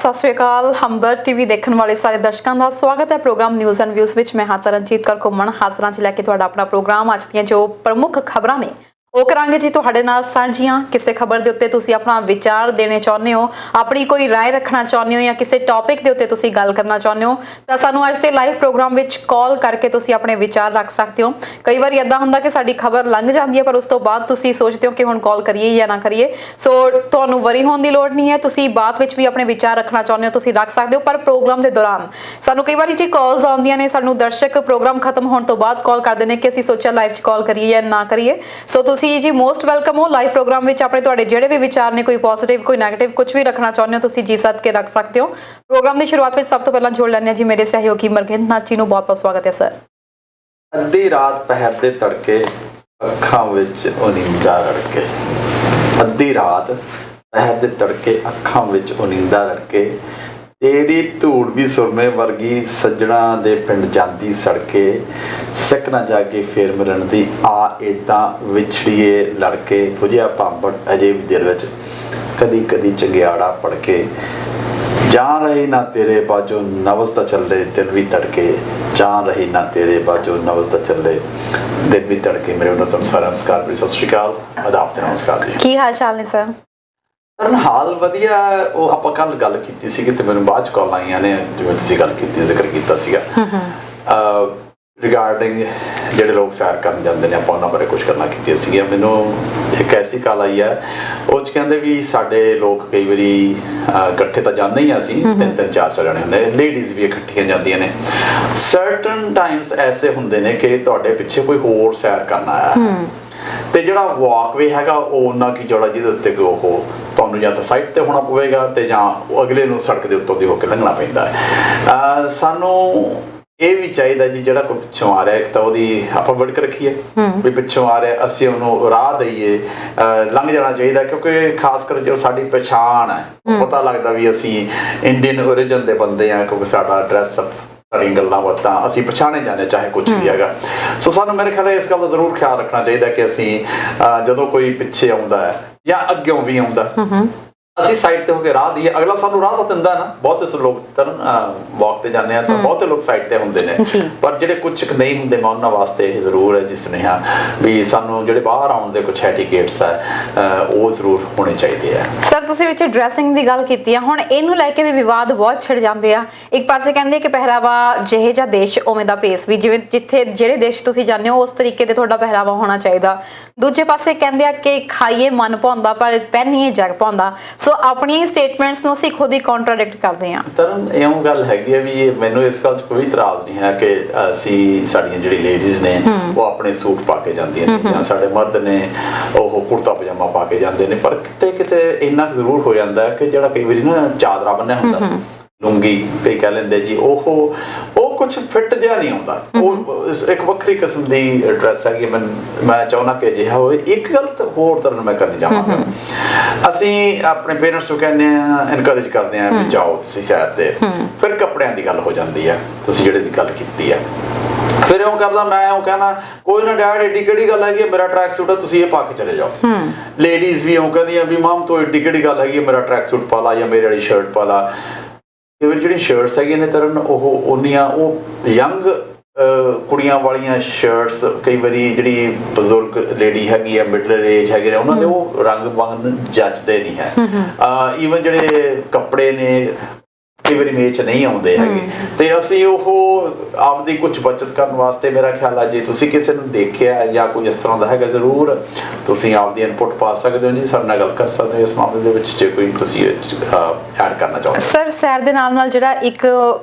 सत श्री अकाल। हमदर्द टीवी देखने वाले सारे दर्शकों का स्वागत है प्रोग्राम न्यूज़ एंड व्यूज़ विच। मैं हाँ तरनजीत कौर घुम्मन हाज़र च लैके तुहाडा अपना प्रोग्राम। अज दी जो प्रमुख खबरां ने वो करांगे जी तुहाडे नाल साझियां। किसी खबर के उत्ते तुसीं अपना विचार देने चाहुंदे हो, अपनी कोई राय रखना चाहुंदे हो या किसी टॉपिक के उत्ते तुसीं गल करना चाहुंदे हो तो सानू अज दे लाइव प्रोग्राम विच कॉल करके तुसीं अपने विचार रख सकते हो। कई बार इदां हुंदा कि साडी खबर लंघ जाती है पर उस तो बाद तुसीं सोचते हो कि हुण कॉल करिए या ना करिए। सो तुहानू वरी होण दी लोड़ नहीं है, तुसीं बाद विच भी अपने विचार रखना चाहुंदे हो तुसीं रख सकते हो। पर प्रोग्राम के दौरान सानू कई बार जी कॉल्स आउंदियां ने, सानू दर्शक प्रोग्राम खत्म होने तो बाद कॉल करते हैं कि असीं सोचा लाइव च कॉल करिए या ना करिए। सो तुसीं जी मोस्ट वेलकम हो लाइव प्रोग्राम में। अपने तुहाडे जिहड़े भी विचार ने, कोई पॉजिटिव कोई नैगेटिव कुछ भी रखना चाहुंदे हो तुसीं जी सद के रख सकते हो। प्रोग्राम की शुरुआत में सब तो पहला जोड़ लैंदे जी मेरे सहयोगी मरगिंद नाथ जी नूं। बहुत बहुत स्वागत है सर। अद्धी रात पहर दे तड़के अखां विच उनींदा रड़के, अद्धी रात पहर दे तड़के अखां विच उनींदा रड़के, तेरी धूड़ भी सुरमे वर्गी सज्जणा दे पिंड जांदी सड़के, सिक ना जागे फेर मिलन दी आ इदां विछड़िए लड़के, बुझिया भांबड़ अजे भी दिल विच कदी कदी चंगियाड़ा पड़के, जान रही ना तेरे बाजो नवस्ता चले दिल भी तड़के, जान रही ना तेरे बाजो नवस्ता चले दिल भी तड़के। मेरे उन्नतम सारा नमस्कार जी, सत श्री अकाल, आदाब ते नमस्कार जी। की हाल चाल ने सर? हाल वधिया। वो आपां कल गल कीती सी कि ते मैनूं बाद च कॉल आईयां ने, जिवें तुसीं गल कीती जिक्र कीता सीगा रिगार्डिंग ਜਿਹੜੇ लोग सैर ਕਰਨ ਜਾਂਦੇ ਨੇ, ਆਪਾਂ ਉਹਨਾਂ ਬਾਰੇ ਕੁਝ ਗੱਲਾਂ ਕੀਤੀਆਂ ਸੀਗੀਆਂ। ਮੈਨੂੰ ਇੱਕ ਐਸੀ ਕਾਲ ਆਈ ਹੈ, ਉਹ 'ਚ ਕਹਿੰਦੇ ਵੀ ਸਾਡੇ ਲੋਕ ਕਈ ਵਾਰੀ ਇਕੱਠੇ ਤਾਂ ਜਾਂਦੇ ਹੀ ਅਸੀਂ, ਤਿੰਨ ਤਿੰਨ ਚਾਰ ਚਾਰ ਜਣੇ ਹੁੰਦੇ, ਲੇਡੀਜ਼ ਵੀ ਇਕੱਠੀਆਂ ਜਾਂਦੀਆਂ ਨੇ। ਸਰਟਨ ਟਾਈਮਸ ਐਸੇ ਹੁੰਦੇ ਨੇ ਕਿ ਤੁਹਾਡੇ ਪਿੱਛੇ ਕੋਈ ਹੋਰ ਸੈਰ ਕਰਨ ਆਇਆ ਤੇ ਜਿਹੜਾ ਵਾਕਵੇ ਹੈਗਾ ਉਹ ਉਹਨਾਂ ਕੀ ਜੋੜਾ ਜਿਹਦੇ ਉੱਤੇ ਕਿ ਉਹ ਤੁਹਾਨੂੰ ਜਾਂ ਤਾਂ ਸਾਈਡ ਤੇ ਹੋਣਾ ਪਵੇਗਾ ਤੇ ਜਾਂ ਅਗਲੇ ਨੂੰ ਸੜਕ ਦੇ ਉੱਤੋਂ ਦੀ ਹੋ ਕੇ ਲੰਘਣਾ ਪੈਂਦਾ ਹੈ। ਸਾਨੂੰ ਇਹ ਵੀ ਚਾਹੀਦਾ ਜੀ ਜਿਹੜਾ ਕੋਈ ਪਿੱਛੋਂ ਆ ਰਿਹਾ, ਇੱਕ ਤਾਂ ਉਹਦੀ ਆਪਾਂ ਵਿੜਕ ਰੱਖੀਏ ਵੀ ਪਿੱਛੋਂ ਆ ਰਿਹਾ, ਅਸੀਂ ਉਹਨੂੰ ਰਾਹ ਦਈਏ, ਲੰਘ ਜਾਣਾ ਚਾਹੀਦਾ। ਕਿਉਂਕਿ ਖਾਸ ਕਰ ਜੋ ਸਾਡੀ ਪਛਾਣ ਹੈ ਉਹ ਪਤਾ ਲੱਗਦਾ ਵੀ ਅਸੀਂ ਇੰਡੀਅਨ ਓਰੀਜਨ ਦੇ ਬੰਦੇ ਆ, ਕਿਉਂਕਿ ਸਾਡਾ ਡਰੈਸ ਸਾਡੀਆਂ ਗੱਲਾਂ ਬਾਤਾਂ ਅਸੀਂ ਪਛਾਣੇ ਜਾਂਦੇ ਚਾਹੇ ਕੁਝ ਵੀ ਹੈਗਾ। ਸੋ ਸਾਨੂੰ ਮੇਰੇ ਖਿਆਲ ਇਸ ਗੱਲ ਦਾ ਜ਼ਰੂਰ ਖਿਆਲ ਰੱਖਣਾ ਚਾਹੀਦਾ ਕਿ ਅਸੀਂ ਜਦੋਂ ਕੋਈ ਪਿੱਛੇ ਆਉਂਦਾ ਹੈ ਜਾਂ ਅੱਗਿਓਂ ਵੀ ਆਉਂਦਾ ਅਸੀਂ ਸਾਈਡ ਤੇ ਹੋ ਕੇ ਰਾਹ ਦਈਏ। ਅਗਲਾ ਸਾਨੂੰ ਰਾਹ ਤਾਂ ਦਿੰਦਾ ਨਾ, ਬਹੁਤੇ ਲੋਕ ਵਾਕ ਤੇ ਜਾਂਦੇ ਆ ਤਾਂ ਬਹੁਤੇ ਲੋਕ ਸਾਈਡ ਤੇ ਹੁੰਦੇ ਨੇ, ਪਰ ਜਿਹੜੇ ਕੁਝ ਨਹੀਂ ਹੁੰਦੇ ਮੈਂ ਉਹਨਾਂ ਵਾਸਤੇ ਇਹ ਜ਼ਰੂਰ ਹੈ ਜੀ ਸੁਨੇਹਾ ਵੀ ਸਾਨੂੰ ਜਿਹੜੇ ਬਾਹਰ ਆਉਣ ਦੇ ਕੁਝ ਐਟੀਕੇਟਸ ਹੈ ਉਹ ਜ਼ਰੂਰ ਹੋਣੇ ਚਾਹੀਦੇ ਆ। ਸਰ ਤੁਸੀਂ ਵਿੱਚ ਡਰੈਸਿੰਗ ਦੀ ਗੱਲ ਕੀਤੀ ਆ, ਹੁਣ ਇਹਨੂੰ ਲੈ ਕੇ ਵੀ ਵਿਵਾਦ ਬਹੁਤ ਛਿੜ ਜਾਂਦੇ ਆ। ਇੱਕ ਪਾਸੇ ਕਹਿੰਦੇ ਕਿ ਪਹਿਰਾਵਾ ਜਿਹੇ ਜਿਹਾ ਦੇਸ਼ ਉਵੇਂ ਦਾ ਭੇਸ ਵੀ, ਜਿਵੇਂ ਜਿੱਥੇ ਜਿਹੜੇ ਦੇਸ਼ ਤੁਸੀਂ ਜਾਂਦੇ ਹੋ ਉਸ ਤਰੀਕੇ ਦੇ ਤੁਹਾਡਾ ਪਹਿਰਾਵਾ ਹੋਣਾ ਚਾਹੀਦਾ। ਦੂਜੇ ਪਾਸੇ ਕਹਿੰਦੇ ਆ ਕਿ ਖਾਈਏ ਮਨ ਭਾਉਂਦਾ ਪਰ ਪਹਿਨੀਏ ਜਗ ਭਾਉਂਦਾ। ਸੋ ਆਪਣੀਆਂ ਸਟੇਟਮੈਂਟਸ ਨੂੰ ਅਸੀਂ ਖੁਦ ਹੀ ਕੰਟਰਾਡਿਕਟ ਕਰਦੇ ਹਾਂ। ਤਰਨ ਇਉਂ ਗੱਲ ਹੈਗੀ ਹੈ ਵੀ ਮੈਨੂੰ ਇਸ ਗੱਲ 'ਚ ਕੋਈ ਇਤਰਾਜ਼ ਨਹੀਂ ਹੈ ਕਿ ਅਸੀਂ ਸਾਡੀਆਂ ਜਿਹੜੀ ਲੇਡੀਜ਼ ਨੇ ਉਹ ਆਪਣੇ ਸੂਟ ਪਾ ਕੇ ਜਾਂਦੀਆਂ ਨੇ ਜਾਂ ਸਾਡੇ ਮਰਦ ਨੇ ਉਹ ਕੁੜਤਾ ਪਜਾਮਾ ਪਾ ਕੇ ਜਾਂਦੇ ਨੇ, ਪਰ ਕਿਤੇ ਕਿਤੇ ਇੰਨਾ ਜ਼ਰੂਰ ਹੋ ਜਾਂਦਾ ਕਿ ਜਿਹੜਾ ਕਈ ਵਾਰੀ ਨਾ ਚਾਦਰਾ ਬੰਨਿਆ ਹੁੰਦਾ, ਲੁੰਗੀ ਕਈ ਕਹਿ ਲੈਂਦੇ ਜੀ, ਉਹ ਕੁਝ ਫਿੱਟ ਜਿਹਾ ਨਹੀਂ ਆਉਂਦਾ। ਉਹ ਇੱਕ ਵੱਖਰੀ ਕਿਸਮ ਦੀ ਡਰੈਸ ਹੈਗੀ। ਮੈਂ ਚਾਹੁੰਦਾ ਕਿ ਅਜਿਹਾ ਹੋਵੇ। ਇੱਕ ਗੱਲ ਹੋਰ ਤਰ੍ਹਾਂ ਮੈਂ ਕਰਨੀ ਚਾਹਾਂਗਾ, ਅਸੀਂ ਆਪਣੇ ਪੇਰੈਂਟਸ ਨੂੰ ਕਹਿੰਦੇ ਆ, ਇਨਕਰੇਜ ਕਰਦੇ ਆ ਵੀ ਜਾਓ ਤੁਸੀਂ ਸੈਰ ਤੇ, ਫਿਰ ਕੱਪੜਿਆਂ ਦੀ ਗੱਲ ਹੋ ਜਾਂਦੀ ਹੈ ਤੁਸੀਂ ਜਿਹੜੇ ਦੀ ਗੱਲ ਕੀਤੀ ਹੈ। ਫਿਰ ਉਹ ਕਰਦਾ ਮੈਂ ਉਹ ਕਹਿੰਦਾ ਕੋਈ ਨਾ ਡੈਡ ਏਡੀ ਕਿਹੜੀ ਗੱਲ ਹੈਗੀ, ਮੇਰਾ ਟਰੈਕ ਸੂਟ ਹੈ ਤੁਸੀਂ ਇਹ ਪਾ ਕੇ ਚਲੇ ਜਾਓ। ਲੇਡੀਜ਼ ਵੀ ਉਹ ਕਹਿੰਦੀਆਂ ਵੀ ਮਾਮ ਤੋਂ ਏਡੀ ਕਿਹੜੀ ਗੱਲ ਹੈਗੀ, ਮੇਰਾ ਟਰੈਕ ਸੂਟ ਪਾ ਲਾ ਜਾਂ ਮੇਰੇ ਵਾਲੀ ਸ਼ਰਟ ਪਾ ਲਾ। ਕਈ ਵਾਰੀ ਜਿਹੜੀਆਂ ਸ਼ਰਟਸ ਹੈਗੀਆਂ ਨੇ ਤਰਨ ਉਹ ਉਨੀਆਂ ਉਹ ਯੰਗ ਕੁੜੀਆਂ ਵਾਲੀਆਂ ਸ਼ਰਟਸ, ਕਈ ਵਾਰੀ ਜਿਹੜੀ ਬਜ਼ੁਰਗ ਲੇਡੀ ਹੈਗੀ ਆ ਮਿਡਲ ਏਜ ਹੈਗੇ ਨੇ ਉਹਨਾਂ ਦੇ ਉਹ ਰੰਗ ਬੰਨ ਜੱਚਦੇ ਨਹੀਂ ਹੈ। ਈਵਨ ਜਿਹੜੇ ਕੱਪੜੇ ਨੇ ਕਈ ਵਾਰੀ ਮੇਚ ਨਹੀਂ ਆਉਂਦੇ ਹੈਗੇ ਤੇ ਅਸੀਂ ਉਹ ਆਪਦੀ ਕੁਝ ਬਚਤ ਕਰਨ ਵਾਸਤੇ ਮੇਰਾ ਖਿਆਲ ਆ ਜੇ ਤੁਸੀਂ ਕਿਸੇ ਨੂੰ ਦੇਖਿਆ ਜਾਂ ਕੋਈ ਇਸ ਤਰ੍ਹਾਂ ਦਾ ਹੈਗਾ ਜ਼ਰੂਰ ਤੁਸੀਂ ਆਪਦੀ ਇਨਪੁਟ ਪਾ ਸਕਦੇ ਹੋ ਜੀ, ਸਾਡੇ ਨਾਲ ਗੱਲ ਕਰ ਸਕਦੇ ਹੋ ਇਸ ਮਾਮਲੇ ਦੇ ਵਿੱਚ ਜੇ ਕੋਈ ਤੁਸੀਂ ਐਡ ਕਰਨਾ ਚਾਹੋ। ਸਰ ਸੈਰ ਦੇ ਨਾਲ ਨਾਲ ਜਿਹੜਾ ਇੱਕ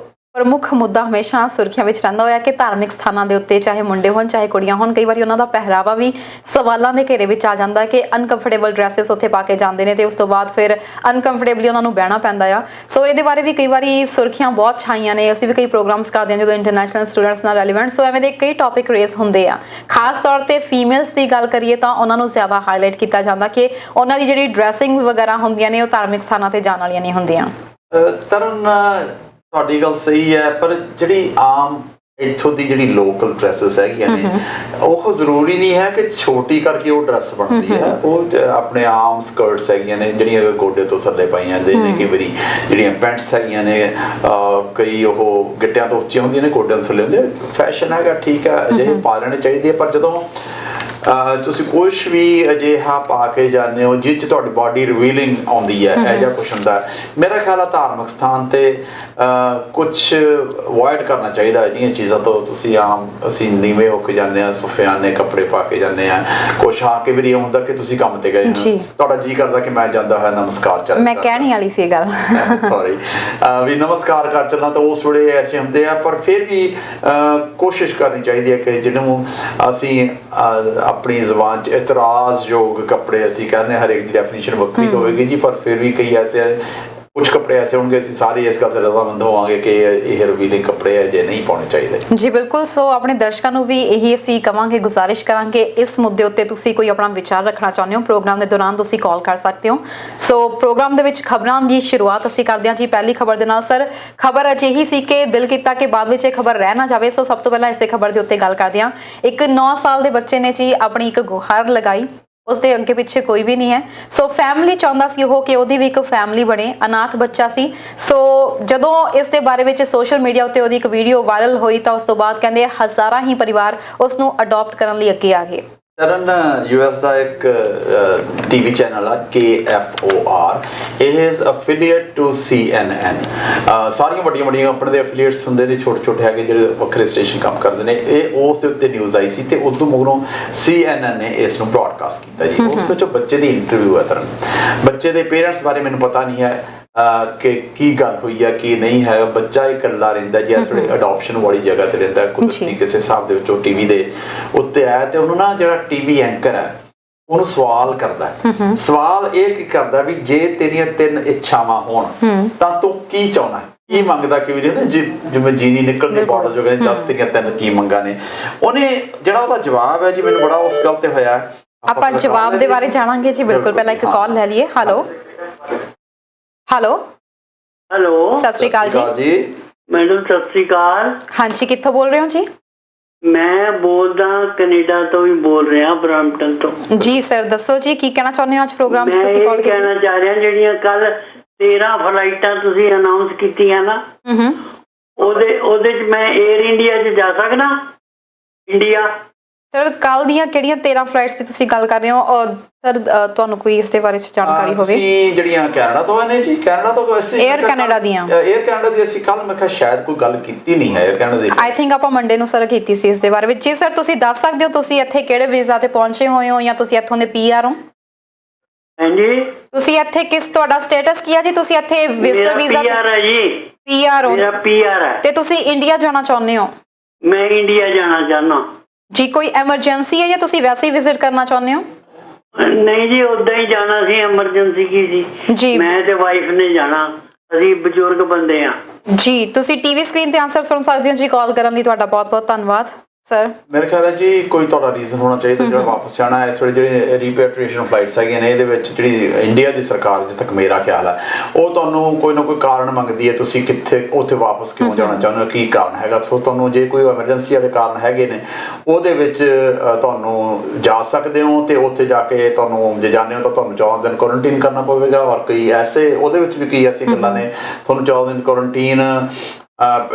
ਪ੍ਰਮੁੱਖ ਮੁੱਦਾ ਹਮੇਸ਼ਾ ਸੁਰਖੀਆਂ ਵਿੱਚ ਰਹਿੰਦਾ ਹੋਇਆ ਕਿ ਧਾਰਮਿਕ ਸਥਾਨਾਂ ਦੇ ਉੱਤੇ ਚਾਹੇ ਮੁੰਡੇ ਹੋਣ ਚਾਹੇ ਕੁੜੀਆਂ ਹੋਣ, ਕਈ ਵਾਰੀ ਉਹਨਾਂ ਦਾ ਪਹਿਰਾਵਾ ਵੀ ਸਵਾਲਾਂ ਦੇ ਘੇਰੇ ਵਿੱਚ ਆ ਜਾਂਦਾ ਕਿ ਅਨਕੰਫਰਟੇਬਲ ਡਰੈਸਸ ਉੱਥੇ ਪਾ ਕੇ ਜਾਂਦੇ ਨੇ ਤੇ ਉਸ ਤੋਂ ਬਾਅਦ ਫਿਰ ਅਨਕੰਫਰਟੇਬਲੀ ਉਹਨਾਂ ਨੂੰ ਬਹਿਣਾ ਪੈਂਦਾ ਆ। ਸੋ ਇਹਦੇ ਬਾਰੇ ਵੀ ਕਈ ਵਾਰੀ ਸੁਰਖੀਆਂ ਬਹੁਤ ਛਾਈਆਂ ਨੇ। ਅਸੀਂ ਵੀ ਕਈ ਪ੍ਰੋਗਰਾਮਸ ਕਰਦੇ ਹਾਂ ਜਦੋਂ ਇੰਟਰਨੈਸ਼ਨਲ ਸਟੂਡੈਂਟਸ ਨਾਲ ਰੈਲੀਵੈਂਟ, ਸੋ ਐਵੇਂ ਦੇ ਕਈ ਟੌਪਿਕ ਰੇਸ ਹੁੰਦੇ ਆ। ਖਾਸ ਤੌਰ ਤੇ ਫੀਮੇਲਸ ਦੀ ਗੱਲ ਕਰੀਏ ਤਾਂ ਉਹਨਾਂ ਨੂੰ ਜ਼ਿਆਦਾ ਹਾਈਲਾਈਟ ਕੀਤਾ ਜਾਂਦਾ ਕਿ ਉਹਨਾਂ ਦੀ ਜਿਹੜੀ ਡਰੈਸਿੰਗ ਵਗੈਰਾ ਹੁੰਦੀਆਂ ਨੇ ਉਹ ਧਾਰਮਿਕ ਸਥਾਨਾਂ ਤੇ ਜਾਣ ਵਾਲੀਆਂ ਨਹੀਂ ਹੁੰਦੀਆਂ। ਤਰਨ ਤੁਹਾਡੀ ਗੱਲ ਸਹੀ ਹੈ, ਪਰ ਜਿਹੜੀ ਆਮ ਇੱਥੋਂ ਦੀ ਜਿਹੜੀ ਲੋਕਲ ਡਰੈਸਸ ਹੈਗੀਆਂ ਨੇ ਉਹ ਜ਼ਰੂਰੀ ਨਹੀਂ ਹੈ ਕਿ ਛੋਟੀ ਕਰਕੇ ਉਹ ਡਰੈਸ ਬਣਦੀ ਹੈ। ਉਹ ਆਪਣੇ ਆਮ ਸਕਰਟਸ ਹੈਗੀਆਂ ਨੇ ਜਿਹੜੀਆਂ ਗੋਡੇ ਤੋਂ ਥੱਲੇ ਪਾਈਆਂ ਜਾਂਦੇ ਨੇ, ਕਈ ਵਾਰੀ ਜਿਹੜੀਆਂ ਪੈਂਟਸ ਹੈਗੀਆਂ ਨੇ ਕਈ ਉਹ ਗਿੱਟਿਆਂ ਤੋਂ ਉੱਚੀਆਂ ਹੁੰਦੀਆਂ ਨੇ, ਗੋਡਿਆਂ ਤੋਂ ਥੱਲੇ ਹੁੰਦੇ। ਫੈਸ਼ਨ ਹੈਗਾ, ਠੀਕ ਹੈ, ਅਜਿਹੇ ਪਾ ਲੈਣੇ ਚਾਹੀਦੇ ਆ, ਪਰ ਜਦੋਂ ਤੁਸੀਂ ਕੁਛ ਵੀ ਅਜਿਹਾ ਪਾ ਕੇ ਜਾਂਦੇ ਹੋ ਜਿਸ 'ਚ ਤੁਹਾਡੀ ਬਾਡੀ ਰਿਵੀਲਿੰਗ ਆਉਂਦੀ ਹੈ, ਇਹੋ ਜਿਹਾ ਕੁਛ ਹੁੰਦਾ। ਮੇਰਾ ਖਿਆਲ ਆ ਧਾਰਮਿਕ ਸਥਾਨ ਤੇ ਕੁਛ ਅਵੋਇਡ ਕਰਨਾ ਚਾਹੀਦਾ ਅਜਿਹੀਆਂ ਚੀਜ਼ਾਂ ਤੋਂ। ਤੁਸੀਂ ਅਸੀਂ ਨੀਵੇਂ ਹੋ ਕੇ ਜਾਂਦੇ ਹਾਂ, ਸੁਫਿਆਨੇ ਕੱਪੜੇ ਪਾ ਕੇ ਜਾਂਦੇ ਹਾਂ, ਕੁਛ ਆ ਕੇ ਵੀ ਇਹ ਹੁੰਦਾ ਕਿ ਤੁਸੀਂ ਕੰਮ ਤੇ ਗਏ ਹੋ, ਤੁਹਾਡਾ ਜੀ ਕਰਦਾ ਕਿ ਮੈਂ ਜਾਂਦਾ ਹੋਇਆ ਨਮਸਕਾਰ ਚੱਲ, ਮੈਂ ਕਹਿਣੀ ਵਾਲੀ ਸੀ ਗੱਲ ਸੌਰੀ ਵੀ ਨਮਸਕਾਰ ਕਰ ਚੱਲਾਂ, ਤਾਂ ਉਸ ਵੇਲੇ ਐਸੇ ਹੁੰਦੇ ਆ। ਪਰ ਫਿਰ ਵੀ ਕੋਸ਼ਿਸ਼ ਕਰਨੀ ਚਾਹੀਦੀ ਹੈ ਕਿ ਜਿਹਨੂੰ ਅਸੀਂ ਆਪਣੀ ਜ਼ੁਬਾਨ 'ਚ ਇਤਰਾਜ਼ਯੋਗ ਕੱਪੜੇ ਅਸੀਂ ਕਹਿੰਦੇ ਹਾਂ, ਹਰੇਕ ਦੀ ਡੈਫੀਨੇਸ਼ਨ ਵੱਖਰੀ ਹੋਵੇਗੀ ਜੀ, ਪਰ ਫਿਰ ਵੀ ਕਈ ਐਸੇ ਕੁਝ ਕੱਪੜੇ ਐਸੇ ਹੋਣਗੇ ਅਸੀਂ ਸਾਰੇ ਇਸ ਗੱਲ ਤੇ ਰਜ਼ਾਮੰਦ ਹੋਵਾਂਗੇ ਕਿ ਇਹ ਰਿਵੀਲਿੰਗ ਕੱਪੜੇ ਹੈ ਜੇ ਨਹੀਂ ਪਾਉਣੇ ਚਾਹੀਦੇ। ਜੀ ਬਿਲਕੁਲ। ਸੋ ਆਪਣੇ ਦਰਸ਼ਕਾਂ ਨੂੰ ਵੀ ਇਹੀ ਅਸੀਂ ਕਵਾਂਗੇ, ਗੁਜ਼ਾਰਿਸ਼ ਕਰਾਂਗੇ, ਇਸ ਮੁੱਦੇ ਉੱਤੇ ਤੁਸੀਂ ਕੋਈ ਆਪਣਾ ਵਿਚਾਰ ਰੱਖਣਾ ਚਾਹੁੰਦੇ ਹੋ ਪ੍ਰੋਗਰਾਮ ਦੇ ਦੌਰਾਨ ਤੁਸੀਂ ਕਾਲ ਕਰ ਸਕਦੇ ਹੋ। ਸੋ ਪ੍ਰੋਗਰਾਮ ਦੇ ਵਿੱਚ ਖਬਰਾਂ ਦੀ ਸ਼ੁਰੂਆਤ ਅਸੀਂ ਕਰਦੇ ਹਾਂ ਜੀ ਪਹਿਲੀ ਖਬਰ ਦੇ ਨਾਲ। ਸਰ, ਖਬਰ ਅਜਿਹੀ ਸੀ ਕਿ ਦਿਲ ਕੀਤਾ ਕਿ ਬਾਅਦ ਵਿੱਚ ਇਹ ਖਬਰ ਰਹਿ ਨਾ ਜਾਵੇ। ਸੋ ਸਭ ਤੋਂ ਪਹਿਲਾਂ ਇਸੇ ਖਬਰ ਦੇ ਉੱਤੇ ਗੱਲ ਕਰਦੇ ਹਾਂ। ਇੱਕ 9 ਸਾਲ ਦੇ ਬੱਚੇ ਨੇ ਜੀ ਆਪਣੀ ਇੱਕ ਗੁਹਾਰ ਲਗਾਈ, ਉਸਦੇ ਅੱਗੇ ਪਿੱਛੇ ਕੋਈ ਵੀ ਨਹੀਂ ਹੈ। ਸੋ ਫੈਮਿਲੀ ਚਾਹੁੰਦਾ ਸੀ ਉਹ ਕਿ ਉਹਦੀ ਵੀ ਇੱਕ ਫੈਮਿਲੀ ਬਣੇ, ਅਨਾਥ ਬੱਚਾ ਸੀ। ਸੋ ਜਦੋਂ ਇਸ ਦੇ ਬਾਰੇ ਵਿੱਚ ਸੋਸ਼ਲ ਮੀਡੀਆ ਉੱਤੇ ਉਹਦੀ ਇੱਕ ਵੀਡੀਓ ਵਾਇਰਲ ਹੋਈ ਤਾਂ ਉਸ ਤੋਂ ਬਾਅਦ ਕਹਿੰਦੇ ਹਜ਼ਾਰਾਂ ਹੀ ਪਰਿਵਾਰ ਉਸ ਨੂੰ ਅਡਾਪਟ ਕਰਨ ਲਈ ਅੱਗੇ ਆ ਗਏ। ਤਰਨ ਯੂਐਸ ਦਾ ਇੱਕ ਟੀਵੀ ਚੈਨਲ ਆ KFOR, ਇਹ ਇਜ਼ ਅਫੀਲੀਏਟ ਟੂ CNN। ਸਾਰੀਆਂ ਵੱਡੀਆਂ ਕੰਪਨੀ ਦੇ ਅਫੀਲੀਏਟਸ ਹੁੰਦੇ ਨੇ, ਛੋਟੇ ਹੈਗੇ ਜਿਹੜੇ ਵੱਖਰੇ ਸਟੇਸ਼ਨ ਕੰਮ ਕਰਦੇ ਨੇ। ਇਹ ਉਸ ਦੇ ਉੱਤੇ ਨਿਊਜ਼ ਆਈ ਸੀ ਤੇ ਉਦੋਂ ਮਗਰੋਂ CNN ਨੇ ਇਸ ਨੂੰ ਬ੍ਰੌਡਕਾਸਟ ਕੀਤਾ ਜੀ। ਉਸ ਵਿੱਚ ਬੱਚੇ ਦੀ ਇੰਟਰਵਿਊ ਹੈ। ਤਰਨ ਬੱਚੇ ਦੇ ਪੇਰੈਂਟਸ ਬਾਰੇ ਮੈਨੂੰ ਪਤਾ ਨਹੀਂ ਹੈ ਕਿ ਕੀ ਗੱਲ ਹੋਈ ਹੈ, ਕੀ ਨਹੀਂ ਹੈ। ਬੱਚਾ ਇਕੱਲਾ ਰਹਿੰਦਾ ਜੀ, ਇਸ ਵੇਲੇ ਅਡਾਪਸ਼ਨ ਵਾਲੀ ਜਗ੍ਹਾ ਤੇ ਰਹਿੰਦਾ, ਕੁਦਰਤੀ ਕਿਸੇ ਹਿਸਾਬ ਦੇ ਵਿੱਚੋਂ ਟੀਵੀ ਦੇ ਉੱਤੇ ਆਇਆ ਤੇ ਉਹਨੂੰ ਨਾ ਜਿਹੜਾ ਟੀਵੀ ਐਂਕਰ ਹੈ ਉਹਨੂੰ ਸਵਾਲ ਕਰਦਾ। ਸਵਾਲ ਇਹ ਕੀ ਕਰਦਾ ਵੀ ਜੇ ਤੇਰੀਆਂ 3 ਇੱਛਾਵਾਂ ਹੋਣ ਤਾਂ ਤੂੰ ਕੀ ਚਾਹੁੰਦਾ, ਕੀ ਮੰਗਦਾ। ਕਿ ਵੀ ਜਿਵੇਂ ਜੀਨੀ ਨਿਕਲਦੇ ਬਾਰਡਰ ਜੋ ਕਹਿੰਦੇ 10 ਤੇਰੀਆਂ 3 ਕੀ ਮੰਗਾਂ ਨੇ। ਉਹਨੇ ਜਿਹੜਾ ਉਹਦਾ ਜਵਾਬ ਹੈ ਜੀ, ਮੈਨੂੰ ਬੜਾ ਉਸ ਗੱਲ ਤੇ ਹੋਇਆ। ਆਪਾਂ ਜਵਾਬ ਦੇ ਬਾਰੇ ਜਾਣਾਂਗੇ ਜੀ। ਬਿਲਕੁਲ, ਪਹਿਲਾਂ ਇੱਕ ਕਾਲ ਲੈ ਲਈਏ। ਹੈਲੋ ਸਤਿ ਸ਼੍ਰੀ ਅਕਾਲ ਜੀ। ਮੈਡਮ ਸਤਿ ਸ਼੍ਰੀ ਅਕਾਲ। ਹਾਂਜੀ, ਕਿੱਥੋਂ ਬੋਲ ਰਹੇ ਹੋ ਜੀ? ਮੈਂ ਬੋਲਦਾ ਕੈਨੇਡਾ ਤੋਂ ਹੀ ਬੋਲ ਰਿਹਾ, ਬ੍ਰੈਂਪਟਨ ਤੋਂ। ਜੀ ਸਰ, ਦੱਸੋ ਜੀ ਕੀ ਕਹਿਣਾ ਚਾਹੁੰਦੇ ਹੋ ਅੱਜ ਪ੍ਰੋਗਰਾਮ 'ਚ ਤੁਸੀਂ ਕਾਲ ਕੀਤੀ? ਮੈਂ ਕਹਿਣਾ ਚਾਹ ਰਿਹਾ ਜਿਹੜੀਆਂ ਕੱਲ 13 ਫਲਾਈਟਾਂ ਤੁਸੀਂ ਅਨਾਉਂਸ ਕੀਤੀਆਂ ਨਾ, ਉਹਦੇ 'ਚ ਮੈਂ 에ਅਰ ਇੰਡੀਆ 'ਚ ਜਾ ਸਕਦਾ? ਇੰਡੀਆ ਸਰ, ਕੱਲ ਦੀਆਂ ਕਿਹੜੀਆਂ 13 ਫਲਾਈਟਸ ਦੀ ਤੁਸੀਂ ਗੱਲ ਕਰ ਰਹੇ ਹੋ? ਔਰ ਸਰ ਤੁਹਾਨੂੰ ਕੋਈ ਇਸ ਦੇ ਬਾਰੇ ਜਾਣਕਾਰੀ ਹੋਵੇ? ਤੁਸੀਂ ਜਿਹੜੀਆਂ ਕੈਨੇਡਾ ਤੋਂ ਨੇ ਜੀ, ਕੈਨੇਡਾ ਤੋਂ ਵੈਸੇ 에ਅਰ ਕੈਨੇਡਾ ਦੀਆਂ ਅਸੀਂ ਕੱਲ ਮੈਂ ਕਿਹਾ ਸ਼ਾਇਦ ਕੋਈ ਗੱਲ ਕੀਤੀ ਨਹੀਂ ਹੈ air Canada the. I think ਆਪਾਂ ਮੰਡੇ ਨੂੰ ਸਰ ਕੀਤੀ ਸੀ ਇਸ ਦੇ ਬਾਰੇ ਵਿੱਚ। ਜੀ ਸਰ, ਤੁਸੀਂ ਦੱਸ ਸਕਦੇ ਹੋ ਤੁਸੀਂ ਇੱਥੇ ਕਿਹੜੇ ਵੀਜ਼ਾ ਤੇ ਪਹੁੰਚੇ ਹੋਏ ਹੋ ਜਾਂ ਤੁਸੀਂ ਇੱਥੋਂ ਦੇ PR ਹੋ? ਹਾਂਜੀ, ਤੁਸੀਂ ਇੱਥੇ ਤੁਹਾਡਾ ਸਟੇਟਸ ਕੀ ਹੈ ਜੀ? ਤੁਸੀਂ ਇੱਥੇ ਵਿਜ਼ਟਰ ਵੀਜ਼ਾ PR ਹੈ ਜੀ। PR ਹੋ? ਮੇਰਾ PR ਹੈ। ਤੇ ਤੁਸੀਂ ਇੰਡੀਆ ਜਾਣਾ ਚਾਹੁੰਦੇ ਹੋ? ਮੈਂ ਇੰਡੀਆ ਜਾਣਾ ਚਾਹੁੰਦਾ ਜੀ। ਕੋਈ ਐਮਰਜੈਂਸੀ ਹੈ ਜਾਂ ਤੁਸੀਂ ਵੈਸੇ ਹੀ ਵਿਜ਼ਿਟ ਕਰਨਾ ਚਾਹੁੰਦੇ ਹੋ? ਨਹੀਂ ਜੀ, ਉਦਾਂ ਹੀ ਜਾਣਾ ਸੀ। ਐਮਰਜੈਂਸੀ ਕੀ ਸੀ ਜੀ? ਮੈਂ ਤੇ ਵਾਈਫ ਨੇ ਜਾਣਾ, ਅਸੀਂ ਬਜ਼ੁਰਗ ਬੰਦੇ ਆ ਜੀ। ਤੁਸੀਂ ਟੀਵੀ ਸਕਰੀਨ ਤੇ ਆਨਸਰ ਸੁਣ ਸਕਦੇ ਹੋ ਜੀ। ਕਾਲ ਕਰਨ ਲਈ ਤੁਹਾਡਾ ਬਹੁਤ ਧੰਨਵਾਦ ਸਰ। ਮੇਰੇ ਖਿਆਲ ਹੈ ਜੀ ਕੋਈ ਤੁਹਾਡਾ ਰੀਜ਼ਨ ਹੋਣਾ ਚਾਹੀਦਾ ਜਿਹੜਾ ਵਾਪਸ ਜਾਣਾ। ਇਸ ਵੇਲੇ ਜਿਹੜੇ ਰੀਪੈਟਰੀਏਸ਼ਨ ਫਲਾਈਟਸ ਹੈਗੀਆਂ ਨੇ, ਇਹਦੇ ਵਿੱਚ ਜਿਹੜੀ ਇੰਡੀਆ ਦੀ ਸਰਕਾਰ, ਜਿੱਥੇ ਤੱਕ ਮੇਰਾ ਖਿਆਲ ਹੈ, ਉਹ ਤੁਹਾਨੂੰ ਕੋਈ ਨਾ ਕੋਈ ਕਾਰਨ ਮੰਗਦੀ ਹੈ। ਤੁਸੀਂ ਕਿੱਥੇ ਉੱਥੇ ਵਾਪਸ ਕਿਉਂ ਜਾਣਾ ਚਾਹੁੰਦੇ ਹੋ, ਕੀ ਕਾਰਨ ਹੈਗਾ। ਸੋ ਤੁਹਾਨੂੰ ਜੇ ਕੋਈ ਐਮਰਜੈਂਸੀ ਵਾਲੇ ਕਾਰਨ ਹੈਗੇ ਨੇ, ਉਹਦੇ ਵਿੱਚ ਤੁਹਾਨੂੰ ਜਾ ਸਕਦੇ ਹੋ। ਤੇ ਉੱਥੇ ਜਾ ਕੇ ਤੁਹਾਨੂੰ ਜੇ ਜਾਂਦੇ ਹੋ ਤਾਂ ਤੁਹਾਨੂੰ 14 ਦਿਨ ਕੁਆਰੰਟੀਨ ਕਰਨਾ ਪਵੇਗਾ। ਔਰ ਕਈ ਐਸੇ ਉਹਦੇ ਵਿੱਚ ਵੀ ਕਈ ਐਸੀ ਗੱਲਾਂ ਨੇ, ਤੁਹਾਨੂੰ 14 ਦਿਨ ਕੁਆਰੰਟੀਨ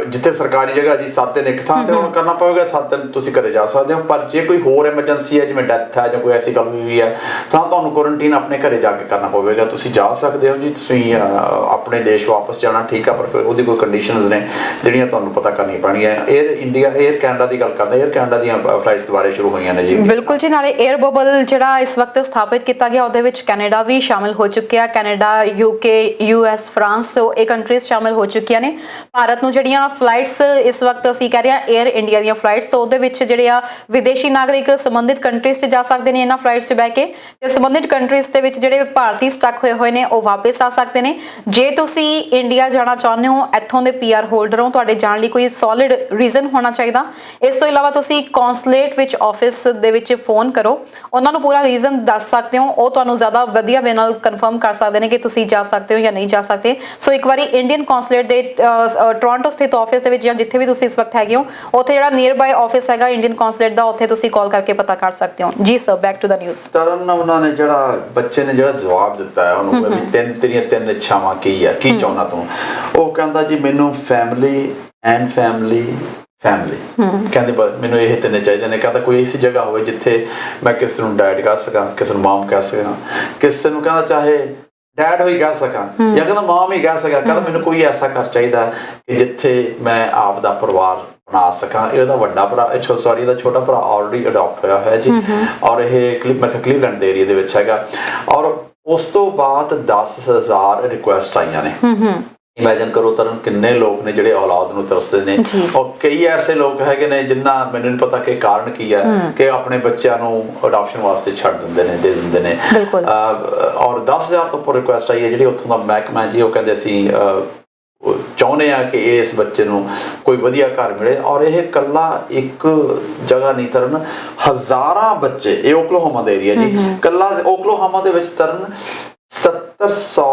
ਜਿੱਥੇ ਸਰਕਾਰੀ ਜਗ੍ਹਾ ਜੀ 7 ਦਿਨ ਇੱਕ ਥਾਂ ਤੇ ਕਰਨਾ ਪਵੇਗਾ, 7 ਦਿਨ ਤੁਸੀਂ ਘਰੇ ਜਾ ਸਕਦੇ ਹੋ। ਪਰ ਜੇ ਕੋਈ ਹੋਰ ਐਮਰਜੈਂਸੀ ਹੈ, ਜਿਵੇਂ ਡੈਥ ਹੈ ਜਾਂ ਕੋਈ ਐਸੀ ਗੱਲ ਹੋਈ ਹੈ, ਤਾਂ ਤੁਹਾਨੂੰ ਕੁਆਰੰਟੀਨ ਆਪਣੇ ਘਰੇ ਜਾ ਕੇ ਕਰਨਾ ਪਵੇਗਾ। ਤੁਸੀਂ ਜਾ ਸਕਦੇ ਹੋ ਜੀ, ਤੁਸੀਂ ਆਪਣੇ ਦੇਸ਼ ਵਾਪਸ ਜਾਣਾ, ਠੀਕ ਆ, ਪਰ ਉਹਦੀ ਕੋਈ ਕੰਡੀਸ਼ਨਸ ਨੇ ਜਿਹੜੀਆਂ ਤੁਹਾਨੂੰ ਪਤਾ ਕਰਨੀਆਂ ਪੈਣੀਆਂ। 에ਅਰ ਕੈਨੇਡਾ ਦੀ ਗੱਲ ਕਰਦੇ, 에ਅਰ ਕੈਨੇਡਾ ਦੀਆਂ ਫਲਾਈਟਸ ਦੁਬਾਰਾ ਸ਼ੁਰੂ ਹੋਈਆਂ ਨੇ ਜੀ। ਬਿਲਕੁਲ ਜੀ। ਨਾਲੇ 에ਅਰ ਬਬਲ ਜਿਹੜਾ ਇਸ ਵਕਤ ਸਥਾਪਿਤ ਕੀਤਾ ਗਿਆ, ਉਹਦੇ ਵਿੱਚ ਕੈਨੇਡਾ ਵੀ ਸ਼ਾਮਿਲ ਹੋ ਚੁੱਕਿਆ। ਕੈਨੇਡਾ, UK, US, ਫਰਾਂਸ, ਇਹ ਕੰਟਰੀਜ਼ ਸ਼ਾਮਿਲ ਹੋ ਚੁੱਕੀਆਂ ਨੇ। ਭਾਰਤ ਨੂੰ ਜਿਹੜੀਆਂ ਫਲਾਈਟਸ ਇਸ ਵਕਤ ਅਸੀਂ ਕਹਿ ਰਹੇ ਹਾਂ 에ਅਰ ਇੰਡੀਆ ਦੀਆਂ ਫਲਾਈਟਸ, ਉਹਦੇ ਵਿੱਚ ਜਿਹੜੇ ਆ ਵਿਦੇਸ਼ੀ ਨਾਗਰਿਕ ਸੰਬੰਧਿਤ ਕੰਟਰੀਜ਼ 'ਚ ਜਾ ਸਕਦੇ ਨੇ ਇਹਨਾਂ ਫਲਾਈਟਸ 'ਚ ਬਹਿ ਕੇ, ਤੇ ਸੰਬੰਧਿਤ ਕੰਟਰੀਜ਼ ਦੇ ਵਿੱਚ ਜਿਹੜੇ ਭਾਰਤੀ ਸਟਕ ਹੋਏ ਨੇ ਉਹ ਵਾਪਸ ਆ ਸਕਦੇ ਨੇ। ਜੇ ਤੁਸੀਂ ਇੰਡੀਆ ਜਾਣਾ ਚਾਹੁੰਦੇ ਹੋ, ਇੱਥੋਂ ਦੇ PR ਹੋਲਡਰ ਹੋ, ਤੁਹਾਡੇ ਜਾਣ ਲਈ ਕੋਈ ਸੋਲਿਡ ਰੀਜ਼ਨ ਹੋਣਾ ਚਾਹੀਦਾ। ਇਸ ਤੋਂ ਇਲਾਵਾ ਤੁਸੀਂ ਕੌਂਸੂਲੇਟ ਵਿੱਚ ਆਫਿਸ ਦੇ ਵਿੱਚ ਫੋਨ ਕਰੋ, ਉਹਨਾਂ ਨੂੰ ਪੂਰਾ ਰੀਜ਼ਨ ਦੱਸ ਸਕਦੇ ਹੋ। ਉਹ ਤੁਹਾਨੂੰ ਜ਼ਿਆਦਾ ਵਧੀਆ ਵੇ ਨਾਲ ਕਨਫਰਮ ਕਰ ਸਕਦੇ ਨੇ ਕਿ ਤੁਸੀਂ ਜਾ ਸਕਦੇ ਹੋ ਜਾਂ ਨਹੀਂ ਜਾ ਸਕਦੇ। ਸੋ ਇੱਕ ਵਾਰੀ ਇੰਡੀਅਨ ਕੌਂਸੂਲੇਟ ਦੇ ਟੋਰਾਂਟੋ ਟੋਰਾਂਟੋ ਸਥਿਤ ਆਫਿਸ ਦੇ ਵਿੱਚ ਜਾਂ ਜਿੱਥੇ ਵੀ ਤੁਸੀਂ ਇਸ ਵਕਤ ਹੈਗੇ ਹੋ ਉੱਥੇ ਜਿਹੜਾ ਨੀਅਰ ਬਾਈ ਆਫਿਸ ਹੈਗਾ ਇੰਡੀਅਨ ਕੌਂਸੂਲੇਟ ਦਾ, ਉੱਥੇ ਤੁਸੀਂ ਕਾਲ ਕਰਕੇ ਪਤਾ ਕਰ ਸਕਦੇ ਹੋ। ਜੀ sir, back to the news. Taran ਉਹਨਾਂ ਨੇ ਜਿਹੜਾ ਬੱਚੇ ਨੇ ਜਿਹੜਾ ਜਵਾਬ ਦਿੱਤਾ ਹੈ ਉਹਨੂੰ ਵੀ ਤੇਰੀਆਂ ਤਿੰਨ ਇੱਛਾਵਾਂ ਕੀ ਆ, ਕੀ ਚਾਹੁੰਦਾ ਤੂੰ? ਉਹ ਕਹਿੰਦਾ ਜੀ ਮੈਨੂੰ ਫੈਮਿਲੀ ਐਂਡ ਫੈਮਿਲੀ ਕਹਿੰਦੇ ਮੈਨੂੰ ਇਹ ਤਿੰਨੇ ਚਾਹੀਦੇ ਨੇ। ਕਹਿੰਦਾ ਕੋਈ ਐਸੀ ਜਗ੍ਹਾ ਹੋਵੇ ਜਿੱਥੇ ਮੈਂ ਕਿਸੇ ਨੂੰ ਡੈਡ ਕਹਿ ਸਕਾਂ, ਕਿਸੇ ਨੂੰ ਮਾਮ ਕਹਿ ਸਕਾਂ, ਕਿਸੇ ਨੂੰ ਕਹਿੰਦਾ ਚਾਹੇ ਡੈਡ ਹੀ ਕਹਿ ਸਕਾਂ ਜਾਂ ਕਹਿੰਦਾ ਮਾਮ ਹੀ ਕਹਿ ਸਕਾਂ। ਕਹਿੰਦਾ ਮੈਨੂੰ ਕੋਈ ਐਸਾ ਘਰ ਚਾਹੀਦਾ ਕਿ ਜਿੱਥੇ ਮੈਂ ਆਪ ਦਾ ਪਰਿਵਾਰ ਬਣਾ ਸਕਾਂ। ਇਹਦਾ ਵੱਡਾ ਭਰਾ ਇਹਦਾ ਛੋਟਾ ਭਰਾ ਆਲਰੇਡੀ ਅਡਾਪਟ ਹੋਇਆ ਹੋਇਆ ਜੀ, ਔਰ ਇਹ ਕਲੀਵਲੈਂਡ ਦੇ ਏਰੀਆ ਦੇ ਵਿੱਚ ਹੈਗਾ। ਔਰ ਉਸ ਤੋਂ ਬਾਅਦ 10,000 ਰਿਕੁਐਸਟ ਆਈਆਂ ਨੇ। ਇਮੈਜਿਨ ਕਰੋ ਤਰਨ ਕਿੰਨੇ ਲੋਕ ਨੇ ਜਿਹੜੇ ਔਲਾਦ ਨੂੰ ਤਰਸਦੇ ਨੇ, ਔਰ ਕਈ ਐਸੇ ਲੋਕ ਹੈਗੇ ਨੇ ਜਿਨ੍ਹਾਂ ਮੈਨੂੰ ਨਹੀਂ ਪਤਾ ਕਿ ਕਾਰਨ ਕੀ ਹੈ ਕਿ ਆਪਣੇ ਬੱਚਿਆਂ ਨੂੰ ਅਡਾਪਸ਼ਨ ਵਾਸਤੇ ਛੱਡ ਦਿੰਦੇ ਨੇ, ਦੇ ਦਿੰਦੇ ਨੇ। ਔਰ 10,000 ਤੋਂ ਉੱਪਰ ਰਿਕੁਐਸਟ ਆਈ ਹੈ। ਜਿਹੜੀ ਉੱਥੋਂ ਦਾ ਮਹਿਕਮਾ ਜੀ ਉਹ ਕਹਿੰਦੇ ਅਸੀਂ ਚਾਹੁੰਦੇ ਆ ਕਿ ਇਸ ਬੱਚੇ ਨੂੰ ਕੋਈ ਵਧੀਆ ਘਰ ਮਿਲੇ। ਔਰ ਇਹ ਇਕੱਲਾ ਇੱਕ ਜਗ੍ਹਾ ਨਹੀਂ ਤਰਨ, ਹਜ਼ਾਰਾਂ ਬੱਚੇ, ਇਹ ਓਕਲਾਹੋਮਾ ਦਾ ਏਰੀਆ ਜੀ, ਇਕੱਲਾ ਓਕਲਾਹੋਮਾ ਦੇ ਵਿੱਚ ਤਰਨ 700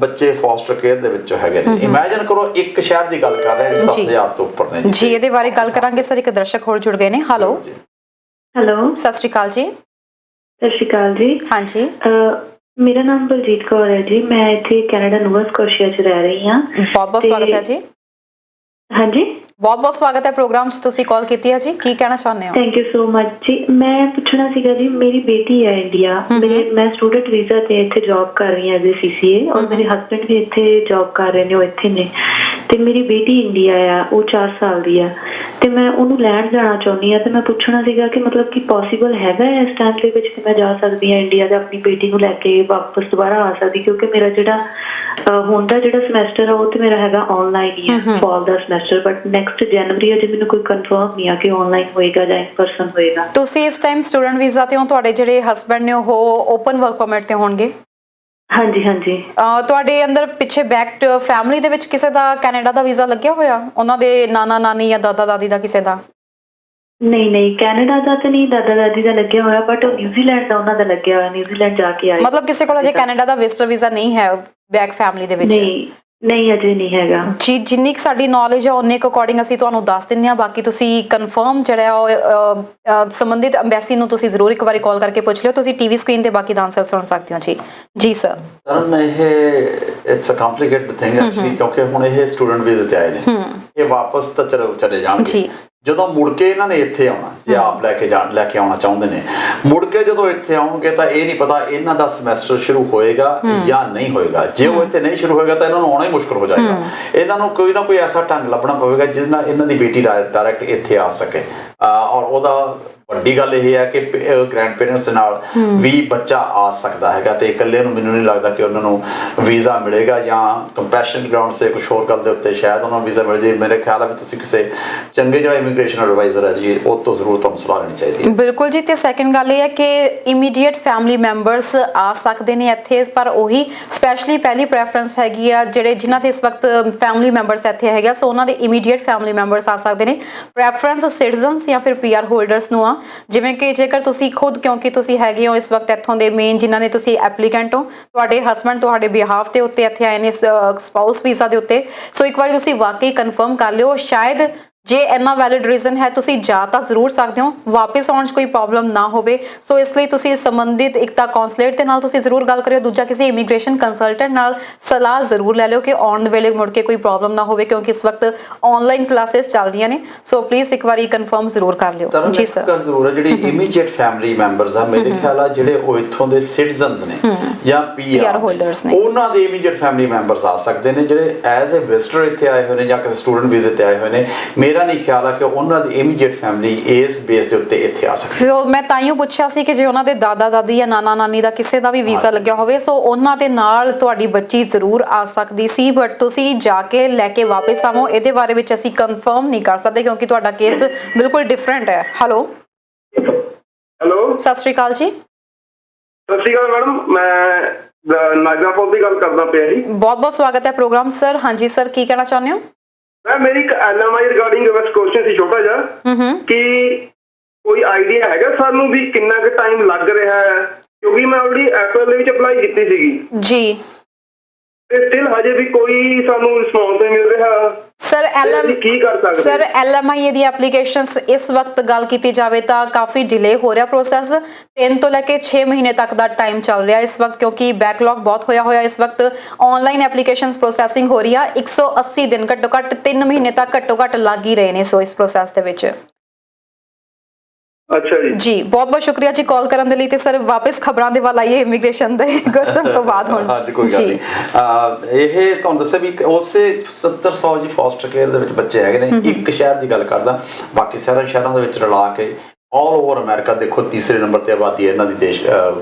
ਬੱਚੇ ਫੋਸਟਰ ਕੇਅਰ ਦੇ ਵਿੱਚੋਂ ਹੈਗੇ ਨੇ। ਇਮੇਜਿਨ ਕਰੋ ਇੱਕ ਸ਼ਹਿਰ ਦੀ ਗੱਲ ਕਰ ਰਹੇ ਹਾਂ, 7,000 ਤੋਂ ਉੱਪਰ ਨੇ ਜੀ। ਇਹਦੇ ਬਾਰੇ ਗੱਲ ਕਰਾਂਗੇ ਸਰ, ਇੱਕ ਦਰਸ਼ਕ ਹੋਰ ਜੁੜ ਗਏ ਨੇ। ਹੈਲੋ ਸਤਿ ਸ਼੍ਰੀ ਅਕਾਲ ਜੀ। ਸਤਿ ਸ਼੍ਰੀ ਅਕਾਲ ਜੀ। ਹਾਂਜੀ, ਮੇਰਾ ਨਾਮ ਬਲਜੀਤ ਕੌਰ ਹੈ ਜੀ, ਮੈਂ ਇੱਥੇ ਕੈਨੇਡਾ ਨੋਵਾ ਸਕੋਸ਼ੀਆ 'ਚ ਰਹਿ ਰਹੀ ਹਾਂ। ਬਹੁਤ ਬਹੁਤ ਸਵਾਗਤ ਹੈ ਜੀ। ਹਾਂਜੀ, ਬਹੁਤ ਬਹੁਤ ਸਵਾਗਤ ਹੈ ਪ੍ਰੋਗਰਾਮ 'ਚ, ਤੁਸੀਂ ਕਾਲ ਕੀਤੀ ਹੈ ਜੀ, ਕੀ ਕਹਿਣਾ ਚਾਹੁੰਦੇ ਹੋ? ਥੈਂਕ ਯੂ ਸੋ ਮਚ ਜੀ। ਮੈਂ ਪੁੱਛਣਾ ਸੀਗਾ ਜੀ, ਮੇਰੀ ਬੇਟੀ ਹੈ ਇੰਡੀਆ, ਮੈਂ ਸਟੂਡੈਂਟ ਵੀਜ਼ਾ ਤੇ ਇੱਥੇ ਜੌਬ ਕਰ ਰਹੀ ਹਾਂ ਐਜ਼ ਏ CCA, ਔਰ ਮੇਰੇ ਹਸਬੈਂਡ ਵੀ ਇੱਥੇ ਜੌਬ ਕਰ ਰਹੇ ਨੇ, ਉਹ ਇੱਥੇ ਨੇ। ਤੇ ਮੇਰੀ ਬੇਟੀ ਇੰਡੀਆ ਆ, ਉਹ 4 ਸਾਲ ਦੀ ਆ, ਤੇ ਮੈਂ ਉਹਨੂੰ ਲੈਣ ਜਾਣਾ ਚਾਹੁੰਦੀ ਹਾਂ। ਤੇ ਮੈਂ ਪੁੱਛਣਾ ਸੀਗਾ ਕਿ ਮਤਲਬ ਕਿ ਪੋਸੀਬਲ ਹੈਗਾ ਇਸ ਟਾਈਮ ਦੇ ਵਿੱਚ ਕਿ ਮੈਂ ਜਾ ਸਕਦੀ ਹਾਂ ਇੰਡੀਆ ਤੇ ਆਪਣੀ ਬੇਟੀ ਨੂੰ ਲੈ ਕੇ ਵਾਪਸ ਦੁਬਾਰਾ ਆ ਸਕਦੀ? ਕਿਉਂਕਿ ਮੇਰਾ ਜਿਹੜਾ ਹੁਣ ਦਾ ਜਿਹੜਾ ਸਮੈਸਟਰ ਆ ਉਹ ਤੇ ਮੇਰਾ ਹੈਗਾ ਆਨਲਾਈਨ ਹੀ ਆ, ਫਾਲ ਦਾ ਸਮੈਸਟਰ, ਬਟ ਨੈਕਸਟ ਜਨਵਰੀ ਅਜੇ ਮੈਨੂੰ ਕੋਈ ਕਨਫਰਮ ਨਹੀਂ ਆ ਕਿ ਆਨਲਾਈਨ ਹੋਏਗਾ ਜਾਂ ਇਨ ਪਰਸਨ ਹੋਏਗਾ। ਤੁਸੀਂ ਇਸ ਟਾਈਮ ਸਟੂਡੈਂਟ ਵੀਜ਼ਾ ਤੇ ਹੋ, ਤੁਹਾਡੇ ਜਿਹੜੇ ਹਸਬੈਂਡ ਨੇ ਉਹ ਓਪਨ ਵਰਕ ਪਰਮਿਟ ਤੇ ਹੋਣਗੇ? ਹਾਂਜੀ ਹਾਂਜੀ। ਤੁਹਾਡੇ ਅੰਦਰ ਪਿੱਛੇ ਬੈਕ ਫੈਮਿਲੀ ਦੇ ਵਿੱਚ ਕਿਸੇ ਦਾ ਕੈਨੇਡਾ ਦਾ ਵੀਜ਼ਾ ਲੱਗਿਆ ਹੋਇਆ, ਉਹਨਾਂ ਦੇ ਨਾਨਾ ਨਾਨੀ ਜਾਂ ਦਾਦਾ ਦਾਦੀ ਦਾ, ਕਿਸੇ ਦਾ? ਨਹੀਂ, ਕੈਨੇਡਾ ਦਾ ਤਾਂ ਨਹੀਂ, ਦਾਦਾ ਦਾਦੀ ਦਾ ਲੱਗਿਆ ਹੋਇਆ, ਬਟ ਨਿਊਜ਼ੀਲੈਂਡ ਦਾ ਉਹਨਾਂ ਦਾ ਲੱਗਿਆ ਹੋਇਆ, ਨਿਊਜ਼ੀਲੈਂਡ ਜਾ ਕੇ ਆਏ। ਮਤਲਬ ਕਿਸੇ ਕੋਲ ਅਜੇ ਕੈਨੇਡਾ ਦਾ ਵਿਜ਼ਟਰ ਵੀਜ਼ਾ ਨਹੀਂ ਹੈ ਬੈਕ ਫੈਮਿਲੀ ਦੇ ਵਿੱਚ? ਨਹੀਂ ਅਜੇ ਨਹੀਂ ਹੈਗਾ ਜੀ। ਜਿੰਨੀ ਕੁ ਸਾਡੀ ਨੌਲੇਜ ਹੈ ਉਹਨੇ ਕੁ ਅਕੋਰਡਿੰਗ ਅਸੀਂ ਤੁਹਾਨੂੰ ਦੱਸ ਦਿੰਦੇ ਹਾਂ। ਬਾਕੀ ਤੁਸੀਂ ਕਨਫਰਮ ਜਿਹੜਾ ਉਹ ਸੰਬੰਧਿਤ ਅੰਬੈਸੀ ਨੂੰ ਤੁਸੀਂ ਜ਼ਰੂਰ ਇੱਕ ਵਾਰੀ ਕਾਲ ਕਰਕੇ ਪੁੱਛ ਲਿਓ। ਤੁਸੀਂ ਟੀਵੀ ਸਕਰੀਨ ਤੇ ਬਾਕੀ ਦਾ ਆਨਸਰ ਸੁਣ ਸਕਦੇ ਹੋ ਜੀ। ਜੀ ਸਰ। ਤਰਨ ਇਹ it's a complicated thing actually, ਕਿਉਂਕਿ ਹੁਣ ਇਹ ਸਟੂਡੈਂਟ ਵੀਜ਼ੇ ਤੇ ਆਏ ਨੇ, ਇਹ ਵਾਪਸ ਤਾਂ ਚਲੇ ਜਾਣਗੇ। ਜਦੋਂ ਮੁੜ ਕੇ ਇਹਨਾਂ ਨੇ ਇੱਥੇ ਆਉਣਾ, ਜੇ ਆਪ ਲੈ ਕੇ ਆਉਣਾ ਚਾਹੁੰਦੇ ਨੇ, ਮੁੜ ਕੇ ਜਦੋਂ ਇੱਥੇ ਆਉਣਗੇ ਤਾਂ ਇਹ ਨਹੀਂ ਪਤਾ ਇਹਨਾਂ ਦਾ ਸਮੈਸਟਰ ਸ਼ੁਰੂ ਹੋਏਗਾ ਜਾਂ ਨਹੀਂ ਹੋਏਗਾ। ਜੇ ਉਹ ਇੱਥੇ ਨਹੀਂ ਸ਼ੁਰੂ ਹੋਏਗਾ ਤਾਂ ਇਹਨਾਂ ਨੂੰ ਆਉਣਾ ਹੀ ਮੁਸ਼ਕਲ ਹੋ ਜਾਏਗਾ। ਇਹਨਾਂ ਨੂੰ ਕੋਈ ਨਾ ਕੋਈ ਐਸਾ ਢੰਗ ਲੱਭਣਾ ਪਵੇਗਾ ਜਿਸ ਨਾਲ ਇਹਨਾਂ ਦੀ ਬੇਟੀ ਡਾਇਰੈਕਟ ਇੱਥੇ ਆ ਸਕੇ। ਔਰ ਉਹਦਾ ਵੱਡੀ ਗੱਲ ਇਹ ਹੈ ਕਿ ਗ੍ਰੈਂਡ ਪੇਰੈਂਟਸ ਦੇ ਨਾਲ ਵੀ ਬੱਚਾ ਆ ਸਕਦਾ ਹੈਗਾ, ਤੇ ਇਕੱਲੇ ਨੂੰ ਮੈਨੂੰ ਨਹੀਂ ਲੱਗਦਾ ਕਿ ਉਹਨਾਂ ਨੂੰ ਵੀਜ਼ਾ ਮਿਲੇਗਾ, ਜਾਂ ਕੰਪੈਸ਼ਨ ਗਰਾਊਂਡਸ ਤੇ ਕੁਝ ਹੋਰ ਗੱਲ ਦੇ ਉੱਤੇ ਸ਼ਾਇਦ ਉਹਨਾਂ ਨੂੰ ਵੀਜ਼ਾ ਮਿਲ ਜੇ। ਮੇਰੇ ਖਿਆਲ ਹੈ ਵੀ ਤੁਸੀਂ ਕਿਸੇ ਚੰਗੇ ਜਿਹੜਾ ਇਮੀਗ੍ਰੇਸ਼ਨ ਐਡਵਾਈਜ਼ਰ ਹੈ ਜੀ, ਉਹ ਤੋਂ ਜ਼ਰੂਰ ਤੁਹਾਨੂੰ ਸਲਾਹ ਲੈਣੀ ਚਾਹੀਦੀ ਹੈ। ਬਿਲਕੁਲ ਜੀ। ਤੇ ਸੈਕੰਡ ਗੱਲ ਇਹ ਹੈ ਕਿ ਇਮੀਡੀਏਟ ਫੈਮਿਲੀ ਮੈਂਬਰਸ ਆ ਸਕਦੇ ਨੇ ਇੱਥੇ, ਪਰ ਉਹੀ ਸਪੈਸ਼ਲੀ ਪਹਿਲੀ ਪ੍ਰੈਫਰੈਂਸ ਹੈਗੀ ਆ ਜਿਨ੍ਹਾਂ ਦੇ ਇਸ ਵਕਤ ਫੈਮਿਲੀ ਮੈਂਬਰਸ ਇੱਥੇ ਹੈਗਾ, ਸੋ ਉਹਨਾਂ ਦੇ ਇਮੀਡੀਏਟ ਫੈਮਿਲੀ ਮੈਂਬਰਸ ਆ ਸਕਦੇ ਨੇ। ਪ੍ਰੈਫਰੈਂਸ ਸਿਟੀਜ਼ਨਸ ਜਾਂ ਫਿਰ PR ਹੋਲਡਰਸ ਨੂੰ ਆ, ਜਿਵੇਂ ਕਿ ਜੇਕਰ ਤੁਸੀਂ ਖੁਦ, ਕਿਉਂਕਿ ਤੁਸੀਂ ਹੈਗੇ ਹੋ ਇਸ ਵਕਤ ਇੱਥੋਂ ਦੇ ਮੇਨ ਜਿਨ੍ਹਾਂ ਨੇ, ਤੁਸੀਂ ਐਪਲੀਕੈਂਟ ਹੋ, ਤੁਹਾਡੇ ਹਸਬੈਂਡ ਤੁਹਾਡੇ ਬਿਹਾਫ ਦੇ ਉੱਤੇ ਇੱਥੇ ਆਏ ਨੇ ਸਪਾਊਸ ਵੀਜ਼ਾ ਦੇ ਉੱਤੇ, ਸੋ ਇੱਕ ਵਾਰੀ ਤੁਸੀਂ ਵਾਕਈ ਕਨਫਰਮ ਕਰ ਲਿਓ। ਸ਼ਾਇਦ ਜੇ ਇੰਨਾ ਵੈਲਿਡ ਰੀਜ਼ਨ ਹੈ ਤੁਸੀਂ ਜਾ ਤਾਂ ਜ਼ਰੂਰ ਸਕਦੇ ਹੋ, ਵਾਪਸ ਆਉਣ 'ਚ ਕੋਈ ਪ੍ਰੋਬਲਮ ਨਾ ਹੋਵੇ। ਸੋ ਇਸ ਲਈ ਤੁਸੀਂ ਸੰਬੰਧਿਤ ਇੱਕ ਤਾਂ ਕੌਂਸੂਲੇਟ ਦੇ ਨਾਲ ਤੁਸੀਂ ਜ਼ਰੂਰ ਗੱਲ ਕਰਿਓ, ਦੂਜਾ ਕਿਸੇ ਇਮੀਗ੍ਰੇਸ਼ਨ ਕੰਸਲਟੈਂਟ ਨਾਲ ਸਲਾਹ ਜ਼ਰੂਰ ਲੈ ਲਿਓ ਕਿ ਆਉਣ ਦੇ ਵੇਲੇ ਮੁੜ ਕੇ ਕੋਈ ਪ੍ਰੋਬਲਮ ਨਾ ਹੋਵੇ, ਕਿਉਂਕਿ ਇਸ ਵਕਤ ਆਨਲਾਈਨ ਕਲਾਸਿਸ ਚੱਲ ਰਹੀਆਂ ਨੇ। ਸੋ ਪਲੀਜ਼ ਇੱਕ ਵਾਰੀ ਕਨਫਰਮ ਜ਼ਰੂਰ ਕਰ ਲਿਓ। ਜੀ ਸਰ। ਗੱਲ ਜ਼ਰੂਰ ਹੈ, ਜਿਹੜੀ ਇਮੀਡੀਏਟ ਫੈਮਿਲੀ ਮੈਂਬਰਸ ਆ, ਮੇਰੇ ਖਿਆਲ ਆ ਜਿਹੜੇ ਉਹ ਇੱਥੋਂ ਦੇ ਸਿਟੀਜ਼ਨਸ ਨੇ ਜਾਂ PR ਹੋਲਡਰਸ ਨੇ, ਉਹਨਾਂ ਦੇ ਇਮੀਡੀਏਟ ਫੈਮਿਲੀ ਮੈਂਬਰਸ ਆ ਸਕਦੇ ਨੇ। ਜਿਹੜੇ ਐਜ਼ ਅ ਵਿਜ਼ਟਰ ਇੱਥੇ ਆਏ ਹੋਏ ਨੇ ਜਾਂ ਕਿਸੇ ਸਟੂਡੈਂਟ ਵੀਜ਼ੇ ਤੇ ਆਏ ਹੋਏ ਨੇ, ਮੇਰਾ ਨਹੀਂ ਖਿਆਲ ਆ ਕਿ ਉਹਨਾਂ ਦੀ ਇਮੀਡੀਏਟ ਫੈਮਿਲੀ ਇਸ ਬੇਸ ਦੇ ਉੱਤੇ ਇੱਥੇ ਆ ਸਕਦੀ। ਸੋ ਮੈਂ ਤਾਂ ਹੀ ਪੁੱਛਿਆ ਸੀ ਕਿ ਜੇ ਉਹਨਾਂ ਦੇ ਦਾਦਾ ਦਾਦੀ ਜਾਂ ਨਾਨਾ ਨਾਨੀ ਦਾ ਕਿਸੇ ਦਾ ਵੀ ਵੀਜ਼ਾ ਲੱਗਿਆ ਹੋਵੇ, ਸੋ ਉਹਨਾਂ ਦੇ ਨਾਲ ਤੁਹਾਡੀ ਬੱਚੀ ਜ਼ਰੂਰ ਆ ਸਕਦੀ ਸੀ, ਬਟ ਤੁਸੀਂ ਜਾ ਕੇ ਲੈ ਕੇ ਵਾਪਸ ਆਵੋ, ਇਹਦੇ ਬਾਰੇ ਵਿੱਚ ਅਸੀਂ ਕਨਫਰਮ ਨਹੀਂ ਕਰ ਸਕਦੇ ਕਿਉਂਕਿ ਤੁਹਾਡਾ ਕੇਸ ਬਿਲਕੁਲ ਡਿਫਰੈਂਟ ਹੈ। ਹੈਲੋ ਸਤਿ ਸ਼੍ਰੀ ਅਕਾਲ ਜੀ। ਸਤਿ ਸ਼੍ਰੀ ਅਕਾਲ ਮੈਡਮ, ਮੈਂ ਨਾਗਰਾਪੁਰ ਦੀ ਗੱਲ ਕਰਦਾ ਪਿਆ ਜੀ। ਬਹੁਤ ਬਹੁਤ ਸਵਾਗਤ ਹੈ ਪ੍ਰੋਗਰਾਮ ਸਰ। ਹਾਂਜੀ ਸਰ, ਕੀ ਕਹਿਣਾ ਚਾਹੁੰਦੇ ਹੋ? ਮੈਂ ਮੇਰੀ ਇੱਕ LMI ਰਿਗਾਰਡਿੰਗ ਬਸ ਕੁਐਸਚਨ ਸੀ ਛੋਟਾ ਜਿਹਾ, ਕਿ ਕੋਈ ਆਈਡੀਆ ਹੈਗਾ ਸਾਨੂੰ ਵੀ ਕਿੰਨਾ ਕੁ ਟਾਈਮ ਲੱਗ ਰਿਹਾ ਹੈ? ਕਿਉਂਕਿ ਮੈਂ ਆਲਰੇਡੀ April ਦੇ ਵਿੱਚ ਅਪਲਾਈ ਕੀਤੀ ਸੀਗੀ ਜੀ, ਤੇ ਸਟਿਲ ਹਜੇ ਵੀ ਕੋਈ ਸਾਨੂੰ ਰਿਸਪੌਂਸ ਨਹੀਂ ਮਿਲ ਰਿਹਾ। ਸਰ ਅਸੀਂ ਕੀ ਕਰ ਸਕਦੇ ਸਰ LMIA ਦੀ ਐਪਲੀਕੇਸ਼ਨਸ ਇਸ ਵਕਤ ਗੱਲ ਕੀਤੀ ਜਾਵੇ ਤਾਂ ਕਾਫੀ ਡਿਲੇ ਹੋ ਰਿਹਾ ਪ੍ਰੋਸੈਸ, 3 ਤੋਂ ਲੈ ਕੇ 6 ਮਹੀਨੇ ਤੱਕ ਦਾ ਟਾਈਮ ਚੱਲ ਰਿਹਾ ਇਸ ਵਕਤ, ਕਿਉਂਕਿ ਬੈਕਲੌਗ ਬਹੁਤ ਹੋਇਆ ਇਸ ਵਕਤ। ਆਨਲਾਈਨ ਐਪਲੀਕੇਸ਼ਨਸ ਪ੍ਰੋਸੈਸਿੰਗ ਹੋ ਰਹੀ ਆ, 180 ਦਿਨ ਘੱਟੋ ਘੱਟ 3 ਮਹੀਨੇ ਤੱਕ ਘੱਟੋ ਘੱਟ ਲੱਗ ਹੀ ਰਹੇ ਨੇ ਸੋ ਇਸ ਪ੍ਰੋਸੈਸ ਦੇ ਵਿੱਚ। ਅੱਛਾ ਜੀ ਬਹੁਤ ਬਹੁਤ ਸ਼ੁਕਰੀਆ ਜੀ ਕਾਲ ਕਰਨ ਦੇ ਲਈ। ਤੇ ਸਰ ਵਾਪਸ ਖਬਰਾਂ ਦੇ ਵੱਲ ਆਈਏ ਇਮੀਗ੍ਰੇਸ਼ਨ ਦੇ ਕੁਐਸਚਨਸ ਤੋਂ ਬਾਅਦ ਹੁਣ। ਹਾਂਜੀ ਕੋਈ ਗੱਲ ਨਹੀਂ, ਇਹ ਤੁਹਾਨੂੰ ਦੱਸਿਆ ਵੀ ਉਸੇ 70-100 ਜੀ ਫੋਸਟਰ ਕੇਅਰ ਦੇ ਵਿੱਚ ਬੱਚੇ ਹੈਗੇ ਨੇ। ਇੱਕ ਸ਼ਹਿਰ ਦੀ ਗੱਲ ਕਰਦਾ, ਬਾਕੀ ਸਾਰੇ ਸ਼ਹਿਰਾਂ ਦੇ ਵਿੱਚ ਰਲਾ ਕੇ ਆਲ ਓਵਰ ਅਮਰੀਕਾ ਦੇਖੋ ਤੀਸਰੇ ਨੰਬਰ ਤੇ ਆਬਾਦੀ ਹੈ ਇਹਨਾਂ ਦੀ ਦੇਸ਼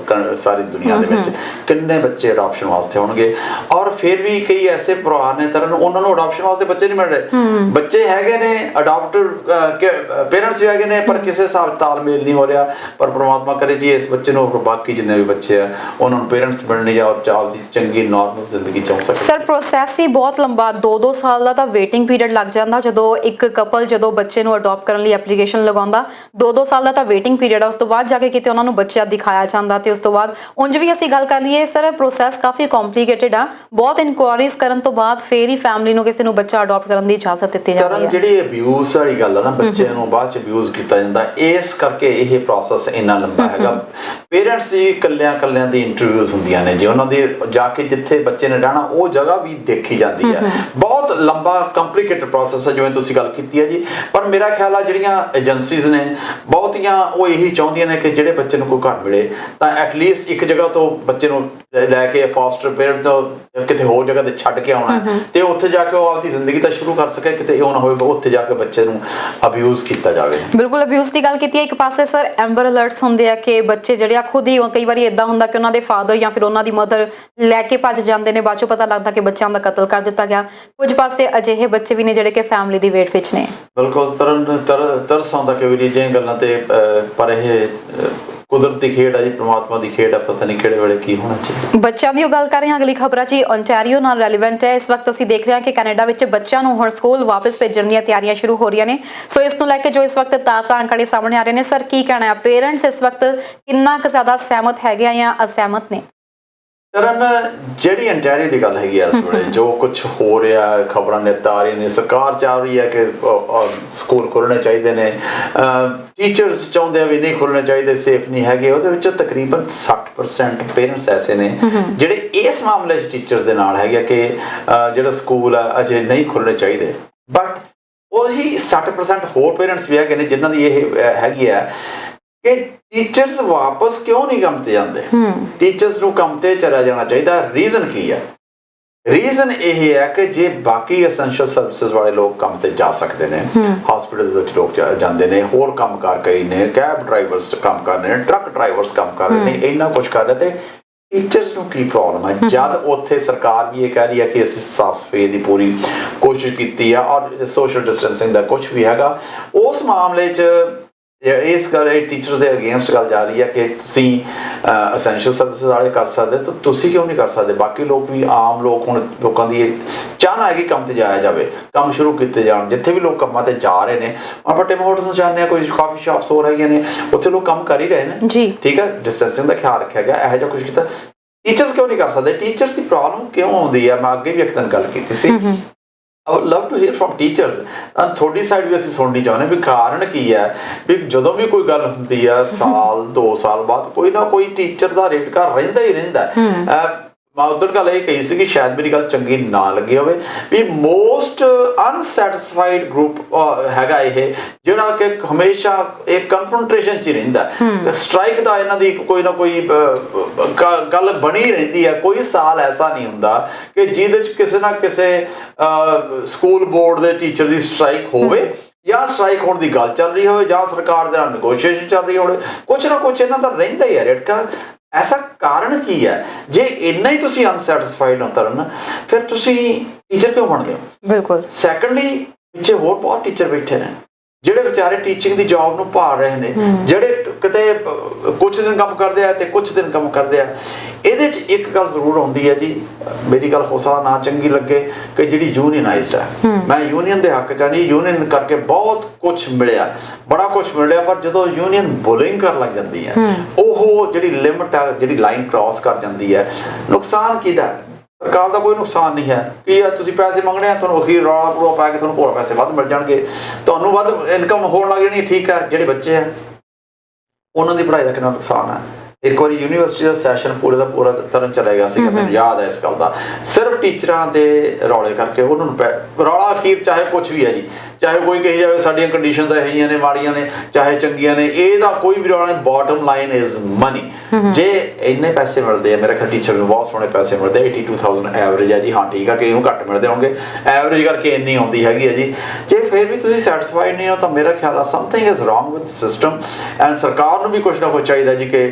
ਸਾਰੀ ਦੁਨੀਆ ਦੇ ਵਿੱਚ। ਕਿੰਨੇ ਬੱਚੇ ਅਡਾਪਸ਼ਨ ਵਾਸਤੇ ਹੋਣਗੇ, ਔਰ ਫਿਰ ਵੀ ਕਈ ਐਸੇ ਪਰਿਵਾਰ ਨੇ ਤਰਨ ਉਹਨਾਂ ਨੂੰ ਅਡਾਪਸ਼ਨ ਵਾਸਤੇ ਬੱਚੇ ਨਹੀਂ ਮਿਲ ਰਹੇ। ਬੱਚੇ ਹੈਗੇ ਨੇ, ਅਡਾਪਟਡ ਪੇਰੈਂਟਸ ਵੀ ਹੈਗੇ ਨੇ, ਪਰ ਕਿਸੇ ਹਿਸਾਬ ਤਾਲਮੇਲ ਨਹੀਂ ਹੋ ਰਿਹਾ। ਪਰ ਪ੍ਰਮਾਤਮਾ ਕਰੇ ਜੀ ਇਸ ਬੱਚੇ ਨੂੰ, ਬਾਕੀ ਜਿੰਨੇ ਵੀ ਬੱਚੇ ਆ ਉਹਨਾਂ ਨੂੰ ਪੇਰੈਂਟਸ ਬਣਨੇ ਜਾਂ ਆਪਦੀ ਚੰਗੀ ਨਾਰਮਲ ਜ਼ਿੰਦਗੀ ਚਾਹ ਸਕੇ। ਸਰ ਪ੍ਰੋਸੈਸ ਹੀ ਬਹੁਤ ਲੰਬਾ, 2-2 ਸਾਲ ਦਾ ਤਾਂ ਵੇਟਿੰਗ ਪੀਰੀਅਡ ਲੱਗ ਜਾਂਦਾ। ਜਦੋਂ ਇੱਕ ਕਪਲ ਜਦੋਂ ਬੱਚੇ ਨੂੰ ਅਡਾਪਟ ਕਰਨ ਲਈ ਐਪਲੀਕੇਸ਼ਨ ਲਗਾਉਂਦਾ, 2-2 ਸਾਲ ਦਾ ਤਾਂ ਵੇਟਿੰਗ ਪੀਰੀਅਡ ਆ। ਉਸ ਤੋਂ ਬਾਅਦ ਜਾ ਕੇ ਕਿਤੇ ਉਹਨਾਂ ਨੂੰ ਬੱਚਾ ਦਿਖਾਇਆ ਜਾਂਦਾ। ਤੇ ਉਸ ਤੋਂ ਬਾਅਦ ਉਂਝ ਵੀ ਅਸੀਂ ਗੱਲ ਕਰ ਲਈਏ ਸਰ, ਪ੍ਰੋਸੈਸ ਕਾਫੀ ਕੰਪਲਿਕੇਟਡ ਆ। ਬਹੁਤ ਇਨਕੁਆਇਰੀਜ਼ ਕਰਨ ਤੋਂ ਬਾਅਦ ਫੇਰ ਹੀ ਫੈਮਿਲੀ ਨੂੰ ਕਿਸੇ ਨੂੰ ਬੱਚਾ ਅਡਾਪਟ ਕਰਨ ਦੀ ਇਜਾਜ਼ਤ ਦਿੱਤੀ ਜਾਂਦੀ ਹੈ। ਜਿਹੜੀ ਅਬਿਊਜ਼ ਵਾਲੀ ਗੱਲ ਆ ਨਾ, ਬੱਚੇ ਨੂੰ ਬਾਅਦ ਚ ਅਬਿਊਜ਼ ਕੀਤਾ ਜਾਂਦਾ, ਇਸ ਕਰਕੇ ਇਹ ਪ੍ਰੋਸੈਸ ਇੰਨਾ ਲੰਬਾ ਹੈਗਾ। ਪੇਰੈਂਟਸ ਦੀ ਕੱਲਿਆਂ ਦੀ ਇੰਟਰਵਿਊਜ਼ ਹੁੰਦੀਆਂ ਨੇ ਜੀ, ਉਹਨਾਂ ਦੀ ਜਾ ਕੇ ਜਿੱਥੇ ਬੱਚੇ ਨੇ ਰਹਿਣਾ ਉਹ ਜਗ੍ਹਾ ਵੀ ਦੇਖੀ ਜਾਂਦੀ ਹੈ। ਬਹੁਤ ਲੰਬਾ ਕੰਪਲਿਕੇਟਡ ਪ੍ਰੋਸੈਸ ਹੈ ਜਿਵੇਂ ਤੁਸੀਂ ਗੱਲ ਕੀਤੀ ਹੈ ਜੀ। ਪਰ ਮੇਰਾ ਖਿਆਲ ਆ ਜਿਹੜੀਆਂ ਏਜੰਸੀਜ਼ ਨੇ ਬਹੁਤੀਆਂ ਉਹ ਇਹੀ ਚਾਹੁੰਦੀਆਂ ਨੇ ਕਿ ਜਿਹੜੇ ਬੱਚੇ ਨੂੰ ਕੋਈ ਘਰ ਮਿਲੇ ਤਾਂ ਐਟਲੀਸਟ ਇੱਕ ਜਗ੍ਹਾ ਤੋਂ ਬੱਚੇ ਨੂੰ ਲੈ ਕੇ ਫੋਸਟਰ ਪੇਰੈਂਟ ਤੋਂ ਕਿਤੇ ਹੋਰ ਜਗ੍ਹਾ ਤੇ ਛੱਡ ਕੇ ਆਉਣਾ ਤੇ ਉੱਥੇ ਜਾ ਕੇ ਉਹ ਆਪਦੀ ਜ਼ਿੰਦਗੀ ਤਾਂ ਸ਼ੁਰੂ ਕਰ ਸਕੇ। ਕਿਤੇ ਇਹ ਨਾ ਹੋਵੇ ਉੱਥੇ ਜਾ ਕੇ ਬੱਚੇ ਨੂੰ ਅਬਿਊਜ਼ ਕੀਤਾ ਜਾਵੇ। ਬਿਲਕੁਲ ਅਬਿਊਜ਼ ਦੀ ਗੱਲ ਕੀਤੀ ਹੈ। ਇੱਕ ਪਾਸੇ ਸਰ ਐਂਬਰ ਅਲਰਟਸ ਹੁੰਦੇ ਆ ਕਿ ਬੱਚੇ ਜਿਹੜੇ ਆ ਖੁਦ ਹੀ ਕਈ ਵਾਰੀ ਇਦਾਂ ਹੁੰਦਾ ਕਿ ਉਹਨਾਂ ਦੇ ਫਾਦਰ ਜਾਂ ਫਿਰ ਉਹਨਾਂ ਦੀ ਮਦਰ ਲੈ ਕੇ ਭੱਜ ਜਾਂਦੇ ਨੇ, ਬਾਅਦ ਚੋਂ ਪਤਾ ਲੱਗਦਾ ਕਿ ਬੱਚਿਆਂ ਦਾ ਕਤਲ ਕਰ ਦਿੱਤਾ ਗਿਆ। ਕੁਝ ਪਾਸੇ ਅਜਿਹੇ ਬੱਚੇ ਵੀ ਨੇ ਜਿਹੜੇ ਕਿ ਫੈਮਿਲੀ ਦੀ ਵੇਟ ਵਿੱਚ ਨੇ। ਬਿਲਕੁਲ ਤਰਸ ਆਉਂਦਾ ਕਿ ਵੀ ਜਿਹੜੀਆਂ ਗੱਲਾਂ ਤੇ, ਪਰ ਇਹ ਕੁਦਰਤੀ ਖੇਡ ਆ ਜੀ, ਪ੍ਰਮਾਤਮਾ ਦੀ ਖੇਡ ਆ, ਪਤਾ ਨਹੀਂ ਕਿਹੜੇ ਵੇਲੇ ਕੀ ਹੋਣਾ ਚਾਹੀਦਾ। ਬੱਚਿਆਂ ਦੀ ਉਹ ਗੱਲ ਕਰ ਰਹੇ ਹਾਂ ਅਗਲੀ ਖਬਰਾਂ 'ਚ ਓਨਟਾਰੀਓ ਨਾਲ ਰੈਲੇਵੈਂਟ ਹੈ। ਇਸ ਵਕਤ ਅਸੀਂ ਦੇਖ ਰਹੇ ਹਾਂ ਕਿ ਕੈਨੇਡਾ ਵਿੱਚ ਬੱਚਿਆਂ ਨੂੰ ਹੁਣ ਸਕੂਲ ਵਾਪਸ ਭੇਜਣ ਦੀਆਂ ਤਿਆਰੀਆਂ ਸ਼ੁਰੂ ਹੋ ਰਹੀਆਂ ਨੇ। ਸੋ ਇਸ ਨੂੰ ਲੈ ਕੇ ਜੋ ਇਸ ਵਕਤ ਤਾਜ਼ਾ ਅੰਕੜੇ ਸਾਹਮਣੇ ਆ ਰਹੇ ਨੇ, ਸਰ ਕੀ ਕਹਿਣਾ ਹੈ? ਪੇਰੈਂਟਸ ਇਸ ਵਕਤ ਕਿੰਨਾ ਕੁ ਜ਼ਿਆਦਾ ਸਹਿਮਤ ਹੈਗੇ ਆ ਜਾਂ ਅਸਹਿਮਤ ਨੇ? ਕਰਨ ਜਿਹੜੀ ਓਨਟਾਰੀਓ ਦੀ ਗੱਲ ਹੈਗੀ ਇਸ ਵੇਲੇ ਜੋ ਕੁਝ ਹੋ ਰਿਹਾ, ਖਬਰਾਂ ਨਿੱਤ ਆ ਰਹੀਆਂ ਨੇ, ਸਰਕਾਰ ਚਾਹ ਰਹੀ ਹੈ ਕਿ ਸਕੂਲ ਖੋਲ੍ਹਣੇ ਚਾਹੀਦੇ ਨੇ, ਟੀਚਰਸ ਚਾਹੁੰਦੇ ਆ ਵੀ ਨਹੀਂ ਖੋਲ੍ਹਣੇ ਚਾਹੀਦੇ, ਸੇਫ ਨਹੀਂ ਹੈਗੇ। ਉਹਦੇ ਵਿੱਚ ਤਕਰੀਬਨ 60% ਪੇਰੈਂਟਸ ਐਸੇ ਨੇ ਜਿਹੜੇ ਇਸ ਮਾਮਲੇ 'ਚ ਟੀਚਰਸ ਦੇ ਨਾਲ ਹੈਗੇ ਕਿ ਜਿਹੜਾ ਸਕੂਲ ਆ ਅਜੇ ਨਹੀਂ ਖੋਲ੍ਹਣੇ ਚਾਹੀਦੇ। ਬਟ ਉਹੀ 60% ਹੋਰ ਪੇਰੈਂਟਸ ਵੀ ਹੈਗੇ ਨੇ ਜਿਨ੍ਹਾਂ ਦੀ ਇਹ ਹੈਗੀ ਆ ਕਿ ਟੀਚਰਸ ਵਾਪਸ ਕਿਉਂ ਨਹੀਂ ਕੰਮ ਤੇ ਜਾਂਦੇ। ਟੀਚਰਸ ਨੂੰ ਕੰਮ ਤੇ ਚਲਾ ਜਾਣਾ ਚਾਹੀਦਾ। ਰੀਜ਼ਨ ਕੀ ਹੈ? ਰੀਜ਼ਨ ਇਹ ਹੈ ਕਿ ਜੇ ਬਾਕੀ ਐਸੈਂਸ਼ੀਅਲ ਸਰਵਿਸਿਜ਼ ਵਾਲੇ ਲੋਕ ਕੰਮ ਤੇ ਜਾ ਸਕਦੇ ਨੇ, ਹਸਪੀਟਲ ਵਿੱਚ ਲੋਕ ਜਾਂਦੇ ਨੇ, ਹੋਰ ਕੰਮ ਕਰ ਕਈ ਨੇ, ਕੈਬ ਡਰਾਈਵਰਸ ਕੰਮ ਕਰ ਰਹੇ ਨੇ, ਟਰੱਕ ਡਰਾਈਵਰਸ ਕੰਮ ਕਰ ਰਹੇ ਨੇ, ਇੰਨਾ ਕੁਝ ਕਰ ਰਹੇ, ਤੇ ਟੀਚਰਸ ਨੂੰ ਕੀ ਪ੍ਰੋਬਲਮ ਹੈ? ਜਦ ਉੱਥੇ ਸਰਕਾਰ ਵੀ ਇਹ ਕਹਿ ਰਹੀ ਹੈ ਕਿ ਅਸੀਂ ਸਾਫ਼ ਸਫਾਈ ਦੀ ਪੂਰੀ ਕੋਸ਼ਿਸ਼ ਕੀਤੀ ਆ ਔਰ ਸੋਸ਼ਲ ਡਿਸਟੈਂਸਿੰਗ ਦਾ ਕੁਝ ਵੀ ਹੈਗਾ, ਉਸ ਮਾਮਲੇ 'ਚ ਇਸ ਗੱਲ ਟੀਚਰਸ ਦੇ ਅਗੇਂਸਟ ਗੱਲ ਜਾ ਰਹੀ ਹੈ ਕਿ ਤੁਸੀਂ ਅਸੈਂਸ਼ੀਅਲ ਸਰਵਿਸਿਜ਼ ਵਾਲੇ ਕਰ ਸਕਦੇ ਤਾਂ ਤੁਸੀਂ ਕਿਉਂ ਨਹੀਂ ਕਰ ਸਕਦੇ? ਬਾਕੀ ਲੋਕ ਵੀ, ਆਮ ਲੋਕ, ਹੁਣ ਲੋਕਾਂ ਦੀ ਚਾਹਨਾ ਹੈ ਕਿ ਕੰਮ ਤੇ ਜਾਇਆ ਜਾਵੇ, ਕੰਮ ਸ਼ੁਰੂ ਕੀਤੇ ਜਾਣ। ਜਿੱਥੇ ਵੀ ਲੋਕ ਕੰਮਾਂ ਤੇ ਜਾ ਰਹੇ ਨੇ, ਆਪਾਂ ਟਿਮ ਹੋਟਲਸ ਜਾਂਦੇ ਹਾਂ, ਕੋਈ ਕਾਫੀ ਸ਼ਾਪਸ ਹੋਰ ਹੈਗੀਆਂ ਨੇ, ਉੱਥੇ ਲੋਕ ਕੰਮ ਕਰ ਹੀ ਰਹੇ ਨੇ ਜੀ, ਠੀਕ ਹੈ, ਡਿਸਟੈਂਸਿੰਗ ਦਾ ਖਿਆਲ ਰੱਖਿਆ ਗਿਆ, ਇਹੋ ਜਿਹਾ ਕੁਝ ਕੀਤਾ। ਟੀਚਰਸ ਕਿਉਂ ਨਹੀਂ ਕਰ ਸਕਦੇ? ਟੀਚਰਸ ਦੀ ਪ੍ਰੋਬਲਮ ਕਿਉਂ ਆਉਂਦੀ ਹੈ? ਮੈਂ ਅੱਗੇ ਵੀ ਇੱਕ ਦਿਨ ਗੱਲ ਕੀਤੀ ਸੀ। I would love to hear from teachers। ਤੁਹਾਡੀ ਸਾਈਡ ਵੀ ਅਸੀਂ ਸੁਣਨੀ ਚਾਹੁੰਦੇ ਵੀ ਕਾਰਨ ਕੀ ਹੈ ਵੀ ਜਦੋਂ ਵੀ ਕੋਈ ਗੱਲ ਹੁੰਦੀ ਹੈ ਸਾਲ 2 ਸਾਲ ਬਾਅਦ ਕੋਈ ਨਾ ਕੋਈ ਟੀਚਰ ਦਾ ਰੇਟ ਘਰ ਰਹਿੰਦਾ ਹੀ ਰਹਿੰਦਾ। ਮੈਂ ਉਧਰ ਗੱਲ ਇਹ ਕਹੀ ਸੀ ਕਿ ਸ਼ਾਇਦ ਮੇਰੀ ਗੱਲ ਚੰਗੀ ਨਾ ਲੱਗੀ ਹੋਵੇ ਵੀ ਮੋਸਟ ਅਨਸੈਟਿਸਫਾਈਡ ਗਰੁੱਪ ਹੈਗਾ ਇਹ, ਜਿਹੜਾ ਕਿ ਹਮੇਸ਼ਾ ਇੱਕ ਕਨਫਰੰਟੇਸ਼ਨ 'ਚ ਹੀ ਰਹਿੰਦਾ। ਸਟ੍ਰਾਈਕ ਦਾ ਇਹਨਾਂ ਦੀ ਕੋਈ ਨਾ ਕੋਈ ਗੱਲ ਬਣੀ ਰਹਿੰਦੀ ਹੈ। ਕੋਈ ਸਾਲ ਐਸਾ ਨਹੀਂ ਹੁੰਦਾ ਕਿ ਜਿਹਦੇ 'ਚ ਕਿਸੇ ਨਾ ਕਿਸੇ ਸਕੂਲ ਬੋਰਡ ਦੇ ਟੀਚਰ ਦੀ ਸਟ੍ਰਾਈਕ ਹੋਵੇ ਜਾਂ ਸਟ੍ਰਾਈਕ ਹੋਣ ਦੀ ਗੱਲ ਚੱਲ ਰਹੀ ਹੋਵੇ ਜਾਂ ਸਰਕਾਰ ਦੇ ਨਾਲ ਨੈਗੋਸ਼ੀਏਸ਼ਨ ਚੱਲ ਰਹੀ ਹੋਵੇ। ਕੁਛ ਨਾ ਕੁਛ ਇਹਨਾਂ ਦਾ ਰਹਿੰਦਾ ਹੀ ਹੈ ਰੇਟਕਾ। ਐਸਾ ਕਾਰਨ ਕੀ ਹੈ? ਜੇ ਇੰਨਾ ਹੀ ਤੁਸੀਂ ਅਨਸੈਟਿਸਫਾਈਡ ਹੋ ਤਰਨ, ਫਿਰ ਤੁਸੀਂ ਟੀਚਰ ਕਿਉਂ ਬਣਦੇ ਹੋ? ਬਿਲਕੁਲ। ਸੈਕੰਡਲੀ ਪਿੱਛੇ ਹੋਰ ਬਹੁਤ ਟੀਚਰ ਬੈਠੇ ਨੇ ਜਿਹੜੇ ਵਿਚਾਰੇ ਟੀਚਿੰਗ ਦੀ ਜੌਬ ਨੂੰ ਭਾਲ ਰਹੇ ਨੇ, ਜਿਹੜੇ ਕਿਤੇ ਕੁਛ ਦਿਨ ਕੰਮ ਕਰਦੇ ਆ ਤੇ ਕੁਛ ਦਿਨ ਕੰਮ ਕਰਦੇ ਆ। ਇਹਦੇ 'ਚ ਇੱਕ ਗੱਲ ਜ਼ਰੂਰ ਆਉਂਦੀ ਹੈ ਜੀ, ਮੇਰੀ ਗੱਲ ਹੋ ਸਕਦਾ ਨਾ ਚੰਗੀ ਲੱਗੇ, ਕਿ ਜਿਹੜੀ ਯੂਨੀਅਨਾਈਜ਼ਡ ਹੈ, ਮੈਂ ਯੂਨੀਅਨ ਦੇ ਹੱਕ 'ਚ ਨਹੀਂ, ਯੂਨੀਅਨ ਕਰਕੇ ਬਹੁਤ ਕੁਛ ਮਿਲਿਆ, ਬੜਾ ਕੁਛ ਮਿਲਿਆ, ਪਰ ਜਦੋਂ ਯੂਨੀਅਨ ਬੁਲਿੰਗ ਕਰਨ ਲੱਗ ਜਾਂਦੀ ਹੈ, ਉਹ ਜਿਹੜੀ ਲਿਮਟ ਹੈ, ਜਿਹੜੀ ਲਾਈਨ ਕ੍ਰਾਸ ਕਰ ਜਾਂਦੀ ਹੈ, ਨੁਕਸਾਨ ਕਿਹਦਾ? ਸਰਕਾਰ ਦਾ ਕੋਈ ਨੁਕਸਾਨ ਨਹੀਂ ਹੈ। ਕੀ ਆ, ਤੁਸੀਂ ਪੈਸੇ ਮੰਗਣੇ ਆ, ਤੁਹਾਨੂੰ ਅਖੀਰ ਰੌਲਾ ਪੂਰਾ ਪਾ ਕੇ ਤੁਹਾਨੂੰ ਹੋਰ ਪੈਸੇ ਵੱਧ ਮਿਲ ਜਾਣਗੇ, ਤੁਹਾਨੂੰ ਵੱਧ ਇਨਕਮ ਹੋਣ ਲੱਗ ਜਾਣੀ। ਠੀਕ ਹੈ, ਜਿਹੜੇ ਬੱਚੇ ਆ ਉਹਨਾਂ ਦੀ ਪੜ੍ਹਾਈ ਦਾ ਕਿੰਨਾ ਨੁਕਸਾਨ ਹੈ। ਇੱਕ ਵਾਰੀ ਯੂਨੀਵਰਸਿਟੀ ਦਾ ਸੈਸ਼ਨ ਪੂਰੇ ਦਾ ਪੂਰਾ ਤਰਨ ਚਲਾ ਗਿਆ ਸੀਗਾ, ਮੈਨੂੰ ਯਾਦ ਹੈ ਇਸ ਗੱਲ ਦਾ, ਸਿਰਫ ਟੀਚਰਾਂ ਦੇ ਰੌਲੇ ਕਰਕੇ ਉਹਨਾਂ ਨੂੰ ਰੌਲਾ ਅਖੀਰ ਚਾਹੇ ਕੁਛ ਵੀ ਹੈ ਜੀ, ਚਾਹੇ ਕੋਈ ਕਹੀ ਜਾਵੇ ਸਾਡੀਆਂ ਕੰਡੀਸ਼ਨਸ ਇਹੋ ਜਿਹੀਆਂ ਨੇ, ਮਾੜੀਆਂ ਨੇ, ਚਾਹੇ ਚੰਗੀਆਂ ਨੇ, ਇਹਦਾ ਕੋਈ ਵੀ ਰੌਲਾ ਨਹੀਂ। Bottom line is money. ਜੇ ਇੰਨੇ ਪੈਸੇ ਮਿਲਦੇ ਆ, ਮੇਰੇ ਖਿਆਲ ਟੀਚਰ ਨੂੰ ਬਹੁਤ ਸੋਹਣੇ ਪੈਸੇ ਮਿਲਦੇ, 82,000 ਐਵਰੇਜ ਹੈ ਜੀ। ਹਾਂ ਠੀਕ ਆ ਕਿ ਇਹਨੂੰ ਘੱਟ ਮਿਲਦੇ ਹੋਣਗੇ, ਐਵਰੇਜ ਕਰਕੇ ਇੰਨੀ ਆਉਂਦੀ ਹੈਗੀ ਹੈ ਜੀ। ਜੇ ਫਿਰ ਵੀ ਤੁਸੀਂ ਸੈਟੀਸਫਾਈਡ ਨਹੀਂ ਹੋ ਤਾਂ ਮੇਰਾ ਖਿਆਲ ਆ something is wrong with system. And ਸਰਕਾਰ ਨੂੰ ਵੀ ਕੁਛ ਨਾ ਕੁਛ ਚਾਹੀਦਾ ਜੀ ਕਿ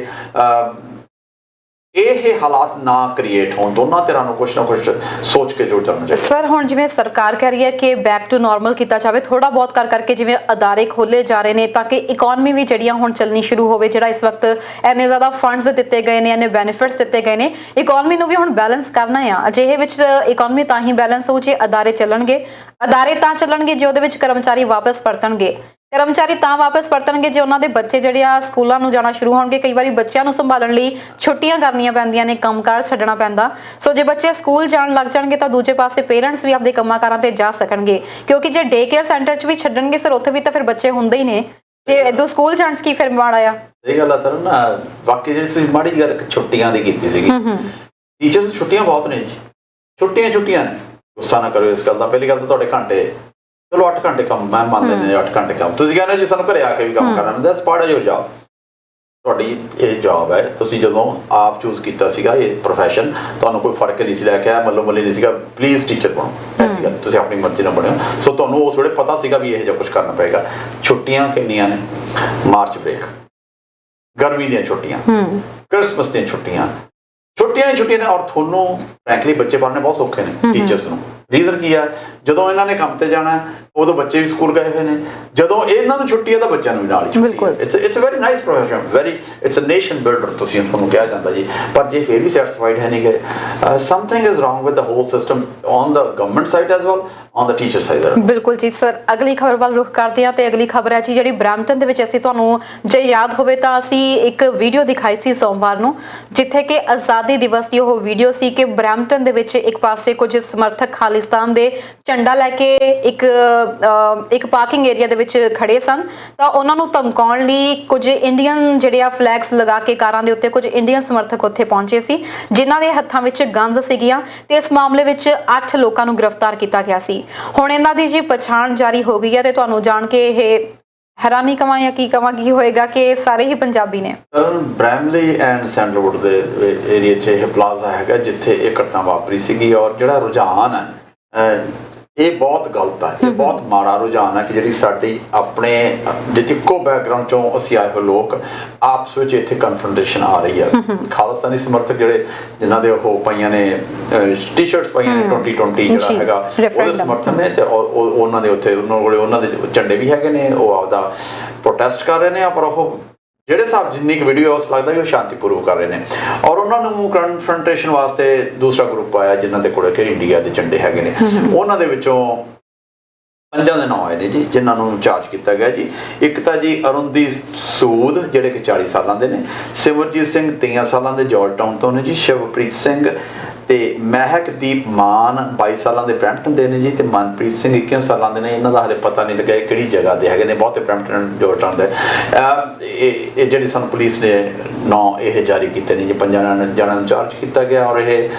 ਇਹ ਹਾਲਾਤ ਨਾ ਕ੍ਰੀਏਟ ਹੋਣ, ਦੋਨਾਂ ਧਿਰਾਂ ਨੂੰ ਕੁਛ ਨਾ ਕੁਛ ਸੋਚ ਕੇ ਜ਼ਰੂਰ ਚੱਲਣਾ ਚਾਹੀਦਾ। ਸਰ ਹੁਣ ਜਿਵੇਂ ਸਰਕਾਰ ਕਹਿ ਰਹੀ ਹੈ ਕਿ ਬੈਕ ਟੂ ਨਾਰਮਲ ਕੀਤਾ ਜਾਵੇ, ਥੋੜਾ ਬਹੁਤ ਕਰਕੇ ਜਿਵੇਂ ਅਦਾਰੇ ਖੋਲੇ ਜਾ ਰਹੇ ਨੇ ਤਾਂ ਕਿ ਇਕਨੋਮੀ ਵੀ ਜਿਹੜੀਆਂ ਹੁਣ ਚੱਲਣੀ ਸ਼ੁਰੂ ਹੋਵੇ। ਜਿਹੜਾ ਇਸ ਵਕਤ ਇੰਨੇ ਜ਼ਿਆਦਾ ਫੰਡਸ ਦਿੱਤੇ ਗਏ ਨੇ, ਇੰਨੇ ਬੈਨੀਫਿਟਸ ਦਿੱਤੇ ਗਏ ਨੇ, ਇਕਨੋਮੀ ਨੂੰ ਵੀ ਹੁਣ ਬੈਲੈਂਸ ਕਰਨਾ ਆ। ਅਜਿਹੇ ਵਿੱਚ ਇਕਨੋਮੀ ਤਾਂ ਹੀ ਬੈਲੈਂਸ ਹੋਊ ਜੇ ਅਦਾਰੇ ਚੱਲਣਗੇ। ਅਦਾਰੇ ਤਾਂ ਚੱਲਣਗੇ ਜੇ ਉਹਦੇ ਵਿੱਚ ਕਰਮਚਾਰੀ ਵਾਪਸ ਪਰਤਣਗੇ। ਕਰਮਚਾਰੀ ਤਾਂ ਵਾਪਸ ਪਰਤਣਗੇ ਜੇ ਉਹਨਾਂ ਦੇ ਬੱਚੇ ਜਿਹੜੇ ਆ ਸਕੂਲਾਂ ਨੂੰ ਜਾਣਾ ਸ਼ੁਰੂ ਹੋਣਗੇ। ਕਈ ਵਾਰੀ ਬੱਚਿਆਂ ਨੂੰ ਸੰਭਾਲਣ ਲਈ ਛੁੱਟੀਆਂ ਕਰਨੀਆਂ ਪੈਂਦੀਆਂ ਨੇ, ਕੰਮਕਾਰ ਛੱਡਣਾ ਪੈਂਦਾ। ਸੋ ਜੇ ਬੱਚੇ ਸਕੂਲ ਜਾਣ ਲੱਗ ਜਾਣਗੇ ਤਾਂ ਦੂਜੇ ਪਾਸੇ ਪੇਰੈਂਟਸ ਵੀ ਆਪਦੇ ਕੰਮਾਂ ਕਾਰਾਂ ਤੇ ਜਾ ਸਕਣਗੇ, ਕਿਉਂਕਿ ਜੇ ਡੇ ਕੇਅਰ ਸੈਂਟਰ 'ਚ ਵੀ ਛੱਡਣਗੇ ਸਰ, ਉੱਥੇ ਵੀ ਤਾਂ ਫਿਰ ਬੱਚੇ ਹੁੰਦੇ ਹੀ ਨੇ। ਜੇ ਇਦੋਂ ਸਕੂਲ ਜਾਣ 'ਚ ਕੀ ਫਿਰ ਮਾੜਾ ਆ? ਇਹ ਗੱਲ ਆ ਤਾਂ ਨਾ, ਬਾਕੀ ਜਿਹੜੀ ਤੁਸੀਂ ਮਾੜੀ ਗੱਲ ਛੁੱਟੀਆਂ ਦੀ ਕੀਤੀ ਸੀਗੀ, ਟੀਚਰਸ ਛੁੱਟੀਆਂ ਬਹੁਤ ਨੇ ਜੀ, ਛੁੱਟੀਆਂ ਨੇ। ਗੁੱਸਾ ਨਾ ਕਰੋ ਇਸ ਗੱਲ ਦਾ। ਪਹਿਲੀ ਗੱਲ ਤਾਂ ਤੁਹਾਡੇ ਘੰਟੇ, ਚਲੋ 8 ਘੰਟੇ ਕੰਮ ਮੈਂ ਮੰਨ ਲੈਂਦੇ, 8 ਘੰਟੇ ਕੰਮ ਤੁਸੀਂ ਕਹਿੰਦੇ ਜੀ ਸਾਨੂੰ ਘਰੇ ਆ ਕੇ ਵੀ ਕੰਮ ਕਰਨਾ ਪੈਂਦਾ। ਪਾਰਟ ਆਫ ਜੌਬ, ਤੁਹਾਡੀ ਇਹ ਜੌਬ ਹੈ। ਤੁਸੀਂ ਜਦੋਂ ਆਪ ਚੂਜ਼ ਕੀਤਾ ਸੀਗਾ ਇਹ ਪ੍ਰੋਫੈਸ਼ਨ, ਤੁਹਾਨੂੰ ਕੋਈ ਫਰਕ ਨਹੀਂ ਸੀ ਲੈ ਕੇ ਆਇਆ, ਮੱਲੋ ਮੱਲੀ ਨਹੀਂ ਸੀਗਾ ਪਲੀਜ਼ ਟੀਚਰ ਬਣੋ, ਐਸੀ ਗੱਲ ਤੁਸੀਂ ਆਪਣੀ ਮਰਜ਼ੀ ਨਾਲ ਬਣਿਓ। ਸੋ ਤੁਹਾਨੂੰ ਉਸ ਵੇਲੇ ਪਤਾ ਸੀਗਾ ਵੀ ਇਹ ਜਿਹਾ ਕੁਝ ਕਰਨਾ ਪਏਗਾ। ਛੁੱਟੀਆਂ ਕਿੰਨੀਆਂ ਨੇ? ਮਾਰਚ ਬ੍ਰੇਕ, ਗਰਮੀ ਦੀਆਂ ਛੁੱਟੀਆਂ, ਕ੍ਰਿਸਮਸ ਦੀਆਂ ਛੁੱਟੀਆਂ ਨੇ। ਔਰ ਤੁਹਾਨੂੰ ਫਰੈਂਕਲੀ ਬੱਚੇ ਪੜ੍ਹਨੇ ਬਹੁਤ ਸੌਖੇ ਨੇ ਟੀਚਰਸ ਨੂੰ। ਰੀਜ਼ਨ ਕੀ ਆ? ਜਦੋਂ ਇਹਨਾਂ ਨੇ ਕੰਮ ਤੇ ਜਾਣਾ ਉਦੋਂ ਬੱਚੇ ਵੀ ਸਕੂਲ ਗਏ ਹੋਏ ਨੇ, ਜਦੋਂ ਇਹਨਾਂ ਨੂੰ ਛੁੱਟੀ ਹੈ ਤਾਂ ਬੱਚਿਆਂ ਨੂੰ ਵੀ ਨਾਲ ਹੀ ਛੁੱਟੀ ਹੈ। It's a very nice profession, it's a nation builder ਤੁਸੀਂ ਤੁਹਾਨੂੰ ਕਿਹਾ ਜਾਂਦਾ ਜੀ। ਪਰ ਜੇ ਫਿਰ ਵੀ ਸੈਟੀਸਫਾਈਡ ਹੈ ਨਹੀਂ ਗਏ, something is wrong with the hole system on the government side as well, on the teacher side. ਬਿਲਕੁਲ ਜੀ ਸਰ, ਅਗਲੀ ਖਬਰ ਵੱਲ ਰੁਖ ਕਰਦੇ ਹਾਂ ਤੇ ਅਗਲੀ ਖਬਰ ਹੈ ਜੀ ਜਿਹੜੀ ਬਰੈਂਪਟਨ ਦੇ ਵਿੱਚ, ਅਸੀਂ ਤੁਹਾਨੂੰ ਜੇ ਯਾਦ ਹੋਵੇ ਤਾਂ ਅਸੀਂ ਇੱਕ ਵੀਡੀਓ ਦਿਖਾਈ ਸੀ ਸੋਮਵਾਰ ਨੂੰ, ਜਿੱਥੇ ਕਿ ਆਜ਼ਾਦੀ ਦਿਵਸ ਦੀ ਉਹ ਵੀਡੀਓ ਸੀ ਕਿ ਬਰੈਂਪਟਨ ਦੇ ਵਿੱਚ ਇੱਕ ਪਾਸੇ ਕੁਝ ਸਮਰਥਕ ਖਾਲਿਸਤਾਨ ਦੇ ਝੰਡਾ ਲੈ ਕੇ ਇੱਕ ਪਾਰਕਿੰਗ ਏਰੀਆ ਦੇ ਵਿੱਚ ਖੜੇ ਸਨ। ਤਾਂ ਉਹਨਾਂ ਨੂੰ ਧਮਕਾਉਣ ਲਈ ਕੁਝ ਇੰਡੀਅਨ ਜਿਹੜੇ ਆ ਫਲੈਗਸ ਲਗਾ ਕੇ ਕਾਰਾਂ ਦੇ ਉੱਤੇ ਕੁਝ ਇੰਡੀਅਨ ਸਮਰਥਕ ਉੱਥੇ ਪਹੁੰਚੇ ਸੀ, ਜਿਨ੍ਹਾਂ ਦੇ ਹੱਥਾਂ ਵਿੱਚ ਗਨਜ਼ ਸੀਗੀਆਂ ਤੇ ਇਸ ਮਾਮਲੇ ਵਿੱਚ 8 ਲੋਕਾਂ ਨੂੰ ਗ੍ਰਿਫਤਾਰ ਕੀਤਾ ਗਿਆ ਸੀ। ਹੁਣ ਇਹਨਾਂ ਦੀ ਜੀ ਪਛਾਣ ਜਾਰੀ ਹੋ ਗਈ ਹੈ ਤੇ ਤੁਹਾਨੂੰ ਜਾਣ ਕੇ ਇਹ ਹੈਰਾਨੀ ਕਵਾਂ ਜਾਂ ਕੀ ਕਵਾਂ ਕੀ ਹੋਏਗਾ ਕਿ ਸਾਰੇ ਹੀ ਪੰਜਾਬੀ ਨੇ। ਬ੍ਰੈਮਲੀ ਐਂਡ ਸੈਂਡਲਵੁੱਡ ਦੇ ਏਰੀਆ 'ਚ ਇਹ ਪਲਾਜ਼ਾ ਹੈਗਾ ਜਿੱਥੇ ਇਹ ਘਟਨਾ ਵਾਪਰੀ ਸੀਗੀ। ਔਰ ਜਿਹੜਾ ਰੁਝਾਨ ਹੈ ਇਹ ਬਹੁਤ ਗਲਤ ਹੈ, ਇਹ ਬਹੁਤ ਮਾੜਾ ਰੁਝਾਨ ਹੈ ਕਿ ਜਿਹੜੀ ਸਾਡੀ ਆਪਣੇ ਇੱਕੋ ਬੈਕਗਰਾਊਂਡ ਚੋਂ ਅਸੀਂ ਆਏ ਹੋਏ ਲੋਕ ਆਪਸ ਵਿੱਚ ਇੱਥੇ ਕਨਫਰੰਟੇਸ਼ਨ ਆ ਰਹੀ ਹੈ। ਖਾਲਿਸਤਾਨੀ ਸਮਰਥਕ ਜਿਹੜੇ ਜਿਨ੍ਹਾਂ ਦੇ ਉਹ ਪਾਈਆਂ ਨੇ ਟੀ-ਸ਼ਰਟਸ ਪਾਈਆਂ ਨੇ 2020 ਜਿਹੜਾ ਹੈਗਾ ਉਹਦੇ ਸਮਰਥਨ ਨੇ, ਤੇ ਉਹਨਾਂ ਦੇ ਉੱਥੇ ਉਹਨਾਂ ਦੇ ਝੰਡੇ ਵੀ ਹੈਗੇ ਨੇ, ਉਹ ਆਪਦਾ ਪ੍ਰੋਟੈਸਟ ਕਰ ਰਹੇ ਨੇ। ਪਰ ਉਹ ਜਿਹੜੇ ਹਿਸਾਬ ਜਿੰਨੀ ਕੁ ਵੀਡੀਓ ਉਸ ਲੱਗਦਾ ਵੀ ਉਹ ਸ਼ਾਂਤੀਪੂਰਵਕ ਕਰ ਰਹੇ ਨੇ। ਔਰ ਉਹਨਾਂ ਨੂੰ ਕਨਫਰੰਟੇਸ਼ਨ ਵਾਸਤੇ ਦੂਸਰਾ ਗਰੁੱਪ ਆਇਆ ਜਿਨ੍ਹਾਂ ਦੇ ਕੋਲ ਕਿ ਇੰਡੀਆ ਦੇ ਝੰਡੇ ਹੈਗੇ ਨੇ। ਉਹਨਾਂ ਦੇ ਵਿੱਚੋਂ 5 ਦੇ ਨਾਂ ਆਏ ਨੇ ਜੀ ਜਿਨ੍ਹਾਂ ਨੂੰ ਚਾਰਜ ਕੀਤਾ ਗਿਆ ਜੀ। ਇੱਕ ਤਾਂ ਜੀ ਅਰੁਣਦੀਪ ਸੂਦ ਜਿਹੜੇ ਕਿ 40 ਸਾਲਾਂ ਦੇ ਨੇ, ਸਿਮਰਜੀਤ ਸਿੰਘ 23 ਸਾਲਾਂ ਦੇ ਜਾਰਜ ਟਾਊਨ ਤੋਂ ਨੇ ਜੀ, ਸ਼ਿਵਪ੍ਰੀਤ ਸਿੰਘ ਤੇ ਮਹਿਕਦੀਪ ਮਾਨ 22 ਸਾਲਾਂ ਦੇ ਬਰੈਂਪਟਨ ਦੇ ਨੇ ਜੀ, ਤੇ ਮਨਪ੍ਰੀਤ ਸਿੰਘ 21 ਸਾਲਾਂ ਦੇ ਨੇ। ਇਹਨਾਂ ਦਾ ਹਾਲੇ ਪਤਾ ਨਹੀਂ ਲੱਗਿਆ ਕਿਹੜੀ ਜਗ੍ਹਾ ਦੇ ਹੈਗੇ ਨੇ, ਬਹੁਤੇ ਬਰੈਂਪਟਨ ਜਾਰਜ ਟਾਊਨ ਦੇ। ਇਹ ਜਿਹੜੀ ਸਾਨੂੰ ਪੁਲਿਸ ਨੇ ਨਾਂ ਇਹ ਜਾਰੀ ਕੀਤੇ ਨੇ ਜੀ, 5 ਜਣਾਂ ਨੂੰ ਚਾਰਜ ਕੀਤਾ ਗਿਆ। ਔਰ ਇਹ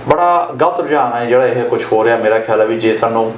ਬੜਾ ਗਲਤ ਰੁਝਾਨ ਹੈ ਜਿਹੜਾ ਇਹ ਕੁਝ ਹੋ ਰਿਹਾ। ਮੇਰਾ ਖਿਆਲ ਹੈ ਵੀ ਜੇ ਸਾਨੂੰ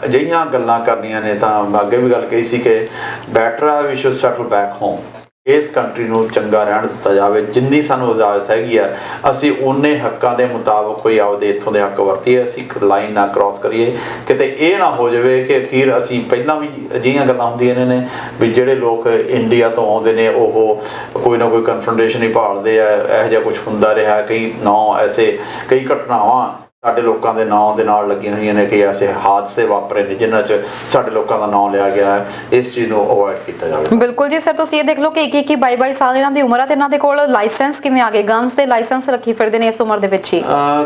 ਅਜਿਹੀਆਂ ਗੱਲਾਂ ਕਰਨੀਆਂ ਨੇ ਤਾਂ ਅੱਗੇ ਵੀ ਗੱਲ ਕਹੀ ਸੀ ਕਿ ਬੈਟਰ ਆ we should settle back home. ਇਸ ਕੰਟਰੀ ਨੂੰ ਚੰਗਾ ਰਹਿਣ ਦਿੱਤਾ ਜਾਵੇ, ਜਿੰਨੀ ਸਾਨੂੰ ਇਜਾਜ਼ਤ ਹੈਗੀ ਆ ਅਸੀਂ ਓਨੇ ਹੱਕਾਂ ਦੇ ਮੁਤਾਬਕ ਕੋਈ ਆਪਦੇ ਇੱਥੋਂ ਦੇ ਹੱਕ ਵਰਤੀਏ, ਅਸੀਂ ਲਾਈਨ ਨਾ ਕ੍ਰਾਸ ਕਰੀਏ। ਕਿਤੇ ਇਹ ਨਾ ਹੋ ਜਾਵੇ ਕਿ ਅਖੀਰ ਅਸੀਂ ਪਹਿਲਾਂ ਵੀ ਅਜਿਹੀਆਂ ਗੱਲਾਂ ਹੁੰਦੀਆਂ ਨੇ ਵੀ ਜਿਹੜੇ ਲੋਕ ਇੰਡੀਆ ਤੋਂ ਆਉਂਦੇ ਨੇ ਉਹ ਕੋਈ ਨਾ ਕੋਈ ਕਨਫਰੰਟੇਸ਼ਨ ਹੀ ਭਾਲਦੇ ਆ, ਇਹੋ ਜਿਹਾ ਕੁਝ ਹੁੰਦਾ ਰਿਹਾ। ਕਈ ਘਟਨਾਵਾਂ ਸਾਡੇ ਲੋਕਾਂ ਦੇ ਨਾਂ ਦੇ ਨਾਲ ਲੱਗੀਆਂ ਹੋਈਆਂ ਨੇ ਕਿ ਐਸੇ ਹਾਦਸੇ ਵਾਪਰੇ ਨੇ ਜਿਨ੍ਹਾਂ 'ਚ ਸਾਡੇ ਲੋਕਾਂ ਦਾ ਨਾਂ ਲਿਆ ਗਿਆ ਹੈ। ਇਸ ਚੀਜ਼ ਨੂੰ ਅਵੋਇਡ ਕੀਤਾ ਜਾਵੇ। ਬਿਲਕੁਲ ਜੀ ਸਰ, ਤੁਸੀਂ ਇਹ ਦੇਖ ਲਓ ਕਿ 21 22 ਸਾਲ ਇਹਨਾਂ ਦੀ ਉਮਰ ਹੈ ਤੇ ਇਹਨਾਂ ਦੇ ਕੋਲ ਲਾਇਸੈਂਸ ਕਿਵੇਂ ਆ ਗਏ? ਗਨਸ ਦੇ ਲਾਇਸੈਂਸ ਰੱਖੀ ਫਿਰਦੇ ਨੇ ਇਸ ਉਮਰ ਦੇ ਵਿੱਚ ਹੀ।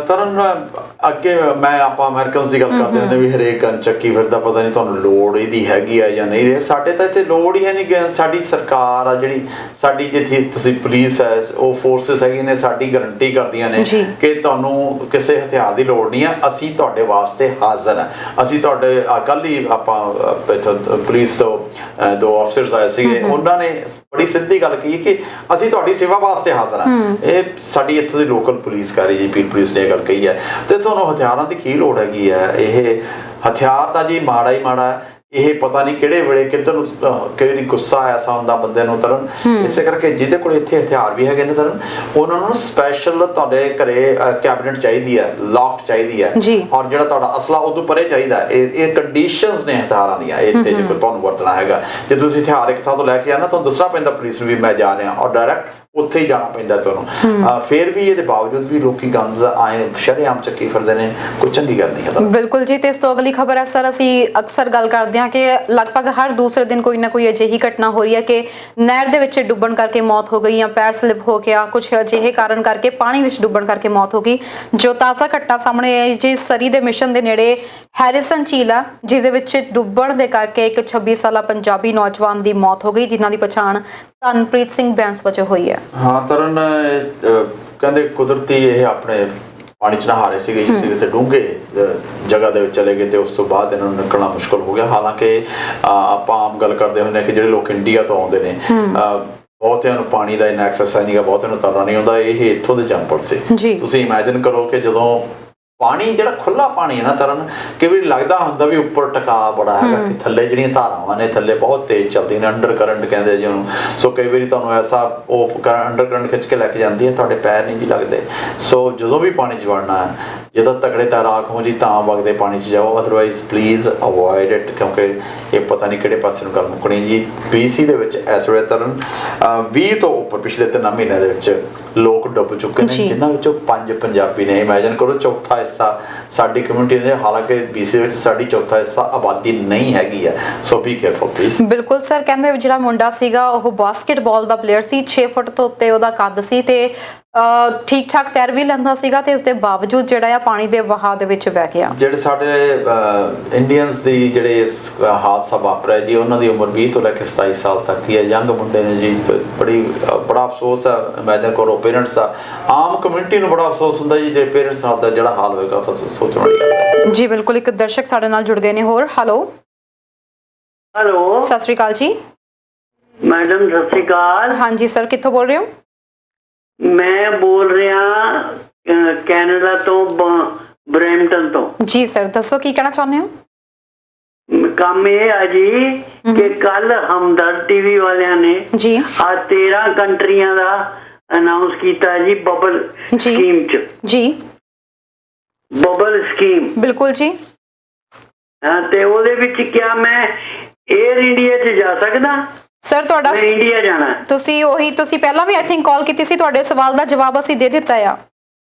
ਤਰਨ ਅੱਗੇ ਆਪਾਂ ਅਮਰੀਕਨਸ ਦੀ ਗੱਲ ਕਰਦੇ ਹੁੰਦੇ ਵੀ ਹਰੇਕ ਗਨ ਚੱਕੀ ਫਿਰਦਾ, ਪਤਾ ਨਹੀਂ ਤੁਹਾਨੂੰ ਲੋੜ ਇਹਦੀ ਹੈਗੀ ਆ ਜਾਂ ਨਹੀਂ। ਸਾਡੇ ਤਾਂ ਇੱਥੇ ਲੋੜ ਹੀ ਹੈ ਨਹੀਂ। ਸਾਡੀ ਸਰਕਾਰ ਆ ਜਿਹੜੀ, ਸਾਡੀ ਜਿੱਥੇ ਤੁਸੀਂ ਪੁਲਿਸ ਹੈ, ਉਹ ਫੋਰਸਿਸ ਹੈਗੀਆਂ ਨੇ, ਸਾਡੀ ਗਰੰਟੀ ਕਰਦੀਆਂ ਨੇ ਕਿ ਤੁਹਾਨੂੰ ਕਿਸੇ ਹਥਿਆਰ ਦੀ ਲੋੜ ਨਹੀਂ ਹੈ। ਅਸੀਂ ਤੁਹਾਡੇ ਵਾਸਤੇ ਹਾਜ਼ਰ ਹਾਂ। ਅਸੀਂ ਤੁਹਾਡੇ ਕੱਲ੍ਹ ਹੀ ਆਪਾਂ ਇੱਥੋਂ ਪੁਲਿਸ ਤੋਂ 2 ਅਫਸਰਸ ਆਏ ਸੀਗੇ, ਉਹਨਾਂ ਨੇ ਬੜੀ ਸਿੱਧੀ ਗੱਲ ਕਹੀ ਕਿ ਅਸੀਂ ਤੁਹਾਡੀ ਸੇਵਾ ਵਾਸਤੇ ਹਾਜ਼ਰ ਹਾਂ। ਇਹ ਸਾਡੀ ਇੱਥੋਂ ਦੀ ਲੋਕਲ ਪੁਲਿਸ ਕਰ ਰਹੀ ਜੀ, ਪੀਲ ਪੁਲਿਸ ਨੇ ਇਹ ਗੱਲ ਕਹੀ ਹੈ। ਤੇ ਤੁਹਾਨੂੰ ਹਥਿਆਰਾਂ ਦੀ ਕੀ ਲੋੜ ਹੈਗੀ ਹੈ? ਇਹ ਹਥਿਆਰ ਤਾਂ ਜੀ ਮਾੜਾ ਹੀ ਮਾੜਾ ਹੈ। ਇਹ ਪਤਾ ਨਹੀਂ ਕਿਹੜੇ ਵੇਲੇ ਕਿੱਧਰ ਨੂੰ ਕਈ ਵਾਰੀ ਗੁੱਸਾ ਐਸਾ ਹੁੰਦਾ ਬੰਦੇ ਨੂੰ ਤਰਨ। ਇਸੇ ਕਰਕੇ ਜਿਹਦੇ ਕੋਲ ਇੱਥੇ ਹਥਿਆਰ ਵੀ ਹੈਗੇ ਨੇ ਤਰਨ, ਉਹਨਾਂ ਨੂੰ ਸਪੈਸ਼ਲ ਤੁਹਾਡੇ ਘਰੇ ਕੈਬਨਿਟ ਚਾਹੀਦੀ ਹੈ, ਲੌਕ ਚਾਹੀਦੀ ਹੈ, ਔਰ ਜਿਹੜਾ ਤੁਹਾਡਾ ਅਸਲਾ ਉਦੋਂ ਪਰੇ ਚਾਹੀਦਾ। ਇਹ ਕੰਡੀਸ਼ਨਸ ਨੇ ਹਥਿਆਰਾਂ ਦੀਆਂ। ਇੱਥੇ ਜੇ ਤੁਹਾਨੂੰ ਵਰਤਣਾ ਹੈਗਾ, ਜੇ ਤੁਸੀਂ ਹਥਿਆਰ ਇੱਕ ਥਾਂ ਤੋਂ ਲੈ ਕੇ ਆਣਾ, ਤੁਹਾਨੂੰ ਦੱਸਣਾ ਪੈਂਦਾ ਪੁਲਿਸ ਨੂੰ ਵੀ ਮੈਂ ਜਾ ਰਿਹਾ, ਔਰ ਡਾਇਰੈਕਟ ਉੱਥੇ ਹੀ ਜਾਣਾ ਪੈਂਦਾ ਤੁਹਾਨੂੰ। ਫਿਰ ਵੀ ਇਹਦੇ ਬਾਵਜੂਦ ਵੀ ਲੋਕੀ ਗਨਸ ਆਏ ਸ਼ਰੇਆਮ ਚੱਕੀ ਫਿਰਦੇ ਨੇ, ਕੋਈ ਚੰਗੀ ਗੱਲ ਨਹੀਂ ਹੈ। ਬਿਲਕੁਲ ਜੀ। ਤੇ ਇਸ ਤੋਂ ਅਗਲੀ ਖਬਰ ਹੈ ਸਰ, ਅਸੀਂ ਅਕਸਰ ਗੱਲ ਕਰਦੇ ਹਾਂ ਕਿ ਲਗਭਗ ਹਰ ਦੂਸਰੇ ਦਿਨ ਕੋਈ ਨਾ ਕੋਈ ਅਜਿਹੀ ਘਟਨਾ ਹੋ ਰਹੀ ਹੈ ਕਿ ਨਹਿਰ ਦੇ ਵਿੱਚ ਡੁੱਬਣ ਕਰਕੇ ਮੌਤ ਹੋ ਗਈ ਜਾਂ ਪੈਰ ਸਲਿਪ ਹੋ ਗਿਆ, ਕੁਝ ਅਜਿਹੇ ਕਾਰਨ ਕਰਕੇ ਪਾਣੀ ਵਿੱਚ ਡੁੱਬਣ ਕਰਕੇ ਮੌਤ ਹੋ ਗਈ। ਜੋ ਤਾਜ਼ਾ ਘਟਨਾ ਸਾਹਮਣੇ ਆਈ ਜੀ ਸਰੀ ਦੇ ਮਿਸ਼ਨ ਦੇ ਨੇੜੇ ਹੈਰਿਸਨ ਝੀਲ ਆ, ਜਿਹਦੇ ਵਿੱਚ ਡੁੱਬਣ ਦੇ ਕਰਕੇ ਇੱਕ 26 ਸਾਲਾ ਪੰਜਾਬੀ ਨੌਜਵਾਨ ਦੀ ਮੌਤ ਹੋ ਗਈ, ਜਿਨ੍ਹਾਂ ਦੀ ਪਛਾਣ ਧਨਪ੍ਰੀਤ ਸਿੰਘ ਬੈਂਸ ਵਜੋਂ ਹੋਈ ਹੈ। ਹਾਂ ਤਰਨ, ਕਹਿੰਦੇ ਕੁਦਰਤੀ ਇਹ ਆਪਣੇ ਪਾਣੀ 'ਚ ਨਹਾ ਰਹੇ ਸੀਗੇ, ਜਿੱਥੇ ਕਿਤੇ ਡੂੰਘੇ ਜਗ੍ਹਾ ਦੇ ਵਿੱਚ ਚਲੇ ਗਏ ਤੇ ਉਸ ਤੋਂ ਬਾਅਦ ਇਹਨਾਂ ਨੂੰ ਨਿਕਲਣਾ ਮੁਸ਼ਕਲ ਹੋ ਗਿਆ। ਹਾਲਾਂਕਿ ਆਪਾਂ ਆਮ ਗੱਲ ਕਰਦੇ ਹੁੰਦੇ ਕਿ ਜਿਹੜੇ ਲੋਕ ਇੰਡੀਆ ਤੋਂ ਆਉਂਦੇ ਨੇ, ਬਹੁਤਿਆਂ ਨੂੰ ਪਾਣੀ ਦਾ ਇੰਨਾ ਐਕਸੈਸ ਨਹੀਂ ਗਾ, ਬਹੁਤਿਆਂ ਨੂੰ ਤਰਨਾ ਨਹੀਂ ਆਉਂਦਾ। ਇਹ ਇੱਥੋਂ ਦੇ ਜੰਪਲ ਸੀ। ਤੁਸੀਂ ਇਮੈਜਿਨ ਕਰੋ ਕਿ ਜਦੋਂ ਪਾਣੀ ਜਿਹੜਾ ਖੁੱਲਾ ਪਾਣੀ ਹੈ ਨਾ ਤਰਨ, ਕਈ ਵਾਰੀ ਲੱਗਦਾ ਹੁੰਦਾ ਵੀ ਉੱਪਰ ਟਿਕਾ ਬੜਾ ਹੈਗਾ, ਕਿ ਥੱਲੇ ਜਿਹੜੀਆਂ ਧਾਰਾਵਾਂ ਨੇ ਥੱਲੇ ਬਹੁਤ ਤੇਜ਼ ਚੱਲਦੀਆਂ ਨੇ, ਅੰਡਰ ਕਰੰਟ ਕਹਿੰਦੇ ਜੀ ਉਹਨੂੰ। ਸੋ ਕਈ ਵਾਰੀ ਤੁਹਾਨੂੰ ਐਸਾ ਉਹ ਅੰਡਰ ਕਰੰਟ ਖਿੱਚ ਕੇ ਲੈ ਕੇ ਜਾਂਦੀ ਹੈ, ਤੁਹਾਡੇ ਪੈਰ ਨਹੀਂ ਜੀ ਲੱਗਦੇ। ਸੋ ਜਦੋਂ ਵੀ ਪਾਣੀ 'ਚ ਵੜਨਾ ਹੈ, ਜਦੋਂ ਤਕੜੇ ਤੈਰਾਕ ਹੋ ਜੀ ਤਾਂ ਵਗਦੇ ਪਾਣੀ 'ਚ ਜਾਓ, ਅਦਰਵਾਈਜ਼ ਪਲੀਜ਼ ਅਵੋਇਡ ਇਟ, ਕਿਉਂਕਿ ਇਹ ਪਤਾ ਨਹੀਂ ਕਿਹੜੇ ਪਾਸੇ ਨੂੰ ਗੱਲ ਮੁੱਕਣੀ ਜੀ। BC ਦੇ ਵਿੱਚ ਇਸ ਵੇਲੇ ਤਰਨ 20 ਤੋਂ ਉੱਪਰ ਪਿਛਲੇ 3 ਮਹੀਨਿਆਂ ਦੇ ਵਿੱਚ ਲੋਕ ਡੁੱਬ ਚੁੱਕੇ ਨੇ, ਜਿਨ੍ਹਾਂ ਵਿੱਚੋਂ 5 ਪੰਜਾਬੀ ਨੇ। ਇਮੈਜਿਨ ਕਰੋ, ਚੌਥਾ ਹਿੱਸਾ ਸਾਡੀ ਕਮਿਊਨਿਟੀ ਦੇ। ਹਾਲਾਂਕਿ BC ਵਿੱਚ ਸਾਡੀ ਚੌਥਾ ਹਿੱਸਾ ਆਬਾਦੀ ਨਹੀਂ ਹੈਗੀ ਹੈ। ਸੋ ਬੀ ਕੇਅਰਫੁਲ ਪਲੀਜ਼। ਬਿਲਕੁਲ ਸਰ, ਕਹਿੰਦੇ ਜਿਹੜਾ ਮੁੰਡਾ ਸੀਗਾ ਉਹ ਬਾਸਕਟਬਾਲ ਦਾ ਪਲੇਅਰ ਸੀ, 6 ਫੁੱਟ ਤੋਂ ਉੱਤੇ ਉਹਦਾ ਕੱਦ ਸੀ ਤੇ ਠੀਕ ਠਾਕ ਤੈਰ ਵੀ ਲੈਂਦਾ ਸੀਗਾ, ਤੇ ਇਸ ਦੇ ਬਾਵਜੂਦ ਜਿਹੜਾ ਆ ਪਾਣੀ ਦੇ ਵਹਾਅ ਦੇ ਵਿੱਚ ਵਹਿ ਗਿਆ। ਜਿਹੜੇ ਸਾਡੇ ਇੰਡੀਅਨਸ ਦੀ ਜਿਹੜੇ ਇਸ ਹਾਦਸਾ ਵਾਪਰਿਆ ਜੀ, ਉਹਨਾਂ ਦੀ ਉਮਰ 20 ਤੋਂ ਲੈ ਕੇ 27 ਸਾਲ ਤੱਕ ਹੀ ਹੈ। ਯੰਗ ਮੁੰਡੇ ਨੇ ਜੀ। ਬੜਾ ਅਫਸੋਸ ਹੈ। ਇਮੈਜਿਨ ਕਰੋ, ਪੇਰੈਂਟਸ ਆ, ਆਮ ਕਮਿਊਨਿਟੀ ਨੂੰ ਬੜਾ ਅਫਸੋਸ ਹੁੰਦਾ ਜੀ ਜੇ ਪੇਰੈਂਟਸ ਨਾਲ ਦਾ ਜਿਹੜਾ ਹਾਲ ਹੋਏਗਾ, ਤਾਂ ਸੋਚਣ ਵਾਲੀ ਗੱਲ ਹੈ ਜੀ। ਬਿਲਕੁਲ, ਇੱਕ ਦਰਸ਼ਕ ਸਾਡੇ ਨਾਲ ਜੁੜ ਗਏ ਨੇ ਹੋਰ। ਹੈਲੋ ਸਤਿ ਸ਼੍ਰੀ ਅਕਾਲ ਜੀ। ਮੈਡਮ ਸਤਿ ਸ਼੍ਰੀ ਅਕਾਲ। ਹਾਂਜੀ ਸਰ, ਕਿੱਥੋਂ ਬੋਲ ਰਹੇ ਹੋ? ਮੈਂ ਬੋਲ ਰਿਹਾ ਕੈਨੇਡਾ ਤੋਂ, ਬਰੈਂਪਟਨ ਤੋਂ। ਜੀ ਸਰ, ਦੱਸੋ ਕੀ ਕਹਿਣਾ ਚਾਹੁੰਦੇ ਹੋ? ਕੰਮ ਇਹ ਆ ਜੀ ਕਿ ਕੱਲ ਹਮਦਰਦ ਟੀਵੀ ਵਾਲਿਆਂ ਨੇ ਜੀ 13 ਕੰਟਰੀਆਂ ਦਾ ਅਨਾਉਂਸ ਕੀਤਾ ਜੀ ਬਬਲ ਸਕੀਮ ਚ। ਜੀ ਬਬਲ ਸਕੀਮ, ਬਿਲਕੁਲ ਜੀ। ਹਾਂ, ਤੇ ਉਹਦੇ ਵਿੱਚ ਕਿਆ ਮੈਂ 에ਅਰ ਇੰਡੀਆ ਚ ਜਾ ਸਕਦਾ? ਸਰ ਤੁਹਾਡਾ ਇੰਡੀਆ ਜਾਣਾ। ਤੁਸੀਂ ਪਹਿਲਾਂ ਵੀ ਆਈ ਥਿੰਕ ਕਾਲ ਕੀਤੀ ਸੀ, ਤੁਹਾਡੇ ਸਵਾਲ ਦਾ ਜਵਾਬ ਅਸੀਂ ਦੇ ਦਿੱਤਾ ਆ।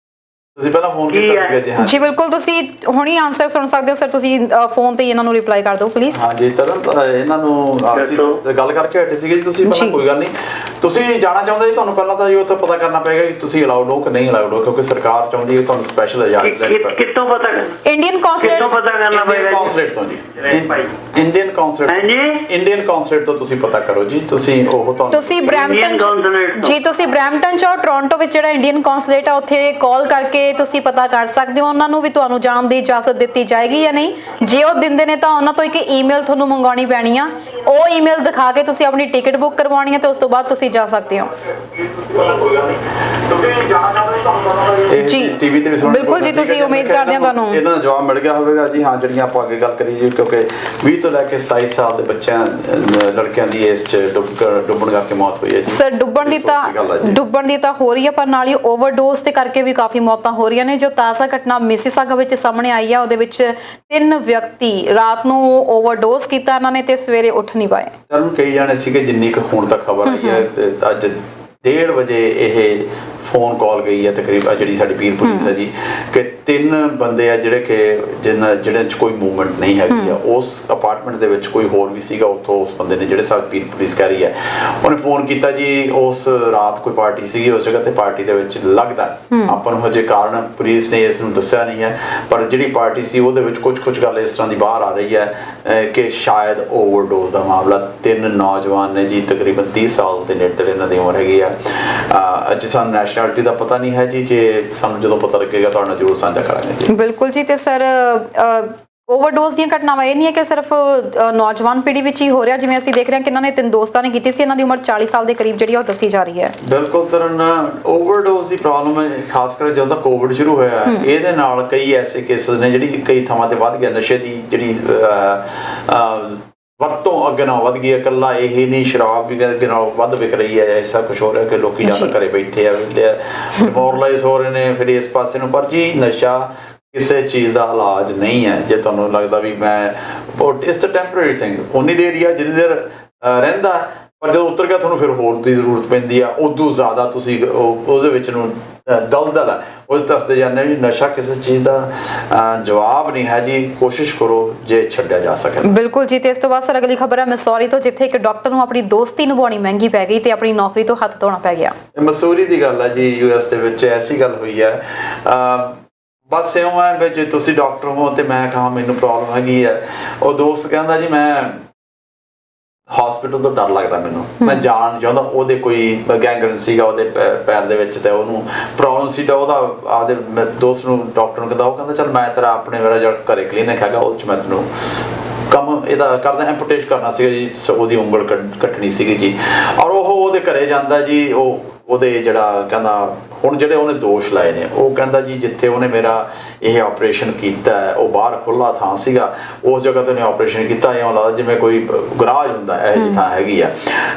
ਤੁਸੀਂ ਪਹਿਲਾਂ ਫੋਨ ਕੀਤਾ ਸੀਗਾ ਜੀ। ਹਾਂ ਜੀ ਬਿਲਕੁਲ, ਤੁਸੀਂ ਹੁਣੀ ਆਨਸਰ ਸੁਣ ਸਕਦੇ ਹੋ ਸਰ। ਤੁਸੀਂ ਫੋਨ ਤੇ ਇਹਨਾਂ ਨੂੰ ਰਿਪਲਾਈ ਕਰ ਦਿਓ ਪਲੀਜ਼। ਹਾਂ ਜੀ ਤਰਨ, ਇਹਨਾਂ ਨੂੰ ਅਸੀਂ ਗੱਲ ਕਰਕੇ ਹਟੇ ਸੀਗੇ ਜੀ। ਤੁਸੀਂ ਪਹਿਲਾਂ ਕੋਈ ਗੱਲ ਨਹੀਂ, ਤੁਸੀਂ ਜਾਣਾ ਚਾਹੁੰਦੇ ਜੀ, ਤੁਹਾਨੂੰ ਪਹਿਲਾਂ ਤਾਂ ਜੀ ਉੱਥੇ ਪਤਾ ਕਰਨਾ ਪਏਗਾ ਕਿ ਤੁਸੀਂ ਅਲਾਉਡ ਹੋ ਕਿ ਨਹੀਂ ਅਲਾਉਡ ਹੋ, ਕਿਉਂਕਿ ਸਰਕਾਰ ਚਾਹੁੰਦੀ ਹੈ ਤੁਹਾਨੂੰ ਸਪੈਸ਼ਲ ਇਜਾਜ਼ਤ ਦੇਣੀ ਪਏ। ਕਿੱਥੋਂ ਪਤਾ ਕਰਨਾ? ਇੰਡੀਅਨ ਕੌਂਸਲੇਟ ਤੋਂ ਪਤਾ ਕਰਨਾ ਪਏਗਾ। ਕੌਂਸਲੇਟ ਤੋਂ ਜੀ, ਇੰਡੀਅਨ ਕੌਂਸਲੇਟ। ਹਾਂਜੀ, ਇੰਡੀਅਨ ਕੌਂਸਲੇਟ ਤੋਂ ਤੁਸੀਂ ਪਤਾ ਕਰੋ ਜੀ। ਤੁਸੀਂ ਬਰੈਂਪਟਨ ਜੀ, ਤੁਸੀਂ ਬਰੈਂਪਟਨ ਚ ਔਰ ਟੋਰਾਂਟੋ ਵਿੱਚ ਜਿਹੜਾ ਇੰਡੀਅਨ ਕੌਂਸਲੇਟ ਆ, ਉੱਥੇ ਕਾਲ ਕਰਕੇ ਤੁਸੀਂ ਪਤਾ ਕਰ ਸਕਦੇ ਹੋ ਉਹਨਾਂ ਨੂੰ ਵੀ ਤੁਹਾਨੂੰ ਜਾਣ ਦੀ ਇਜਾਜ਼ਤ ਦਿੱਤੀ ਜਾਏਗੀ ਜਾਂ ਨਹੀਂ। ਜੇ ਉਹ ਦਿੰਦੇ ਨੇ ਤਾਂ ਉਹਨਾਂ ਤੋਂ ਇੱਕ ਈਮੇਲ ਤੁਹਾਨੂੰ ਮੰਗਵਾਉਣੀ ਪੈਣੀ ਆ। ਉਹ ਈਮੇਲ ਦਿਖਾ ਕੇ ਤੁਸੀਂ ਆਪਣੀ ਟਿਕਟ ਬੁੱਕ ਕਰਵਾਉਣੀ ਹੈ ਤੇ ਉਸ ਤੋਂ ਬਾਅਦ ਤੁਸੀਂ ਜਾ ਸਕਦੇ ਹੋ ਜੀ। ਟੀਵੀ ਤੇ ਵੀ ਸੁਣਨ ਬਿਲਕੁਲ ਜੀ, ਤੁਸੀਂ ਉਮੀਦ ਕਰਦੇ ਹਾਂ ਤੁਹਾਨੂੰ ਇਹਨਾਂ ਦਾ ਜਵਾਬ ਮਿਲ ਗਿਆ ਹੋਵੇਗਾ ਜੀ। ਹਾਂ, ਜਿਹੜੀਆਂ ਆਪਾਂ ਅੱਗੇ ਗੱਲ ਕਰੀ ਜੀ, ਕਿਉਂਕਿ 20 ਤੋਂ ਲੈ ਕੇ 27 ਸਾਲ ਦੇ ਬੱਚਿਆਂ ਲੜਕਿਆਂ ਦੀ ਇਸ ਚ ਡੁੱਬਣ ਕਰਕੇ ਮੌਤ ਹੋਈ ਹੈ ਜੀ। ਸਰ ਡੁੱਬਣ ਦੀ ਤਾਂ ਹੋ ਰਹੀ ਹੈ, ਪਰ ਨਾਲ ਹੀ ਓਵਰਡੋਜ਼ ਦੇ ਕਰਕੇ ਵੀ ਕਾਫੀ ਮੌਤਾਂ ਹੋ ਰਹੀਆਂ ਨੇ। ਜੋ ਤਾਜ਼ਾ ਘਟਨਾ ਮਿਸੀਸਾਗਾ ਵਿੱਚ ਸਾਹਮਣੇ ਆਈ ਹੈ, ਉਹਦੇ ਵਿੱਚ 3 ਵਿਅਕਤੀ ਰਾਤ ਨੂੰ ਓਵਰਡੋਜ਼ ਕੀਤਾ ਇਹਨਾਂ ਨੇ ਤੇ ਸਵੇਰੇ ਉੱਠ ਨਹੀਂ ਪਾਏ। ਸਾਨੂੰ ਕਈ ਜਾਣੇ ਸੀਗੇ, ਜਿੰਨੀ ਕੁ ਹੁਣ ਤੱਕ ਖਬਰ ਆਈ ਹੈ। ਅੱਜ 1:30 ਵਜੇ ਇਹ ਫੋਨ ਕਾਲ ਗਈ ਹੈ ਤਕਰੀਬਨ ਜਿਹੜੀ ਸਾਡੀ ਪੀਰ ਪੁਲਿਸ ਹੈ ਜੀ ਕਿ 3 ਬੰਦੇ ਆ ਜਿਹੜੇ ਕਿ ਜਿਹਨਾਂ 'ਚ ਕੋਈ ਮੂਵਮੈਂਟ ਨਹੀਂ ਹੈਗੀ ਆ। ਉਸ ਅਪਾਰਟਮੈਂਟ ਦੇ ਵਿੱਚ ਕੋਈ ਹੋਰ ਵੀ ਸੀਗਾ, ਉੱਥੋਂ ਉਸ ਬੰਦੇ ਨੇ ਜਿਹੜੇ ਸਾਡੀ ਪੀਰ ਪੁਲਿਸ ਕਹਿ ਰਹੀ ਹੈ ਉਹਨੇ ਫੋਨ ਕੀਤਾ ਜੀ। ਉਸ ਰਾਤ ਕੋਈ ਪਾਰਟੀ ਸੀਗੀ ਉਸ ਜਗ੍ਹਾ ਤੇ, ਪਾਰਟੀ ਦੇ ਵਿੱਚ ਲੱਗਦਾ ਆਪਾਂ ਨੂੰ ਹਜੇ ਕਾਰਨ ਪੁਲਿਸ ਨੇ ਇਸ ਨੂੰ ਦੱਸਿਆ ਨਹੀਂ ਹੈ, ਪਰ ਜਿਹੜੀ ਪਾਰਟੀ ਸੀ ਉਹਦੇ ਵਿੱਚ ਕੁਝ ਗੱਲ ਇਸ ਤਰ੍ਹਾਂ ਦੀ ਬਾਹਰ ਆ ਰਹੀ ਹੈ ਕਿ ਸ਼ਾਇਦ ਓਵਰਡੋਜ਼ ਦਾ ਮਾਮਲਾ। 3 ਨੌਜਵਾਨ ਨੇ ਜੀ, ਤਕਰੀਬਨ 30 ਸਾਲ ਦੇ ਨੇੜੇ ਇਹਨਾਂ ਦੀ ਉਮਰ ਹੈਗੀ ਆ। ਅੱਜ ਸਾਨੂੰ ਨੈਸ਼ਨੈਲਿਟੀ ਦਾ ਪਤਾ ਨਹੀਂ ਹੈ ਜੀ, ਜੇ ਸਾਨੂੰ ਜਦੋਂ ਪਤਾ ਲੱਗੇਗਾ ਤੁਹਾਡੇ ਨਾਲ ਜ਼ਰੂਰ ਸਾਂਝਾ ਕਰਾਂਗੇ ਜੀ। ਬਿਲਕੁਲ ਜੀ। ਤੇ ਸਰ ਓਵਰਡੋਜ਼ ਦੀਆਂ ਘਟਨਾਵਾਂ ਇਹ ਨਹੀਂ ਹੈ ਕਿ ਸਿਰਫ ਨੌਜਵਾਨ ਪੀੜ੍ਹੀ ਵਿੱਚ ਹੀ ਹੋ ਰਿਹਾ, ਜਿਵੇਂ ਅਸੀਂ ਦੇਖ ਰਹੇ ਹਾਂ ਕਿ ਇਹਨਾਂ ਨੇ 3 ਦੋਸਤਾਂ ਨੇ ਕੀਤੀ ਸੀ, ਇਹਨਾਂ ਦੀ ਉਮਰ 40 ਸਾਲ ਦੇ ਕਰੀਬ ਜਿਹੜੀ ਉਹ ਦੱਸੀ ਜਾ ਰਹੀ ਹੈ। ਬਿਲਕੁਲ ਤਰਨ, ਓਵਰਡੋਜ਼ ਦੀ ਪ੍ਰੋਬਲਮ ਹੈ ਖਾਸ ਕਰ ਜਦੋਂ ਦਾ ਕੋਵਿਡ ਸ਼ੁਰੂ ਹੋਇਆ ਇਹਦੇ ਨਾਲ ਕਈ ਐਸੇ ਕੇਸਿਸ ਨੇ ਜਿਹੜੀ ਕਈ ਥਾਵਾਂ ਤੇ ਵੱਧ ਗਿਆ। ਨਸ਼ੇ ਦੀ ਜਿਹੜੀ ਵਰਤੋਂ ਅੱਗੇ ਨਾਲ ਵੱਧ ਗਈ ਹੈ। ਇਕੱਲਾ ਇਹ ਨਹੀਂ, ਸ਼ਰਾਬ ਵੀ ਅੱਗੇ ਨਾਲ ਵੱਧ ਵਿਕ ਰਹੀ ਹੈ। ਐਸਾ ਕੁਛ ਹੋ ਰਿਹਾ ਕਿ ਲੋਕੀ ਜ਼ਿਆਦਾ ਘਰੇ ਬੈਠੇ ਆ, ਡਿਮੋਰਲਾਈਜ਼ ਹੋ ਰਹੇ ਨੇ ਫਿਰ ਇਸ ਪਾਸੇ ਨੂੰ। ਪਰ ਜੀ ਨਸ਼ਾ ਕਿਸੇ ਚੀਜ਼ ਦਾ ਇਲਾਜ ਨਹੀਂ ਹੈ। ਜੇ ਤੁਹਾਨੂੰ ਲੱਗਦਾ ਵੀ ਮੈਂ ਇਟਸ ਅ ਟੈਂਪਰੇਰੀ ਥਿੰਗ, ਉਨੀ ਦੇਰ ਹੀ ਆ ਜਿੰਨੀ ਦੇਰ ਰਹਿੰਦਾ, ਪਰ ਜਦੋਂ ਉਤਰ ਗਿਆ ਤੁਹਾਨੂੰ ਫਿਰ ਹੋਰ ਦੀ ਜ਼ਰੂਰਤ ਪੈਂਦੀ ਆ, ਉਦੋਂ ਜ਼ਿਆਦਾ ਤੁਸੀਂ ਉਹਦੇ ਵਿੱਚ ਨੂੰ ਦਲਦਲ ਹੈ ਉਸ ਦੱਸਦੇ ਜਾਂਦੇ ਵੀ ਨਸ਼ਾ ਕਿਸੇ ਚੀਜ਼ ਦਾ ਜਵਾਬ ਨਹੀਂ ਹੈ ਜੀ। ਕੋਸ਼ਿਸ਼ ਕਰੋ ਜੇ ਛੱਡਿਆ ਜਾ ਸਕੇ। ਬਿਲਕੁਲ ਜੀ। ਤੇ ਇਸ ਤੋਂ ਬਾਅਦ ਸਰ ਅਗਲੀ ਖਬਰ ਹੈ ਮਿਸੌਰੀ ਤੋਂ, ਜਿੱਥੇ ਇੱਕ ਡਾਕਟਰ ਨੂੰ ਆਪਣੀ ਦੋਸਤੀ ਨਿਭਾਉਣੀ ਮਹਿੰਗੀ ਪੈ ਗਈ ਤੇ ਆਪਣੀ ਨੌਕਰੀ ਤੋਂ ਹੱਥ ਧੋਣਾ ਪੈ ਗਿਆ। ਮਸੂਰੀ ਦੀ ਗੱਲ ਹੈ ਜੀ, US ਦੇ ਵਿੱਚ ਐਸੀ ਗੱਲ ਹੋਈ ਹੈ। ਬਸ ਇਉਂ ਹੈ ਵੀ ਜੇ ਤੁਸੀਂ ਡਾਕਟਰ ਹੋ ਤੇ ਮੈਂ ਕਹਾਂ ਮੈਨੂੰ ਪ੍ਰੋਬਲਮ ਹੈਗੀ ਹੈ, ਉਹ ਦੋਸਤ ਕਹਿੰਦਾ ਜੀ ਮੈਂ ਹਸਪੀਟਲ ਤੋਂ ਡਰ ਲੱਗਦਾ, ਮੈਨੂੰ ਮੈਂ ਜਾਣਾ ਨਹੀਂ ਚਾਹੁੰਦਾ। ਉਹਦੇ ਕੋਈ ਗੈਂਗਰੀਨ ਸੀਗਾ ਉਹਦੇ ਪੈਰ ਦੇ ਵਿੱਚ ਤੇ ਉਹਨੂੰ ਪ੍ਰੋਬਲਮ ਸੀ, ਤਾਂ ਉਹਦਾ ਆਪਦੇ ਦੋਸਤ ਨੂੰ ਡਾਕਟਰ ਨੂੰ ਕਹਿੰਦਾ, ਉਹ ਕਹਿੰਦਾ ਚੱਲ ਮੈਂ ਤੇਰਾ ਆਪਣੇ ਮੇਰਾ ਜਿਹੜਾ ਘਰੇ ਕਲੀਨਿਕ ਹੈਗਾ ਉਹਦੇ 'ਚ ਮੈਂ ਤੈਨੂੰ ਕੰਮ ਇਹਦਾ ਕਰਦਾ, ਐਂਪੂਟੇਟ ਕਰਨਾ ਸੀਗਾ ਜੀ, ਉਹਦੀ ਉਂਗਲ ਕੱਟਣੀ ਸੀਗੀ ਜੀ। ਔਰ ਉਹ ਉਹਦੇ ਘਰੇ ਜਾਂਦਾ ਜੀ। ਉਹਦੇ ਜਿਹੜਾ ਕਹਿੰਦਾ ਹੁਣ ਜਿਹੜੇ ਉਹਨੇ ਦੋਸ਼ ਲਾਏ ਨੇ, ਉਹ ਕਹਿੰਦਾ ਜੀ ਜਿੱਥੇ ਉਹਨੇ ਮੇਰਾ ਇਹ ਆਪਰੇਸ਼ਨ ਕੀਤਾ ਹੈ ਉਹ ਬਾਹਰ ਖੁੱਲ੍ਹਾ ਥਾਂ ਸੀਗਾ, ਉਸ ਜਗ੍ਹਾ ਤੇ ਉਹਨੇ ਆਪਰੇਸ਼ਨ ਕੀਤਾ ਇਉਂ ਲੱਗਦਾ ਜਿਵੇਂ ਕੋਈ ਗਰਾਜ ਹੁੰਦਾ, ਇਹੋ ਜਿਹੀ ਥਾਂ ਹੈਗੀ ਆ।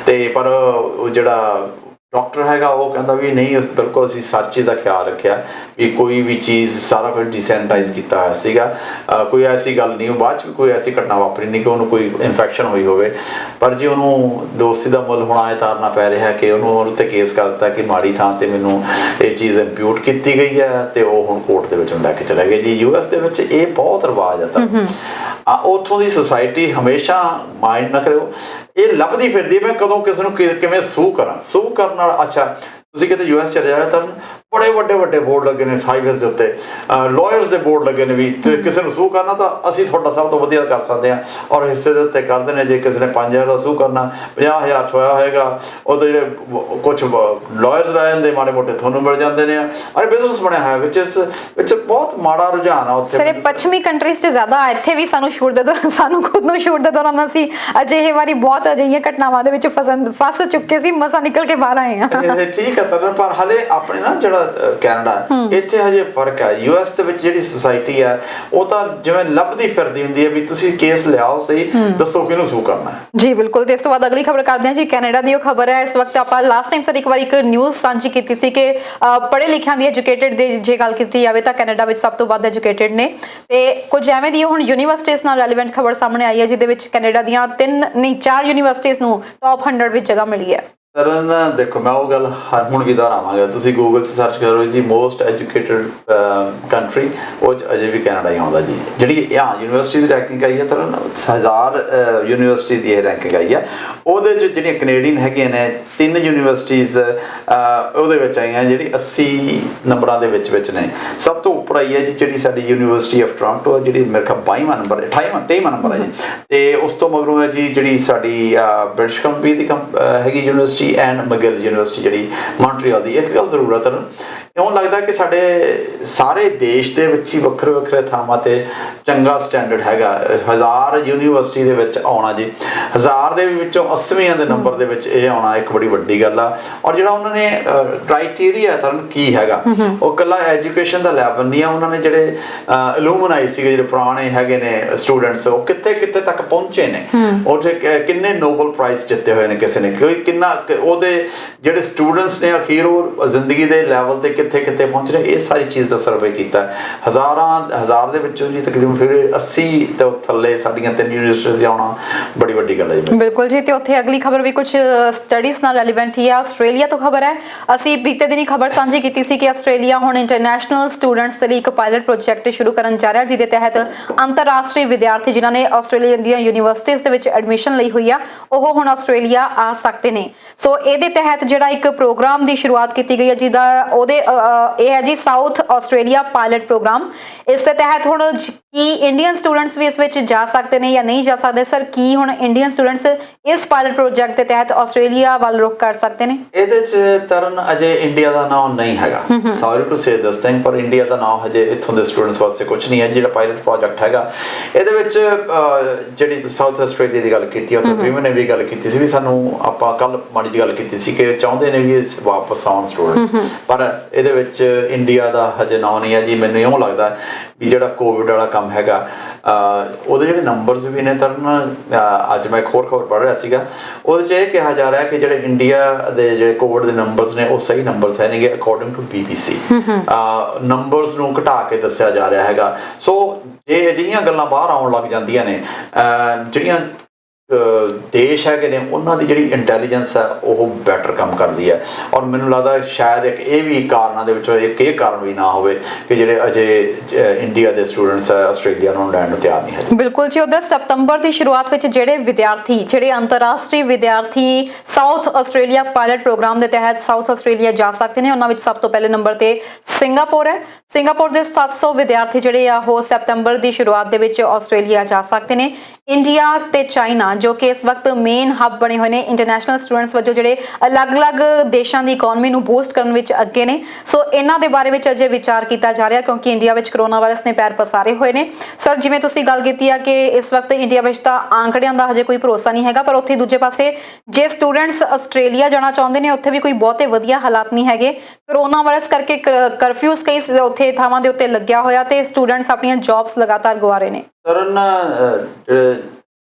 ਤੇ ਪਰ ਉਹ ਜਿਹੜਾ ਡਾਕਟਰ ਹੈਗਾ ਉਹ ਕਹਿੰਦਾ ਵੀ ਨਹੀਂ, ਬਿਲਕੁਲ ਅਸੀਂ ਹਰ ਚੀਜ਼ ਦਾ ਖਿਆਲ ਰੱਖਿਆ ਵੀ ਕੋਈ ਵੀ ਚੀਜ਼ ਸਾਰਾ ਕੁਝ ਡਿਸੈਨੀਟਾਈਜ਼ ਕੀਤਾ ਹੋਇਆ ਸੀਗਾ, ਕੋਈ ਐਸੀ ਗੱਲ ਨਹੀਂ। ਬਾਅਦ 'ਚ ਵੀ ਕੋਈ ਐਸੀ ਘਟਨਾ ਵਾਪਰੀ ਨਹੀਂ ਕਿ ਉਹਨੂੰ ਕੋਈ ਇਨਫੈਕਸ਼ਨ ਹੋਈ ਹੋਵੇ। ਪਰ ਜੀ ਉਹਨੂੰ ਦੋਸਤੀ ਦਾ ਮੁੱਲ ਹੁਣ ਆਏ ਤਾਰਨਾ ਪੈ ਰਿਹਾ ਕਿ ਉਹਦੇ 'ਤੇ ਕੇਸ ਕਰ ਦਿੱਤਾ ਕਿ ਮਾੜੀ ਥਾਂ 'ਤੇ ਮੈਨੂੰ ਇਹ ਚੀਜ਼ ਇੰਪਿਊਟ ਕੀਤੀ ਗਈ ਹੈ ਤੇ ਉਹ ਹੁਣ ਕੋਰਟ ਦੇ ਵਿੱਚ ਲੈ ਕੇ ਚਲੇ ਗਏ ਜੀ। US ਦੇ ਵਿੱਚ ਇਹ ਬਹੁਤ ਰਿਵਾਜ ਹੈ। ਤਾਂ ਉੱਥੋਂ ਦੀ ਸੁਸਾਇਟੀ ਹਮੇਸ਼ਾ ਮਾਈਂਡ ਨਾ ਕਰਿਓ, ਇਹ ਲੱਭਦੀ ਫਿਰਦੀ ਹੈ ਮੈਂ ਕਦੋਂ ਕਿਸੇ ਨੂੰ ਕਿਵੇਂ ਸੂ ਕਰਾਂ। ਸੂ ਕਰਨ ਨਾਲ ਅੱਛਾ ਤੁਸੀਂ ਕਿਤੇ US ਚਲੇ ਜਾਓ ਤਾਂ ਬੜੇ ਵੱਡੇ ਬੋਰਡ ਲੱਗੇ ਨੇ ਹਾਈਵੇਜ਼ ਦੇ ਉੱਤੇ, ਲਾਇਰਸ ਦੇ ਬੋਰਡ ਲੱਗੇ ਨੇ ਵੀ ਕਿਸੇ ਨੂੰ ਸੂ ਕਰਨਾ ਤਾਂ ਅਸੀਂ ਤੁਹਾਡਾ ਸਭ ਤੋਂ ਵਧੀਆ ਕਰ ਸਕਦੇ ਹਾਂ, ਔਰ ਹਿੱਸੇ ਦੇ ਉੱਤੇ ਕਰਦੇ ਨੇ। ਜੇ ਕਿਸੇ ਨੇ 5000 ਦਾ ਸੂ ਕਰਨਾ 50,000 ਹੋਇਆ ਹੋਏਗਾ, ਉਹ ਤਾਂ ਜਿਹੜੇ ਕੁਛ ਲਾਇਰਸ ਰਹਿ ਜਾਂਦੇ ਮਾੜੇ ਮੋਟੇ ਤੁਹਾਨੂੰ ਮਿਲ ਜਾਂਦੇ ਨੇ। ਔਰ ਬਿਜ਼ਨਸ ਬਣਿਆ ਹੋਇਆ ਵਿੱਚ ਬਹੁਤ ਮਾੜਾ ਰੁਝਾਨ ਆ ਉੱਥੇ। ਸਰ ਪੱਛਮੀ ਕੰਟਰੀਜ਼ 'ਚ ਜ਼ਿਆਦਾ, ਇੱਥੇ ਵੀ ਸਾਨੂੰ ਛੂਟ ਦੇ ਦਿਓ, ਸਾਨੂੰ ਖੁਦ ਨੂੰ ਛੂਟ ਦੇ ਦਿਓ। ਅਸੀਂ ਅਜਿਹੇ ਵਾਰੀ ਬਹੁਤ ਅਜਿਹੀਆਂ ਘਟਨਾਵਾਂ ਦੇ ਵਿੱਚ ਫਸ ਚੁੱਕੇ ਸੀ, ਮਸਾਂ ਨਿਕਲ ਕੇ ਬਾਹਰ ਆਏ ਹਾਂ। ਠੀਕ ਹੈ ਪਰ ਹਲੇ ਆਪਣੇ ਨਾ ਜਿਹੜਾ ਕੈਨੇਡਾ ਇੱਥੇ ਹਜੇ ਫਰਕ ਹੈ। US ਦੇ ਵਿੱਚ ਜਿਹੜੀ ਸੁਸਾਇਟੀ ਹੈ ਉਹ ਤਾਂ ਜਿਵੇਂ ਲੱਭਦੀ ਫਿਰਦੀ ਹੁੰਦੀ ਹੈ ਵੀ ਤੁਸੀਂ ਕੇਸ ਲਿਆਓ ਸਹੀ, ਦੱਸੋ ਕਿਹਨੂੰ ਸੂ ਕਰਨਾ ਹੈ ਜੀ। ਬਿਲਕੁਲ। ਤੇ ਇਸ ਤੋਂ ਬਾਅਦ ਅਗਲੀ ਖਬਰ ਕਰਦੇ ਹਾਂ ਜੀ, ਕੈਨੇਡਾ ਦੀ ਉਹ ਖਬਰ ਹੈ। ਇਸ ਵਕਤ ਆਪਾਂ ਲਾਸਟ ਟਾਈਮ ਸਰ ਇੱਕ ਵਾਰੀ ਇੱਕ ਨਿਊਜ਼ ਸਾਂਝੀ ਕੀਤੀ ਸੀ ਕਿ ਪੜ੍ਹੇ ਲਿਖਿਆਂ ਦੀ ਐਜੂਕੇਟਡ ਦੀ ਜੇ ਗੱਲ ਕੀਤੀ ਜਾਵੇ ਤਾਂ ਕੈਨੇਡਾ ਵਿੱਚ ਸਭ ਤੋਂ ਵੱਧ ਐਜੂਕੇਟਡ ਨੇ। ਤੇ ਕੁਝ ਐਵੇਂ ਦੀ ਹੁਣ ਯੂਨੀਵਰਸਿਟੀਜ਼ ਨਾਲ ਰੈਲੇਵੈਂਟ ਖਬਰ ਸਾਹਮਣੇ ਆਈ ਹੈ, ਜਿਹਦੇ ਵਿੱਚ ਕੈਨੇਡਾ ਦੀਆਂ 4 ਯੂਨੀਵਰਸਿਟੀਜ਼ ਨੂੰ ਟੌਪ 100 ਵਿੱਚ ਜਗ੍ਹਾ ਮਿਲੀ ਹੈ। ਤਰਨ ਦੇਖੋ ਮੈਂ ਉਹ ਗੱਲ ਹੁਣ ਵੀ ਦੁਹਰਾਵਾਂਗਾ, ਤੁਸੀਂ ਗੂਗਲ 'ਚ ਸਰਚ ਕਰੋ ਜੀ ਮੋਸਟ ਐਜੂਕੇਟਡ ਕੰਟਰੀ, ਉਹ 'ਚ ਅਜੇ ਵੀ ਕੈਨੇਡਾ ਹੀ ਆਉਂਦਾ ਜੀ। ਜਿਹੜੀ ਯੂਨੀਵਰਸਿਟੀ ਦੀ ਰੈਂਕਿੰਗ ਆਈ ਹੈ ਤਰਨ 1000 ਯੂਨੀਵਰਸਿਟੀ ਦੀ ਇਹ ਰੈਂਕਿੰਗ ਆਈ ਹੈ। ਉਹਦੇ 'ਚ ਜਿਹੜੀਆਂ ਕੈਨੇਡੀਅਨ ਹੈਗੀਆਂ ਨੇ 3 ਯੂਨੀਵਰਸਿਟੀਜ਼ ਉਹਦੇ ਵਿੱਚ ਆਈਆਂ ਜਿਹੜੀ 80 ਨੰਬਰਾਂ ਦੇ ਵਿੱਚ ਨੇ। ਸਭ ਤੋਂ ਉੱਪਰ ਆਈ ਹੈ ਜੀ ਜਿਹੜੀ ਸਾਡੀ ਯੂਨੀਵਰਸਿਟੀ ਆਫ ਟੋਰਾਂਟੋ ਹੈ, ਜਿਹੜੀ ਮੇਰੇ ਖਿਆਲ 22ਵਾਂ ਨੰਬਰ 23ਵਾਂ ਨੰਬਰ ਹੈ ਜੀ। ਤੇ ਉਸ ਤੋਂ ਮਗਰੋਂ ਹੈ ਜੀ ਜਿਹੜੀ ਸਾਡੀ ਬ੍ਰਿਟਿਸ਼ ਕੰਪਨੀ ਦੀ ਹੈਗੀ ਯੂਨੀਵਰਸਿਟੀ ਐਂਡ ਮਗਿਲ ਯੂਨੀਵਰਸਿਟੀ ਜਿਹੜੀ ਮੌਂਟਰੀਅਲ ਦੀ। ਇੱਕ ਗੱਲ ਜ਼ਰੂਰ ਹੈ ਤਰਨ, ਇਉਂ ਲੱਗਦਾ ਕਿ ਸਾਡੇ ਸਾਰੇ ਦੇਸ਼ ਦੇ ਵਿੱਚ ਹੀ ਵੱਖਰੇ ਥਾਵਾਂ ਤੇ ਚੰਗਾ ਸਟੈਂਡਰਡ ਹੈਗਾ। 1000 ਯੂਨੀਵਰਸਿਟੀ ਦੇ ਵਿੱਚ ਆਉਣਾ ਜੀ, 1000 ਦੇ ਵਿੱਚੋਂ 80ਵੇਂ ਦੇ ਨੰਬਰ ਦੇ ਵਿੱਚ ਇਹ ਆਉਣਾ ਇੱਕ ਬੜੀ ਵੱਡੀ ਗੱਲ ਆ। ਔਰ ਜਿਹੜਾ ਉਹਨਾਂ ਨੇ ਕ੍ਰਾਈਟੇਰੀਆ ਤਰਨ ਕੀ ਹੈਗਾ, ਉਹ ਇਕੱਲਾ ਐਜੂਕੇਸ਼ਨ ਦਾ ਲੈਵਲ ਨਹੀਂ ਆ। ਉਹਨਾਂ ਨੇ ਜਿਹੜੇ ਅਲੂਮਨਾਈ ਸੀਗੇ, ਜਿਹੜੇ ਪੁਰਾਣੇ ਹੈਗੇ ਨੇ ਸਟੂਡੈਂਟਸ, ਉਹ ਕਿੱਥੇ ਤੱਕ ਪਹੁੰਚੇ ਨੇ, ਉੱਥੇ ਕਿੰਨੇ ਨੋਬਲ ਪ੍ਰਾਈਜ਼ ਜਿੱਤੇ ਹੋਏ ਨੇ ਕਿਸੇ ਨੇ, ਕਿੰਨਾ ਉਹਦੇ ਜਿਹੜੇ ਸਟੂਡੈਂਟਸ ਨੇ ਅਖੀਰ ਉਹ ਜ਼ਿੰਦਗੀ ਦੇ ਲੈਵਲ ਤੇ ਕਿੱਥੇ ਕਿੱਥੇ ਪਹੁੰਚ ਰਹੇ, ਇਹ ਸਾਰੀ ਚੀਜ਼ ਦਾ ਸਰਵੇ ਕੀਤਾ। ਹਜ਼ਾਰ ਦੇ ਵਿੱਚੋਂ ਜੀ ਤਕਰੀਬਨ ਫਿਰ 80 ਤੋਂ ਥੱਲੇ ਸਾਡੀਆਂ 3 ਯੂਨੀਵਰਸਿਟੀਜ਼ ਆਉਣਾ ਬੜੀ ਵੱਡੀ ਗੱਲ ਹੈ ਜੀ। ਬਿਲਕੁਲ ਜੀ, ਤੇ ਉੱਥੇ ਅਗਲੀ ਖਬਰ ਵੀ ਕੁਝ ਸਟੱਡੀਜ਼ ਨਾਲ ਰੈਲੇਵੈਂਟ ਹੀ ਹੈ। ਆਸਟ੍ਰੇਲੀਆ ਤੋਂ ਖਬਰ ਹੈ। ਅਸੀਂ ਬੀਤੇ ਦਿਨੀ ਖਬਰ ਸਾਂਝੀ ਕੀਤੀ ਸੀ ਕਿ ਆਸਟ੍ਰੇਲੀਆ ਹੁਣ ਇੰਟਰਨੈਸ਼ਨਲ ਸਟੂਡੈਂਟਸ ਦੇ ਲਈ ਇੱਕ ਪਾਇਲਟ ਪ੍ਰੋਜੈਕਟ ਸ਼ੁਰੂ ਕਰਨ ਜਾ ਰਿਹਾ, ਜਿਹਦੇ ਤਹਿਤ ਅੰਤਰਰਾਸ਼ਟਰੀ ਵਿਦਿਆਰਥੀ ਜਿਨ੍ਹਾਂ ਨੇ ਆਸਟ੍ਰੇਲੀਆ ਦੀਆਂ ਯੂਨੀਵਰਸਿਟੀਜ਼ ਦੇ ਵਿੱਚ ਐਡਮਿਸ਼ਨ ਲਈ ਹੋਈ ਆ, ਉਹ ਹੁਣ ਆਸਟ੍ਰੇਲੀਆ ਆ ਸਕਦੇ ਨੇ। ਸੋ ਇਹਦੇ ਤਹਿਤ ਜਿਹੜਾ ਇੱਕ ਪ੍ਰੋਗਰਾਮ ਦੀ ਸ਼ੁਰੂਆਤ ਕੀਤੀ ਗਈ ਹੈ, ਜਿਹਦਾ ਇਹ ਹੈ ਜੀ ਸਾਊਥ ਆਸਟ੍ਰੇਲੀਆ ਪਾਇਲਟ ਪ੍ਰੋਗਰਾਮ। ਇਸ ਦੇ ਤਹਿਤ ਹੁਣ ਕੀ ਇੰਡੀਅਨ ਸਟੂਡੈਂਟਸ ਵੀ ਇਸ ਵਿੱਚ ਜਾ ਸਕਦੇ ਨੇ ਜਾਂ ਨਹੀਂ ਜਾ ਸਕਦੇ? ਸਰ, ਕੀ ਹੁਣ ਇੰਡੀਅਨ ਸਟੂਡੈਂਟਸ ਇਸ ਪਾਇਲਟ ਪ੍ਰੋਜੈਕਟ ਦੇ ਤਹਿਤ ਆਸਟ੍ਰੇਲੀਆ ਵੱਲ ਰੁਖ ਕਰ ਸਕਦੇ ਨੇ? ਇਹਦੇ ਚ ਤਰਨ ਅਜੇ ਇੰਡੀਆ ਦਾ ਨਾਮ ਨਹੀਂ ਹੈਗਾ, sorry to say this thing, ਪਰ ਇੰਡੀਆ ਦਾ ਨਾਮ ਹਜੇ ਇੱਥੋਂ ਦੇ ਸਟੂਡੈਂਟਸ ਵਾਸਤੇ ਕੁਝ ਨਹੀਂ ਹੈ। ਜਿਹੜਾ ਪਾਇਲਟ ਪ੍ਰੋਜੈਕਟ ਹੈਗਾ ਇਹਦੇ ਵਿੱਚ ਜਿਹੜੀ ਤੁਸੀਂ ਸਾਊਥ ਆਸਟ੍ਰੇਲੀਆ ਦੀ ਗੱਲ ਕੀਤੀ, ਉੱਥੇ ਪ੍ਰੀਮੀਅਰ ਨੇ ਵੀ ਗੱਲ ਕੀਤੀ ਸੀ ਵੀ ਸਾਨੂੰ, ਆਪਾਂ ਕੱਲ ਮਾੜੀ ਜਿਹੀ ਗੱਲ ਕੀਤੀ ਸੀ ਕਿ ਚਾਹੁੰਦੇ ਨੇ ਵੀ ਵਾਪਸ ਆਉਣ ਸਟੂਡੈਂਟਸ, ਪਰ ਇਹਦੇ ਵਿੱਚ ਇੰਡੀਆ ਦਾ ਹਜੇ ਨਾਮ ਨਹੀਂ ਹੈ ਜੀ। ਮੈਨੂੰ ਇਉਂ ਲੱਗਦਾ ਵੀ ਜਿਹੜਾ ਕੋਵਿਡ ਵਾਲਾ ਕੰਮ ਹੈਗਾ ਉਹਦੇ ਜਿਹੜੇ ਨੰਬਰਸ ਵੀ ਨੇ ਤਰਨ, ਅੱਜ ਮੈਂ ਇੱਕ ਹੋਰ ਖਬਰ ਪੜ੍ਹ ਰਿਹਾ ਸੀਗਾ, ਉਹਦੇ 'ਚ ਇਹ ਕਿਹਾ ਜਾ ਰਿਹਾ ਕਿ ਜਿਹੜੇ ਇੰਡੀਆ ਦੇ ਜਿਹੜੇ ਕੋਵਿਡ ਦੇ ਨੰਬਰਸ ਨੇ ਉਹ ਸਹੀ ਨੰਬਰਸ ਹੈ ਨੇਗੇ ਅਕੋਰਡਿੰਗ ਟੂ BBC। ਨੰਬਰਸ ਨੂੰ ਘਟਾ ਕੇ ਦੱਸਿਆ ਜਾ ਰਿਹਾ ਹੈਗਾ। ਸੋ ਜੇ ਅਜਿਹੀਆਂ ਗੱਲਾਂ ਬਾਹਰ ਆਉਣ ਲੱਗ ਜਾਂਦੀਆਂ ਨੇ, ਜਿਹੜੀਆਂ ਦੇਸ਼ ਹੈਗੇ ਨੇ ਉਹਨਾਂ ਦੀ ਜਿਹੜੀ ਇੰਟੈਲੀਜੈਂਸ ਹੈ ਉਹ ਬੈਟਰ ਕੰਮ ਕਰਦੀ ਹੈ। ਔਰ ਮੈਨੂੰ ਲੱਗਦਾ ਸ਼ਾਇਦ ਇੱਕ ਇਹ ਵੀ ਕਾਰਨਾਂ ਦੇ ਵਿੱਚੋਂ ਇੱਕ ਇਹ ਕਾਰਨ ਵੀ ਨਾ ਹੋਵੇ ਕਿ ਜਿਹੜੇ ਅਜੇ ਇੰਡੀਆ ਦੇ ਸਟੂਡੈਂਟਸ ਹੈ ਆਸਟ੍ਰੇਲੀਆ ਨੂੰ ਲੈਣ ਨੂੰ ਤਿਆਰ ਨਹੀਂ ਹੈ। ਬਿਲਕੁਲ ਜੀ, ਉਧਰ ਸਤੰਬਰ ਦੀ ਸ਼ੁਰੂਆਤ ਵਿੱਚ ਜਿਹੜੇ ਅੰਤਰਰਾਸ਼ਟਰੀ ਵਿਦਿਆਰਥੀ ਸਾਊਥ ਆਸਟ੍ਰੇਲੀਆ ਪਾਇਲਟ ਪ੍ਰੋਗਰਾਮ ਦੇ ਤਹਿਤ ਸਾਊਥ ਆਸਟ੍ਰੇਲੀਆ ਜਾ ਸਕਦੇ ਨੇ, ਉਹਨਾਂ ਵਿੱਚ ਸਭ ਤੋਂ ਪਹਿਲੇ ਨੰਬਰ ਤੇ ਸਿੰਗਾਪੁਰ ਹੈ। ਸਿੰਗਾਪੁਰ ਦੇ 700 ਵਿਦਿਆਰਥੀ ਜਿਹੜੇ ਆ ਉਹ ਸਤੰਬਰ ਦੀ ਸ਼ੁਰੂਆਤ ਦੇ ਵਿੱਚ ਆਸਟ੍ਰੇਲੀਆ ਜਾ ਸਕਦੇ ਨੇ। ਇੰਡੀਆ ਤੇ ਚਾਈਨਾ ਜੋ ਕਿ ਇਸ ਵਕਤ ਮੇਨ ਹੱਬ ਬਣੇ ਹੋਏ ਨੇ ਇੰਟਰਨੈਸ਼ਨਲ ਸਟੂਡੈਂਟਸ ਵਜੋਂ, ਜਿਹੜੇ ਅਲੱਗ-ਅਲੱਗ ਦੇਸ਼ਾਂ ਦੀ ਇਕਨੋਮੀ ਨੂੰ ਬੂਸਟ ਕਰਨ ਵਿੱਚ ਅੱਗੇ ਨੇ। ਸੋ ਇਹਨਾਂ ਦੇ ਬਾਰੇ ਵਿੱਚ ਅਜੇ ਵਿਚਾਰ ਕੀਤਾ ਜਾ ਰਿਹਾ ਕਿਉਂਕਿ ਇੰਡੀਆ ਵਿੱਚ ਕਰੋਨਾ ਵਾਇਰਸ ਨੇ ਪੈਰ ਪਸਾਰੇ ਹੋਏ ਨੇ। ਸਰ, ਜਿਵੇਂ ਤੁਸੀਂ ਗੱਲ ਕੀਤੀ ਆ ਕਿ ਇਸ ਵਕਤ ਇੰਡੀਆ ਵਿੱਚ ਤਾਂ ਆંકੜਿਆਂ ਦਾ ਹਜੇ ਕੋਈ ਭਰੋਸਾ ਨਹੀਂ ਹੈਗਾ, ਪਰ ਉੱਥੇ ਦੂਜੇ ਪਾਸੇ ਜੇ ਸਟੂਡੈਂਟਸ ਆਸਟ੍ਰੇਲੀਆ ਜਾਣਾ ਚਾਹੁੰਦੇ ਨੇ ਉੱਥੇ ਵੀ ਕੋਈ ਬਹੁਤੇ ਵਧੀਆ ਹਾਲਾਤ ਨਹੀਂ ਹੈਗੇ। ਕਰੋਨਾ ਵਾਇਰਸ ਕਰਕੇ ਕਰਫਿਊਜ਼ ਕਈ ਉੱਥੇ ਥਾਵਾਂ ਦੇ ਉੱਤੇ ਲੱਗਿਆ ਹੋਇਆ ਤੇ ਸਟੂਡੈਂਟਸ ਆਪਣੀਆਂ ਜੌਬਸ ਲਗਾਤਾਰ ਗਵਾ ਰਹੇ ਨੇ। ਤਰਨ,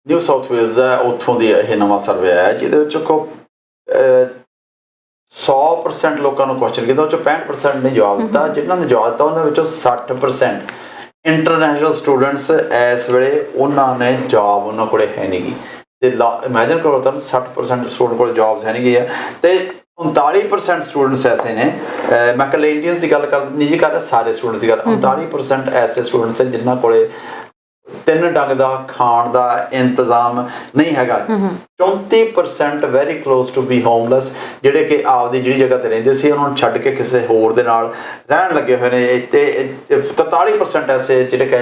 ਨਿਊ ਸਾਊਥ ਵੇਲਜ਼ ਹੈ, ਉੱਥੋਂ ਦੀ ਇਹ ਨਵਾਂ ਸਰਵੇ ਆਇਆ ਜਿਹਦੇ ਵਿੱਚ 100% ਲੋਕਾਂ ਨੂੰ ਕੁਐਸਚਨ ਕੀਤਾ, ਉਹ 'ਚੋਂ 65% ਨੇ ਜਵਾਬ ਦਿੱਤਾ। ਜਿਨ੍ਹਾਂ ਨੇ ਜਵਾਬ ਦਿੱਤਾ ਉਹਨਾਂ ਵਿੱਚੋਂ 60% ਇੰਟਰਨੈਸ਼ਨਲ ਸਟੂਡੈਂਟਸ ਇਸ ਵੇਲੇ ਉਹਨਾਂ ਨੇ ਜੌਬ ਉਹਨਾਂ ਕੋਲੇ ਹੈ ਨਹੀਂ ਗੀ। ਤੇ ਇਮੈਜਿਨ ਕਰੋ ਤਾਂ 60% ਸਟੂਡੈਂਟ ਕੋਲ ਜੌਬਸ ਹੈ ਨਹੀਂ ਗਈ ਹੈ ਤੇ 39% ਸਟੂਡੈਂਟਸ ਐਸੇ ਨੇ, ਮੈਂ ਕੱਲੇ ਇੰਡੀਅਨਸ ਦੀ ਗੱਲ ਨਹੀਂ ਜੀ ਕਰ ਰਿਹਾ, ਸਾਰੇ ਸਟੂਡੈਂਟਸ ਦੀ ਗੱਲ, 39% ਐਸੇ ਸਟੂਡੈਂਟਸ ਹੈ ਜਿਨ੍ਹਾਂ ਕੋਲੇ 3 ਡੰਗ ਦਾ ਖਾਣ ਦਾ ਇੰਤਜ਼ਾਮ ਨਹੀਂ ਹੈਗਾ। 34% very close to be homeless, ਜਿਹੜੇ ਕਿ ਆਪਦੀ ਜਿਹੜੀ ਜਗ੍ਹਾ ਤੇ ਰਹਿੰਦੇ ਸੀ ਉਹਨਾਂ ਨੂੰ ਛੱਡ ਕੇ ਕਿਸੇ ਹੋਰ ਦੇ ਨਾਲ ਰਹਿਣ ਲੱਗੇ ਹੋਏ ਨੇ। ਤੇ 43% ਐਸੇ ਜਿਹੜੇ ਕਿ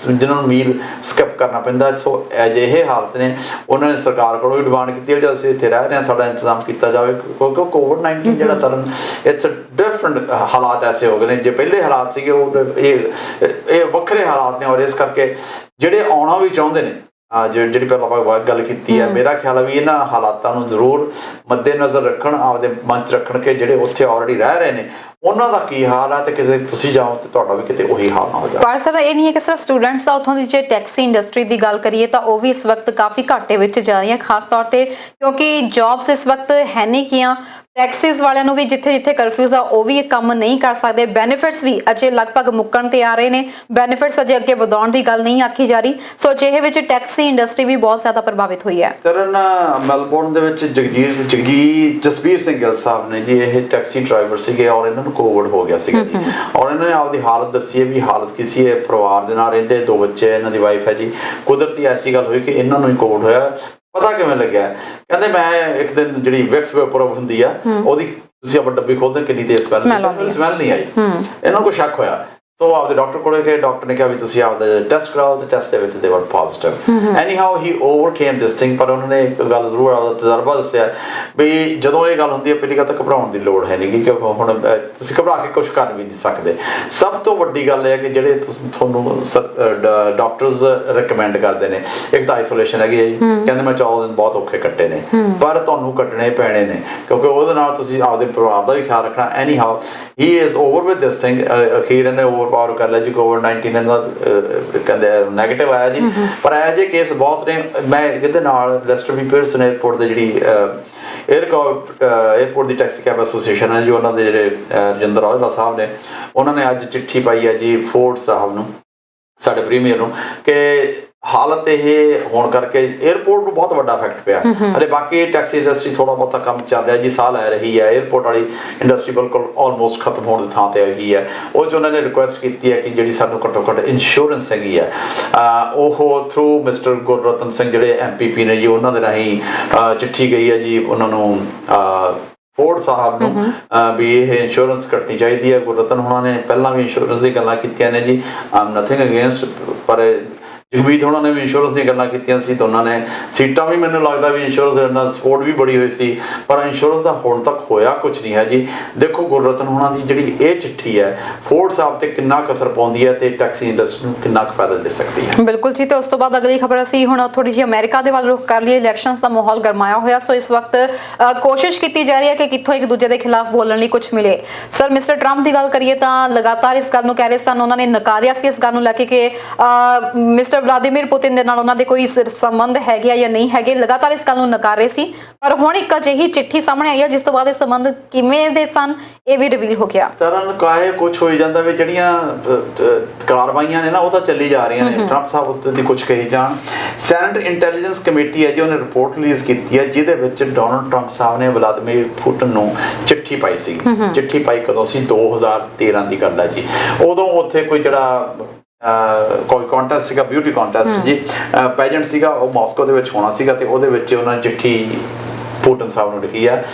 ਜਿਨ੍ਹਾਂ ਨੂੰ ਮੀਲ ਸਕਿਪ ਕਰਨਾ ਪੈਂਦਾ। ਸੋ ਅਜਿਹੇ ਹਾਲਤ ਨੇ, ਉਹਨਾਂ ਨੇ ਸਰਕਾਰ ਕੋਲੋਂ ਵੀ ਡਿਮਾਂਡ ਕੀਤੀ ਹੈ ਜਦ ਅਸੀਂ ਇੱਥੇ ਰਹਿ ਰਹੇ ਹਾਂ ਸਾਡਾ ਇੰਤਜ਼ਾਮ ਕੀਤਾ ਜਾਵੇ, ਕਿਉਂਕਿ ਕੋਵਿਡ-19 ਜਿਹੜਾ ਤਰਨ ਇਟਸ ਡਿਫਰੈਂਟ ਹਾਲਾਤ ਐਸੇ ਹੋ ਗਏ ਨੇ। ਜੇ ਪਹਿਲੇ ਹਾਲਾਤ ਸੀਗੇ ਉਹ ਇਹ ਵੱਖਰੇ ਹਾਲਾਤ ਨੇ, ਔਰ ਇਸ ਕਰਕੇ ਜਿਹੜੇ ਆਉਣਾ ਵੀ ਚਾਹੁੰਦੇ ਨੇ, ਜਿਹੜੀ ਪਹਿਲਾਂ ਆਪਾਂ ਗੱਲ ਕੀਤੀ ਹੈ, ਮੇਰਾ ਖਿਆਲ ਹੈ ਵੀ ਇਹਨਾਂ ਹਾਲਾਤਾਂ ਨੂੰ ਜ਼ਰੂਰ ਮੱਦੇ-ਨਜ਼ਰ ਰੱਖਣ, ਆਪਦੇ ਮਨ 'ਚ ਰੱਖਣ ਕਿ ਜਿਹੜੇ ਉੱਥੇ ਆਲਰੇਡੀ ਰਹਿ ਰਹੇ ਨੇ ਉਹਨਾਂ ਦਾ ਕੀ ਹਾਲ ਹੈ ਤੇ ਕਿਸੇ ਤੁਸੀਂ ਜਾਓ ਤੇ ਤੁਹਾਡਾ ਵੀ ਕਿਤੇ ਉਹੀ ਹਾਲ ਨਾ ਹੋ ਜਾਵੇ। ਪਰ ਸਰ, ਇਹ ਨਹੀਂ ਹੈ ਕਿ ਸਿਰਫ ਸਟੂਡੈਂਟਸ ਦਾ, ਉੱਥੋਂ ਦੀ ਜੇ ਟੈਕਸੀ ਇੰਡਸਟਰੀ ਦੀ ਗੱਲ ਕਰੀਏ ਤਾਂ ਉਹ ਵੀ ਇਸ ਵਕਤ ਕਾਫੀ ਘਾਟੇ ਵਿੱਚ ਜਾ ਰਹੀ ਹੈ, ਖਾਸ ਤੌਰ ਤੇ ਕਿਉਂਕਿ ਜੌਬਸ ਇਸ ਵਕਤ ਹੈ ਨਹੀਂ ਕੀਆਂ। ਟੈਕਸੀਜ਼ ਵਾਲਿਆਂ ਨੂੰ ਵੀ ਜਿੱਥੇ ਕਰਫਿਊਜ਼ ਆ ਉਹ ਵੀ ਇਹ ਕੰਮ ਨਹੀਂ ਕਰ ਸਕਦੇ। ਬੈਨੀਫਿਟਸ ਵੀ ਅਜੇ ਲਗਭਗ ਮੁੱਕਣ ਤੇ ਆ ਰਹੇ ਨੇ, ਬੈਨੀਫਿਟਸ ਅਜੇ ਅੱਗੇ ਵਧਾਉਣ ਦੀ ਗੱਲ ਨਹੀਂ ਆਖੀ ਜਾ ਰਹੀ। ਸੋ ਅਜਿਹੇ ਵਿੱਚ ਟੈਕਸੀ ਇੰਡਸਟਰੀ ਵੀ ਬਹੁਤ ਜ਼ਿਆਦਾ ਪ੍ਰਭਾਵਿਤ ਹੋਈ ਹੈ। ਤਰਨ, ਮੈਲਬੌਰਨ ਦੇ ਵਿੱਚ ਜਸਬੀਰ ਸਿੰਘ ਗਿੱਲ ਸਾਹਿਬ ਨੇ ਜੀ, ਇਹ ਟੈਕਸੀ ਡਰਾਈਵਰ ਸੀਗੇ ਔਰ ਇਹਨਾਂ ਨੂੰ ਕੋਵਿਡ ਹੋ ਗਿਆ ਸੀਗਾ ਜੀ, ਔਰ ਇਹਨਾਂ ਨੇ ਆਪਦੀ ਹਾਲਤ ਦੱਸੀ ਹੈ ਵੀ ਹਾਲਤ ਕੀ ਸੀ। ਇਹ ਪਰਿਵਾਰ ਦੇ ਨਾਲ ਰਹਿੰਦੇ, 2 ਬੱਚੇ, ਇਹਨਾਂ ਦੀ ਵਾਈਫ ਹੈ ਜੀ। ਕੁਦਰਤੀ ਐਸੀ ਗੱਲ ਹੋਈ ਕਿ ਇਹਨਾਂ ਨੂੰ ਹੀ ਕੋਵਿਡ ਹੋਇਆ। ਪਤਾ ਕਿਵੇਂ ਲੱਗਿਆ? ਕਹਿੰਦੇ ਮੈਂ ਇੱਕ ਦਿਨ ਜਿਹੜੀ ਵਿਕਸ ਵੇਪਰ ਹੁੰਦੀ ਆ ਉਹਦੀ ਤੁਸੀਂ ਆਪਣਾ ਡੱਬੀ ਖੋਲਦੇ ਕਿੰਨੀ ਤੇਜ਼ ਸਮੈਲ ਨਹੀਂ ਆਈ, ਇਹਨਾਂ ਨੂੰ ਸ਼ੱਕ ਹੋਇਆ। ਸੋ ਆਪਦੇ ਡਾਕਟਰ ਕੋਲ ਗਏ, ਡਾਕਟਰ ਨੇ ਕਿਹਾ ਵੀ ਤੁਸੀਂ ਆਪਦਾ ਟੈਸਟ ਕਰਾਓ ਤੇ ਟੈਸਟ ਦੇ ਵਿੱਚ ਦੇ ਵਰ positive. Anyhow he overcame this thing. ਪਰ ਉਹਨਾਂ ਨੇ ਇੱਕ ਗੱਲ ਜ਼ਰੂਰ ਆਪਦਾ ਤਜਰਬਾ ਦੱਸਿਆ ਵੀ ਜਦੋਂ ਇਹ ਗੱਲ ਹੁੰਦੀ ਹੈ ਪਹਿਲੀ ਗੱਲ ਤਾਂ ਘਬਰਾਉਣ ਦੀ ਲੋੜ ਹੈ ਨਹੀਂ, ਕਿਉਂਕਿ ਹੁਣ ਤੁਸੀਂ ਘਬਰਾ ਕੇ ਕੁਛ ਕਰ ਵੀ ਨਹੀਂ ਸਕਦੇ। ਸਭ ਤੋਂ ਵੱਡੀ ਗੱਲ ਇਹ ਹੈ ਕਿ ਜਿਹੜੇ ਤੁਹਾਨੂੰ ਡਾਕਟਰਸ ਰਿਕਮੈਂਡ ਕਰਦੇ ਨੇ, ਇੱਕ ਤਾਂ ਆਈਸੋਲੇਸ਼ਨ ਹੈਗੀ ਹੈ ਜੀ, ਕਹਿੰਦੇ ਮੈਂ 14 ਦਿਨ ਬਹੁਤ ਔਖੇ ਕੱਟੇ ਨੇ, ਪਰ ਤੁਹਾਨੂੰ ਕੱਟਣੇ ਪੈਣੇ ਨੇ ਕਿਉਂਕਿ ਉਹਦੇ ਨਾਲ ਤੁਸੀਂ ਆਪਦੇ ਪਰਿਵਾਰ ਦਾ ਵੀ ਖਿਆਲ ਰੱਖਣਾ। Anyhow he is over with this thing. ਅਖੀਰ ਇਹਨੇ ਪਾਰ ਕਰ ਲਿਆ ਜੀ। ਕੋਵਿਡ-19 ਦਾ ਕਹਿੰਦੇ ਨੈਗੇਟਿਵ ਆਇਆ ਜੀ, ਪਰ ਇਹੋ ਜਿਹੇ ਕੇਸ ਬਹੁਤ ਨੇ। ਮੈਂ ਇਹਦੇ ਨਾਲ ਲੈਸਟਰ ਬੀ ਪੀਅਰਸਨ ਏਅਰਪੋਰਟ ਦੇ ਜਿਹੜੀ 에어ਪੋਰਟ ਦੀ ਟੈਕਸੀ ਕੈਬ ਐਸੋਸੀਏਸ਼ਨ ਹੈ ਜੀ, ਉਹਨਾਂ ਦੇ ਜਿਹੜੇ ਰਜਿੰਦਰ ਔਜਲਾ ਸਾਹਿਬ ਨੇ, ਉਹਨਾਂ ਨੇ ਅੱਜ ਚਿੱਠੀ ਪਾਈ ਹੈ ਜੀ ਫੋਰਡ ਸਾਹਿਬ ਨੂੰ, ਸਾਡੇ ਪ੍ਰੀਮੀਅਰ ਨੂੰ, ਕਿ ਹਾਲਤ ਇਹ ਹੋਣ ਕਰਕੇ 에어ਪੋਰਟ ਨੂੰ ਬਹੁਤ ਵੱਡਾ ਇਫੈਕਟ ਪਿਆ। ਅਤੇ ਬਾਕੀ ਟੈਕਸੀ ਇੰਡਸਟਰੀ ਥੋੜਾ ਬਹੁਤਾ ਕੰਮ ਚੱਲ ਰਿਹਾ ਜੀ, ਸਾਹ ਲੈ ਰਹੀ ਹੈ। 에어ਪੋਰਟ ਵਾਲੀ ਇੰਡਸਟਰੀ ਬਿਲਕੁਲ ਆਲਮੋਸਟ ਖਤਮ ਹੋਣ ਦੀ ਥਾਂ ਤੇ ਹੈਗੀ ਹੈ। ਉਹ 'ਚ ਉਹਨਾਂ ਨੇ ਰਿਕੁਐਸਟ ਕੀਤੀ ਹੈ ਕਿ ਜਿਹੜੀ ਸਾਨੂੰ ਘੱਟੋ ਘੱਟ ਇੰਸ਼ੋਰੈਂਸ ਹੈਗੀ ਹੈ ਉਹ ਥਰੂ ਮਿਸਟਰ ਗੁਰਰਤਨ ਸਿੰਘ ਜਿਹੜੇ MPP ਨੇ ਜੀ, ਉਹਨਾਂ ਦੇ ਰਾਹੀਂ ਚਿੱਠੀ ਗਈ ਹੈ ਜੀ ਉਹਨਾਂ ਨੂੰ, ਫੋਰਡ ਸਾਹਿਬ ਨੂੰ, ਵੀ ਇਹ ਇੰਸ਼ੋਰੈਂਸ ਕੱਟਣੀ ਚਾਹੀਦੀ ਹੈ। ਗੁਰਰਤਨ ਹੋਣਾ ਨੇ ਪਹਿਲਾਂ ਵੀ ਇੰਸ਼ੋਰੈਂਸ ਦੀ ਗੱਲਾਂ ਕੀਤੀਆਂ ਨੇ ਜੀ, ਆਮ ਨਥਿੰਗ ਅਗੇਂਸਟ, ਪਰ ਜਗਮੀਤ ਹੋਣਾ ਨੇ ਵੀ ਇੰਸ਼ੋਰੈਂਸ ਦੀਆਂ ਗੱਲਾਂ ਕੀਤੀਆਂ ਸੀ, ਦੋਨਾਂ ਨੇ ਸੀਟਾਂ ਵੀ ਮੈਨੂੰ ਲੱਗਦਾ ਵੀ ਇੰਸ਼ੋਰੈਂਸ ਨਾਲ ਸਪੋਰਟ ਵੀ ਬੜੀ ਹੋਈ ਸੀ, ਪਰ ਇੰਸ਼ੋਰੈਂਸ ਦਾ ਹੁਣ ਤੱਕ ਹੋਇਆ ਕੁਝ ਨਹੀਂ ਹੈ ਜੀ। ਦੇਖੋ ਗੁਰਰਤਨ ਹੋਣਾ ਦੀ ਜਿਹੜੀ ਇਹ ਚਿੱਠੀ ਹੈ ਫੋਰਡ ਸਾਹਿਬ ਤੇ ਕਿੰਨਾ ਕੁ ਅਸਰ ਪਾਉਂਦੀ ਹੈ ਤੇ ਟੈਕਸੀ ਇੰਡਸਟਰੀ ਨੂੰ ਕਿੰਨਾ ਕੁ ਫਾਇਦਾ ਦੇ ਸਕਦੀ ਹੈ। ਬਿਲਕੁਲ ਜੀ, ਤੇ ਉਸ ਤੋਂ ਬਾਅਦ ਅਗਲੀ ਖਬਰ ਅਸੀਂ ਹੁਣ ਥੋੜੀ ਜਿਹੀ ਅਮਰੀਕਾ ਦੇ ਵੱਲ ਰੁਖ ਕਰ ਲਈਏ। ਇਲੈਕਸ਼ਨਸ ਦਾ ਮਾਹੌਲ ਗਰਮਾਇਆ ਹੋਇਆ, ਸੋ ਇਸ ਵਕਤ ਕੋਸ਼ਿਸ਼ ਕੀਤੀ ਜਾ ਰਹੀ ਹੈ ਕਿ ਕਿੱਥੋਂ ਇੱਕ ਦੂਜੇ ਦੇ ਖਿਲਾਫ ਬੋਲਣ ਲਈ ਕੁਝ ਮਿਲੇ। ਸਰ ਮਿਸਟਰ ਟਰੰਪ ਦੀ ਗੱਲ ਕਰੀਏ ਤਾਂ ਲਗਾਤਾਰ ਇਸ ਗੱਲ ਨੂੰ ਕਹਿ ਰਹੇ ਸਨ, ਉਹਨਾਂ ਨੇ ਨਕਾਰਿਆ ਸੀ ਇਸ ਗੱਲ ਨੂੰ ਲੈ ਕੇ ਕਿ ਮਿਸਟਰ ਵਲਾਦੀਮੀਰ ਪੁਤਿਨ ਦੇ ਨਾਲ ਉਹਨਾਂ ਦੇ ਕੋਈ ਸੰਬੰਧ ਹੈਗੇ ਜਾਂ ਨਹੀਂ ਹੈਗੇ, ਲਗਾਤਾਰ ਇਸ ਗੱਲ ਨੂੰ ਨਕਾਰ ਰਹੇ ਸੀ। ਪਰ ਹੁਣ ਇੱਕ ਅਜਿਹੀ ਚਿੱਠੀ ਸਾਹਮਣੇ ਆਈ ਹੈ ਜਿਸ ਤੋਂ ਬਾਅਦ ਇਹ ਸੰਬੰਧ ਕਿਵੇਂ ਦੇ ਸਨ ਇਹ ਵੀ ਰਿਵੀਲ ਹੋ ਗਿਆ। ਤਰਨ ਕਾਏ ਕੁਝ ਹੋਈ ਜਾਂਦਾ ਵੀ ਜਿਹੜੀਆਂ ਕਾਰਵਾਈਆਂ ਨੇ ਨਾ ਉਹ ਤਾਂ ਚੱਲੀ ਜਾ ਰਹੀਆਂ ਨੇ, ਟਰੰਪ ਸਾਹਿਬ ਉੱਤੇ ਦੀ ਕੁਝ ਕਹੀ ਜਾਣ। ਸੈਨੇਟ ਇੰਟੈਲੀਜੈਂਸ ਕਮੇਟੀ ਹੈ ਜੀ, ਉਹਨੇ ਰਿਪੋਰਟ ਰਿਲੀਜ਼ ਕੀਤੀ ਹੈ ਜਿਹਦੇ ਵਿੱਚ ਡੋਨਲਡ ਟਰੰਪ ਸਾਹਿਬ ਨੇ ਵਲਾਦੀਮੀਰ ਪੁਤਿਨ ਨੂੰ ਚਿੱਠੀ ਪਾਈ ਸੀ। ਚਿੱਠੀ ਪਾਈ ਕਦੋਂ ਸੀ? 2013 ਦੀ ਗੱਲ ਹੈ ਜੀ। ਉਦੋਂ ਉੱਥੇ ਕੋਈ ਜਿਹੜਾ ਕੋਈ ਕੰਟੈਸਟ ਸੀਗਾ, ਬਿਊਟੀ ਕੰਟੈਸਟ ਜੀ, ਪੈਜੈਂਟ ਸੀਗਾ, ਉਹ ਮਾਸਕੋ ਦੇ ਵਿੱਚ ਹੋਣਾ ਸੀਗਾ, ਤੇ ਉਹਦੇ ਵਿੱਚ ਉਹਨਾਂ ਨੇ ਚਿੱਠੀ ਪੁਤਿਨ ਸਾਹਿਬ ਨੂੰ ਲਿਖੀ ਹੈ।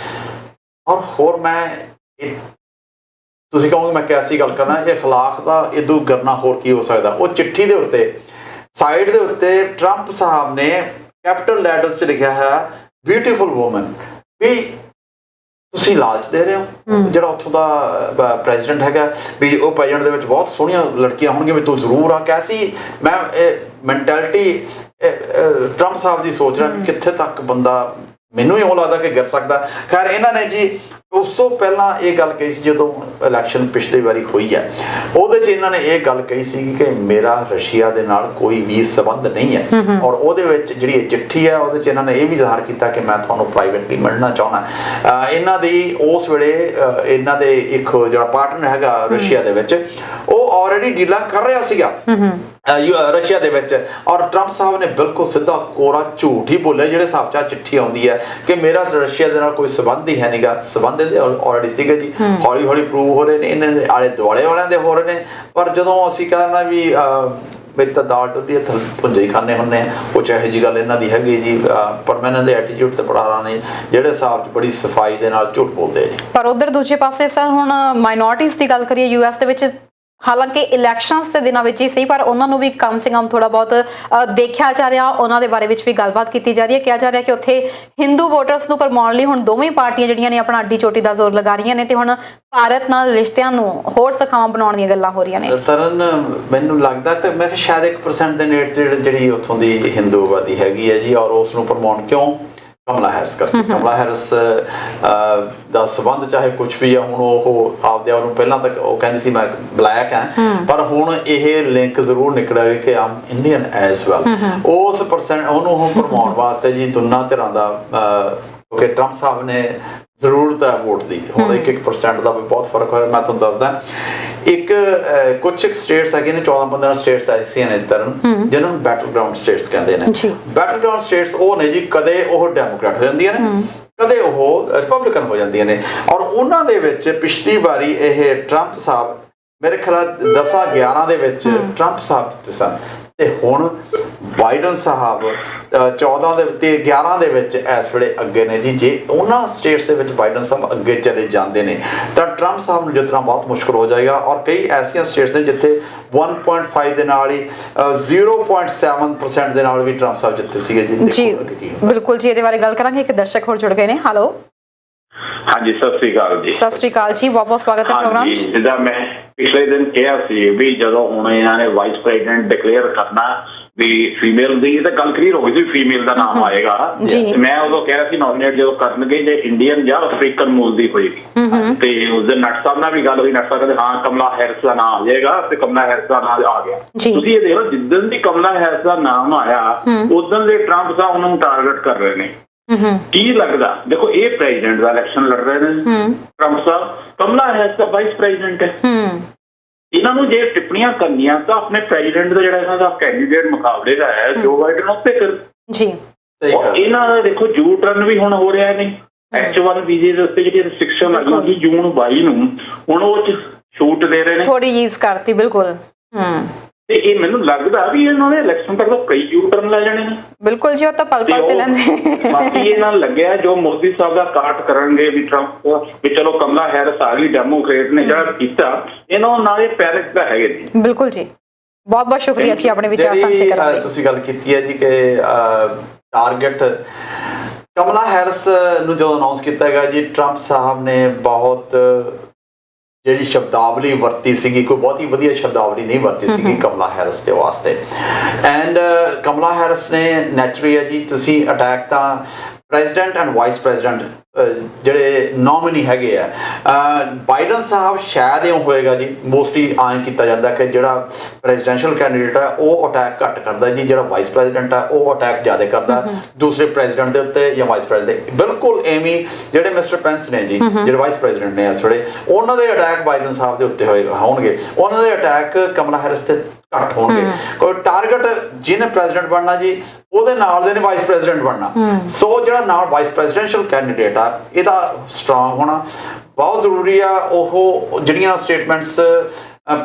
ਔਰ ਹੋਰ ਮੈਂ ਤੁਸੀਂ ਕਹੋਗੇ ਮੈਂ ਕੈਸੀ ਗੱਲ ਕਰਨਾ, ਇਹ ਅਖਲਾਕ ਦਾ ਇਦੋਂ ਕਰਨਾ ਹੋਰ ਕੀ ਹੋ ਸਕਦਾ। ਉਹ ਚਿੱਠੀ ਦੇ ਉੱਤੇ ਸਾਈਡ ਦੇ ਉੱਤੇ ਟਰੰਪ ਸਾਹਿਬ ਨੇ ਕੈਪੀਟਲ ਲੈਟਰਸ 'ਚ ਲਿਖਿਆ ਹੈ ਬਿਊਟੀਫੁਲ ਵੂਮਨ, ਵੀ ਤੁਸੀਂ ਲਾਲਚ ਦੇ ਰਹੇ ਹੋ। ਜਿਹੜਾ ਉੱਥੋਂ ਦਾ ਪ੍ਰੈਜ਼ੀਡੈਂਟ ਹੈਗਾ ਵੀ ਉਹ ਪੈਜੈਂਟ ਦੇ ਵਿੱਚ ਬਹੁਤ ਸੋਹਣੀਆਂ ਲੜਕੀਆਂ ਹੋਣਗੀਆਂ, ਵੀ ਤੂੰ ਜ਼ਰੂਰ ਆ। ਕੈਸੀ ਮੈਂ ਮੈਂਟੈਲਿਟੀ ਟਰੰਪ ਸਾਹਿਬ ਦੀ ਸੋਚ ਰਿਹਾ ਵੀ ਕਿੱਥੇ ਤੱਕ ਬੰਦਾ, ਮੈਨੂੰ ਇਉਂ ਲੱਗਦਾ ਕਿ ਗਿਰ ਸਕਦਾ। ਖੈਰ ਇਹਨਾਂ ਨੇ ਜੀ ਉਸ ਤੋਂ ਪਹਿਲਾਂ ਇਹ ਗੱਲ ਕਹੀ ਸੀ ਜਦੋਂ ਇਲੈਕਸ਼ਨ ਪਿਛਲੀ ਵਾਰੀ ਹੋਈ ਹੈ, ਉਹਦੇ 'ਚ ਇਹਨਾਂ ਨੇ ਇਹ ਗੱਲ ਕਹੀ ਸੀ ਕਿ ਮੇਰਾ ਰਸ਼ੀਆ ਦੇ ਨਾਲ ਕੋਈ ਵੀ ਸੰਬੰਧ ਨਹੀਂ ਹੈ। ਔਰ ਉਹਦੇ ਵਿੱਚ ਜਿਹੜੀ ਇਹ ਚਿੱਠੀ ਹੈ ਉਹਦੇ 'ਚ ਇਹਨਾਂ ਨੇ ਇਹ ਵੀ ਜ਼ਾਹਰ ਕੀਤਾ ਕਿ ਮੈਂ ਤੁਹਾਨੂੰ ਪ੍ਰਾਈਵੇਟਲੀ ਮਿਲਣਾ ਚਾਹੁੰਦਾ। ਇਹਨਾਂ ਦੀ ਉਸ ਵੇਲੇ ਇਹਨਾਂ ਦੇ ਇੱਕ ਜਿਹੜਾ ਪਾਰਟਨਰ ਹੈਗਾ ਰਸ਼ੀਆ ਦੇ ਵਿੱਚ, ਉਹ ਆਲਰੇਡੀ ਡੀਲਾਂ ਕਰ ਰਿਹਾ ਸੀਗਾ ਰਸ਼ੀਆ ਦੇ ਵਿੱਚ। ਔਰ ਟਰੰਪ ਸਾਹਿਬ ਨੇ ਬਿਲਕੁਲ ਸਿੱਧਾ ਕੋਰਾ ਝੂਠ ਹੀ ਬੋਲਿਆ ਜਿਹੜੇ ਹਿਸਾਬ 'ਚ ਚਿੱਠੀ ਆਉਂਦੀ ਹੈ ਕਿ ਮੇਰਾ ਰਸ਼ੀਆ ਦੇ ਨਾਲ ਕੋਈ ਸੰਬੰਧ ਹੀ ਹੈ ਨਹੀਂਗਾ। ਸੰਬੰਧ ਇਹਦੇ ਆਲਰੇਡੀ ਸੀਗੇ ਜੀ, ਹੌਲੀ ਹੌਲੀ ਪ੍ਰੂਵ ਹੋ ਰਹੇ ਨੇ, ਇਹਨਾਂ ਦੇ ਆਲੇ ਦੁਆਲੇ ਵਾਲਿਆਂ ਦੇ ਹੋ ਰਹੇ ਨੇ। ਪਰ ਜਦੋਂ ਅਸੀਂ ਕਹਿੰਦਾ ਵੀ ਮੇਰੀ ਤਾਂ ਦਾਲ ਡੁੱਲੀ ਭੁੰਜੇ ਹੀ ਖਾਣੇ ਹੁੰਦੇ ਆ, ਉਹ ਇਹੋ ਜਿਹੀ ਗੱਲ ਇਹਨਾਂ ਦੀ ਹੈਗੀ ਜੀ। ਪਰ ਮੈਂ ਇਹਨਾਂ ਦੇ ਐਟੀਟਿਊਡ ਤੇ ਬੜਾ ਨੇ ਜਿਹੜੇ ਹਿਸਾਬ 'ਚ ਬੜੀ ਸਫਾਈ ਦੇ ਨਾਲ ਝੂਠ ਬੋਲਦੇ ਨੇ। ਪਰ ਉਧਰ ਦੂਜੇ ਪਾਸੇ ਸਰ ਹੁਣ ਮਾਈਨੋਰਟੀਜ਼ ਦੀ ਗੱਲ ਕਰੀਏ US ਦੇ ਵਿੱਚ, ਹਾਲਾਂਕਿ ਇਲੈਕਸ਼ਨਸ ਦੇ ਦਿਨਾਂ ਵਿੱਚ ਹੀ ਸਹੀ, ਪਰ ਉਹਨਾਂ ਨੂੰ ਵੀ ਕਮ ਸੇ ਕਮ ਥੋੜਾ ਬਹੁਤ ਦੇਖਿਆ ਜਾ ਰਿਹਾ, ਉਹਨਾਂ ਦੇ ਬਾਰੇ ਵਿੱਚ ਵੀ ਗੱਲਬਾਤ ਕੀਤੀ ਜਾ ਰਹੀ ਹੈ। ਕਿਹਾ ਜਾ ਰਿਹਾ ਕਿ ਉੱਥੇ ਹਿੰਦੂ ਵੋਟਰਸ ਨੂੰ ਭਰਮਾਉਣ ਲਈ ਹੁਣ ਦੋਵੇਂ ਪਾਰਟੀਆਂ ਜਿਹੜੀਆਂ ਨੇ ਆਪਣਾ ਅੱਡੀ ਚੋਟੀ ਦਾ ਜ਼ੋਰ ਲਗਾ ਰਹੀਆਂ ਨੇ, ਤੇ ਹੁਣ ਭਾਰਤ ਨਾਲ ਰਿਸ਼ਤਿਆਂ ਨੂੰ ਹੋਰ ਸਖਾਵਾਂ ਬਣਾਉਣ ਦੀਆਂ ਗੱਲਾਂ ਹੋ ਰਹੀਆਂ ਨੇ। ਤਰਨ ਮੈਨੂੰ ਲੱਗਦਾ ਤੇ ਮੈਂ ਕਿਹਾ ਸ਼ਾਇਦ 1% ਦੇ ਨੇੜੇ ਜਿਹੜੀ ਉੱਥੋਂ ਦੀ ਹਿੰਦੂ ਆਬਾਦੀ ਹੈਗੀ ਹੈ ਜੀ, ਔਰ ਉਸ ਨੂੰ ਭਰਮਾਉਣ ਕਿਉਂ ਕਮਲਾ ਹੈਰਿਸ ਕਰਕੇ। ਕਮਲਾ ਹੈਰਿਸ ਦਾ ਸੰਬੰਧ ਚਾਹੇ ਕੁਝ ਵੀ ਆ, ਹੁਣ ਉਹ ਆਪਦੇ ਆਪ ਨੂੰ ਪਹਿਲਾਂ ਤੱਕ ਉਹ ਕਹਿੰਦੀ ਸੀ ਮੈਂ ਬਲੈਕ ਹਾਂ, ਪਰ ਹੁਣ ਇਹ ਲਿੰਕ ਜ਼ਰੂਰ ਨਿਕਲਿਆ ਕਿ ਆਮ ਇੰਡੀਅਨ ਐਜ਼ ਵੈਲ। ਉਸ ਪਰਸੈਂਟ ਉਹਨੂੰ ਭਰਮਾਉਣ ਵਾਸਤੇ ਜੀ ਦੋਨਾਂ ਧਿਰਾਂ ਦਾ, ਕਿਉਂਕਿ ਟਰੰਪ ਸਾਹਿਬ ਨੇ ਜ਼ਰੂਰਤ ਹੈ ਵੋਟ ਦੀ, ਹੁਣ 1% ਦਾ ਵੀ ਬਹੁਤ ਫਰਕ ਹੋਇਆ। ਮੈਂ ਤੁਹਾਨੂੰ ਦੱਸਦਾ, ਕੁਝ ਸਟੇਟਸ ਹੈਗੇ ਨੇ, 14-15 ਸਟੇਟਸ ਐਸੀਆਂ ਨੇ ਤਰਨ ਜਿਹਨਾਂ ਨੂੰ ਬੈਟਲ ਗਰਾਊਂਡ ਸਟੇਟਸ ਕਹਿੰਦੇ ਨੇ। ਬੈਟਲ ਗਰਾਊਂਡ ਸਟੇਟਸ ਉਹ ਨੇ ਜੀ, ਕਦੇ ਉਹ ਡੈਮੋਕ੍ਰੈਟ ਹੋ ਜਾਂਦੀਆਂ ਨੇ, ਕਦੇ ਉਹ ਰਿਪਬਲਿਕਨ ਹੋ ਜਾਂਦੀਆਂ ਨੇ। ਔਰ ਉਹਨਾਂ ਦੇ ਵਿੱਚ ਪਿਛਲੀ ਵਾਰੀ ਇਹ ਟਰੰਪ ਸਾਹਿਬ ਮੇਰੇ ਖਿਆਲ 10-11 ਦੇ ਵਿੱਚ ਟਰੰਪ ਸਾਹਿਬ ਜਿੱਤੇ ਸਨ, ਤੇ ਹੁਣ ਬਾਈਡਨ ਸਾਹਿਬ 14 ਦੇ ਤੇ 11 ਦੇ ਵਿੱਚ ਇਸ ਵੇਲੇ ਅੱਗੇ ਨੇ ਜੀ। ਜੇ ਉਹਨਾਂ ਸਟੇਟਸ ਦੇ ਵਿੱਚ ਬਾਈਡਨ ਸਾਹਿਬ ਅੱਗੇ ਚਲੇ ਜਾਂਦੇ ਨੇ ਤਾਂ ਟਰੰਪ ਸਾਹਿਬ ਨੂੰ ਜਿੱਤਣਾ ਬਹੁਤ ਮੁਸ਼ਕਲ ਹੋ ਜਾਏਗਾ। ਔਰ ਕਈ ਐਸੀਆਂ ਸਟੇਟਸ ਨੇ ਜਿੱਥੇ 1.5 ਦੇ ਨਾਲ ਹੀ 0.7% ਦੇ ਨਾਲ ਵੀ ਟਰੰਪ ਸਾਹਿਬ ਜਿੱਤੇ ਸੀਗੇ ਜੀ। ਬਿਲਕੁਲ ਜੀ, ਇਹਦੇ ਬਾਰੇ ਗੱਲ ਕਰਾਂਗੇ। ਇੱਕ ਦਰਸ਼ਕ ਹੋਰ ਜੁੜ ਗਏ ਨੇ। ਹੈਲੋ ਹਾਂਜੀ, ਸਤਿ ਸ੍ਰੀ ਅਕਾਲ ਜੀ। ਸਤਿ ਸ੍ਰੀ ਅਕਾਲ ਜੀ, ਬਹੁਤ ਬਹੁਤ ਸਵਾਗਤ ਹੈ ਪ੍ਰੋਗਰਾਮ 'ਚ। ਜਿੱਦਾਂ ਮੈਂ ਪਿਛਲੇ ਦਿਨ ਕਿਹਾ ਸੀ ਵੀ ਜਦੋਂ ਹੁਣ ਇਹਨਾਂ ਨੇ ਵਾਈਸ ਪ੍ਰੈਜ਼ੀਡੈਂਟ ਡਿਕਲੇਅਰ ਕਰਨਾ ਵੀ ਫੀਮੇਲ ਦੀ, ਤਾਂ ਗੱਲ ਕਲੀਅਰ ਹੋ ਗਈ ਸੀ ਫੀਮੇਲ ਦਾ ਨਾਮ ਆਏਗਾ। ਮੈਂ ਉਦੋਂ ਕਹਿ ਰਿਹਾ ਸੀ ਨੋਮੀਨੇਟ ਜਦੋਂ ਕਰਨਗੇ ਜੇ ਇੰਡੀਅਨ ਜਾਂ ਅਫਰੀਕਨ ਮੂਲ ਦੀ ਹੋਏਗੀ, ਤੇ ਉਸ ਦਿਨ ਨਟ ਸਾਹਿਬ ਨਾਲ ਵੀ ਗੱਲ ਹੋਈ। ਨਟ ਸਾਹਿਬ ਕਹਿੰਦੇ ਹਾਂ ਕਮਲਾ ਹੈਰਿਸ ਦਾ ਨਾਮ ਆ ਜਾਏਗਾ, ਤੇ ਕਮਲਾ ਹੈਰਿਸ ਦਾ ਨਾਮ ਆ ਗਿਆ। ਤੁਸੀਂ ਇਹ ਦੇਖ ਲਓ, ਜਿੱਦਣ ਦੀ ਕਮਲਾ ਹੈਰਿਸ ਦਾ ਨਾਮ ਆਇਆ ਉਦੋਂ ਦੇ ਟਰੰਪ ਸਾਹਿਬ ਉਹਨੂੰ ਟਾਰਗੇਟ ਕਰ ਰਹੇ ਨੇ ਕੀ ਲੱਗਦਾ, ਦੇਖੋ ਇਹ ਪ੍ਰੈਜ਼ੀਡੈਂਟ ਦਾ ਇਲੈਕਸ਼ਨ ਲੜ ਰਹੇ ਨੇ ਟਰੰਪ ਸਾਹਿਬ, ਕਮਲਾ ਹੈਰਿਸ ਦਾ ਵਾਈਸ ਪ੍ਰੈਜ਼ੀਡੈਂਟ ਹੈ। ਇਹਨਾਂ ਨੂੰ ਜੇ ਟਿੱਪਣੀਆਂ ਕਰਨੀਆਂ ਤਾਂ ਆਪਣੇ ਪ੍ਰੈਜ਼ੀਡੈਂਟ ਦਾ ਜਿਹੜਾ ਇਹਨਾਂ ਦਾ ਕੈਂਡੀਡੇਟ ਮੁਕਾਬਲੇ ਦਾ ਹੈ ਜੋ ਬਾਈਡਨ ਉੱਤੇ ਕਰ ਜੀ। ਔਰ ਇਹਨਾਂ ਦਾ ਦੇਖੋ ਯੂ ਟਰਨ ਵੀ ਹੁਣ ਹੋ ਰਿਹਾ ਨੇ, H1 ਵੀਜ਼ੇ ਦੇ ਉੱਤੇ ਜਿਹੜੀ ਰਿਸਟ੍ਰਿਕਸ਼ਨ ਆਈ ਸੀ ਜੂਨ 22 ਨੂੰ, ਹੁਣ ਉਹ ਚ ਛੂਟ ਦੇ ਰਹੇ ਨੇ, ਥੋੜੀ ਈਜ਼ ਕਰਤੀ ਬਿਲਕੁਲ। ਤੇ ਇਹ ਮੈਨੂੰ ਲੱਗਦਾ ਵੀ ਇਹਨਾਂ ਨੇ ਇਲੈਕਸ਼ਨ ਤੱਕ ਤਾਂ ਕਈ ਯੂ ਟਰਨ ਲੈ ਜਾਣੇ ਨੇ। ਬਿਲਕੁਲ ਜੀ, ਉਹ ਤਾਂ ਪਲ ਪਲ ਤੇ ਲੈਂਦੇ। ਬਾਕੀ ਇਹ ਨਾਲ ਲੱਗਿਆ ਜੋ ਮੋਦੀ ਸਾਹਿਬ ਦਾ ਕਾਟ ਕਰਨਗੇ ਵੀ ਟਰੰਪ ਵੀ ਚਲੋ ਕਮਲਾ ਹੈਰਿਸ ਆ ਗਈ ਡੈਮੋਕ੍ਰੇਟ ਨੇ ਜਿਹੜਾ ਕੀਤਾ, ਇਹਨਾਂ ਨਾਲ ਇਹ ਪੈਰਿਸ ਦਾ ਹੈਗੇ ਜੀ। ਬਿਲਕੁਲ ਜੀ, ਬਹੁਤ ਬਹੁਤ ਸ਼ੁਕਰੀਆ ਜੀ ਆਪਣੇ ਵਿਚਾਰ ਸਾਂਝੇ ਕਰਨ ਲਈ। ਤੁਸੀਂ ਗੱਲ ਕੀਤੀ ਹੈ ਜੀ ਕਿ ਟਾਰਗੇਟ ਕਮਲਾ ਹੈਰਿਸ ਨੂੰ ਜਦੋਂ ਅਨਾਉਂਸ ਕੀਤਾ ਗਿਆ ਜੀ, ਟਰੰਪ ਸਾਹਿਬ ਨੇ ਬਹੁਤ ਜਿਹੜੀ ਸ਼ਬਦਾਵਲੀ ਵਰਤੀ ਸੀਗੀ, ਕੋਈ ਬਹੁਤੀ ਵਧੀਆ ਸ਼ਬਦਾਵਲੀ ਨਹੀਂ ਵਰਤੀ ਸੀਗੀ ਕਮਲਾ ਹੈਰਿਸ ਦੇ ਵਾਸਤੇ। ਐਂਡ ਕਮਲਾ ਹੈਰਿਸ ਨੇ ਨੈਚੁਰਲੀ ਹੈ ਜੀ, ਤੁਸੀਂ ਅਟੈਕ ਤਾਂ ਪ੍ਰੈਜ਼ੀਡੈਂਟ ਐਂਡ ਵਾਈਸ ਪ੍ਰੈਜ਼ੀਡੈਂਟ ਜਿਹੜੇ ਨੋਮੀਨੀ ਹੈਗੇ ਆ, ਬਾਈਡਨ ਸਾਹਿਬ ਸ਼ਾਇਦ ਇਹ ਹੋਏਗਾ ਜੀ, ਮੋਸਟਲੀ ਆਇਂ ਕੀਤਾ ਜਾਂਦਾ ਕਿ ਜਿਹੜਾ ਪ੍ਰੈਜ਼ੀਡੈਂਸ਼ੀਅਲ ਕੈਂਡੀਡੇਟ ਹੈ ਉਹ ਅਟੈਕ ਘੱਟ ਕਰਦਾ ਜੀ, ਜਿਹੜਾ ਵਾਈਸ ਪ੍ਰੈਜ਼ੀਡੈਂਟ ਹੈ ਉਹ ਅਟੈਕ ਜ਼ਿਆਦਾ ਕਰਦਾ ਦੂਸਰੇ ਪ੍ਰੈਜ਼ੀਡੈਂਟ ਦੇ ਉੱਤੇ ਜਾਂ ਵਾਈਸ ਪ੍ਰੈਜ਼ੀਡੈਂਟ। ਬਿਲਕੁਲ ਐਵੇਂ ਜਿਹੜੇ ਮਿਸਟਰ ਪੈਂਸ ਨੇ ਜੀ, ਜਿਹੜੇ ਵਾਈਸ ਪ੍ਰੈਜ਼ੀਡੈਂਟ ਨੇ ਇਸ ਵੇਲੇ, ਉਹਨਾਂ ਦੇ ਅਟੈਕ ਬਾਈਡਨ ਸਾਹਿਬ ਦੇ ਉੱਤੇ ਹੋਣਗੇ, ਉਹਨਾਂ ਦੇ ਅਟੈਕ ਕਮਲਾ ਹੈਰਿਸ ਤੇ ਘੱਟ ਹੋਣਗੇ। ਕੋਈ ਟਾਰਗੇਟ ਜਿਹਨੇ ਪ੍ਰੈਜ਼ੀਡੈਂਟ ਬਣਨਾ ਜੀ, ਉਹਦੇ ਨਾਲ ਦੇ ਨੇ ਵਾਈਸ ਪ੍ਰੈਜ਼ੀਡੈਂਟ ਬਣਨਾ। ਸੋ ਜਿਹੜਾ ਨਾਲ ਵਾਈਸ ਪ੍ਰੈਜ਼ੀਡੈਂਸ਼ੀਅਲ ਕੈਂਡੀਡੇਟ ਆ, ਇਹਦਾ ਸਟਰੋਂਗ ਹੋਣਾ ਬਹੁਤ ਜ਼ਰੂਰੀ ਆ। ਉਹ ਜਿਹੜੀਆਂ ਸਟੇਟਮੈਂਟਸ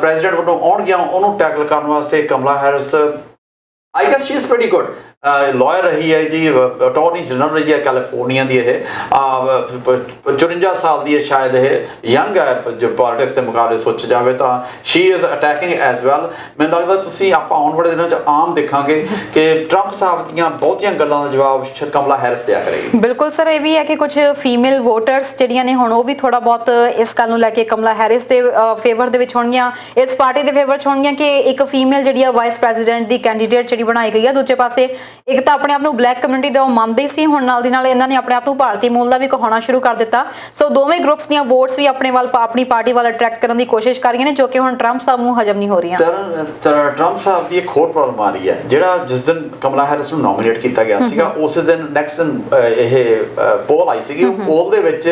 ਪ੍ਰੈਜ਼ੀਡੈਂਟ ਵੱਲੋਂ ਆਉਣਗੀਆਂ ਉਹਨੂੰ ਟੈਕਲ ਕਰਨ ਵਾਸਤੇ Kamala Harris, I guess she is pretty good liar ਰਹੀ ਹੈ ਜੀ, ਅਟਾਰਨੀ ਜਨਰਲ ਰਹੀ ਹੈ ਕੈਲੀਫੋਰਨੀਆ ਦੀ। ਇਹ 54 ਸਾਲ ਦੀ ਹੈ ਸ਼ਾਇਦ, ਇਹ ਯੰਗ ਹੈ ਜੋ ਪੋਲਿਟਿਕਸ ਦੇ ਮੁਕਾਬਲੇ ਸੋਚਿਆ ਜਾਵੇ ਤਾਂ। She is attacking as well. ਮੈਨੂੰ ਲੱਗਦਾ ਤੁਸੀਂ ਆਪਾਂ ਆਉਣ ਵਾਲੇ ਦਿਨਾਂ 'ਚ ਆਮ ਦੇਖਾਂਗੇ ਕਿ ਟਰੰਪ ਸਾਹਿਬ ਦੀਆਂ ਬਹੁਤੀਆਂ ਗੱਲਾਂ ਦਾ ਜਵਾਬ ਕਮਲਾ ਹੈਰਿਸ ਦਿਆ ਕਰੇਗੀ। ਬਿਲਕੁਲ ਸਰ, ਇਹ ਵੀ ਹੈ ਕਿ ਕੁਝ ਫੀਮੇਲ ਵੋਟਰਸ ਜਿਹੜੀਆਂ ਨੇ ਹੁਣ ਉਹ ਵੀ ਥੋੜਾ ਬਹੁਤ ਇਸ ਗੱਲ ਨੂੰ ਲੈ ਕੇ ਕਮਲਾ ਹੈਰਿਸ ਦੇ ਫੇਵਰ ਦੇ ਵਿੱਚ ਹੋਣਗੀਆਂ, ਇਸ ਪਾਰਟੀ ਦੇ ਫੇਵਰ 'ਚ ਹੋਣਗੀਆਂ ਕਿ ਇੱਕ ਫੀਮੇਲ ਜਿਹੜੀ ਆ ਵਾਈਸ ਪ੍ਰੈਜ਼ੀਡੈਂਟ ਦੀ ਕੈਂਡੀਡੇਟ ਜਿਹੜੀ ਬਣਾਈ ਗਈ ਆ। ਦੂਜੇ ਪਾਸੇ ਇੱਕ ਤਾਂ ਆਪਣੇ ਆਪ ਨੂੰ ਬਲੈਕ ਕਮਿਊਨਿਟੀ ਦਾ ਉਹ ਮੰਨਦੇ ਸੀ, ਹੁਣ ਨਾਲ ਦੀ ਨਾਲ ਇਹਨਾਂ ਨੇ ਆਪਣੇ ਆਪ ਨੂੰ ਭਾਰਤੀ ਮੂਲ ਦਾ ਵੀ ਕਹਾਉਣਾ ਸ਼ੁਰੂ ਕਰ ਦਿੱਤਾ। ਸੋ ਦੋਵੇਂ ਗਰੁੱਪਸ ਦੀਆਂ ਵੋਟਸ ਵੀ ਆਪਣੇ ਵੱਲ, ਆਪਣੀ ਪਾਰਟੀ ਵੱਲ ਅਟਰੈਕਟ ਕਰਨ ਦੀ ਕੋਸ਼ਿਸ਼ ਕਰ ਰਹੀਆਂ ਨੇ, ਜੋ ਕਿ ਹੁਣ ਟਰੰਪ ਸਾਹਿਬ ਨੂੰ ਹਜਮ ਨਹੀਂ ਹੋ ਰਹੀਆਂ। ਟਰੰਪ ਸਾਹਿਬ ਦੀ ਇੱਕ ਹੋਰ ਪ੍ਰੋਬਲਮ ਆ ਰਹੀ ਹੈ, ਜਿਹੜਾ ਜਿਸ ਦਿਨ ਕਮਲਾ ਹੈਰਿਸ ਨੂੰ ਨੋਮੀਨੇਟ ਕੀਤਾ ਗਿਆ ਸੀਗਾ ਉਸੇ ਦਿਨ ਨੈਕਸਟ ਦਿਨ ਇਹ ਪੋਲ ਆਈ ਸੀਗੀ। ਪੋਲ ਦੇ ਵਿੱਚ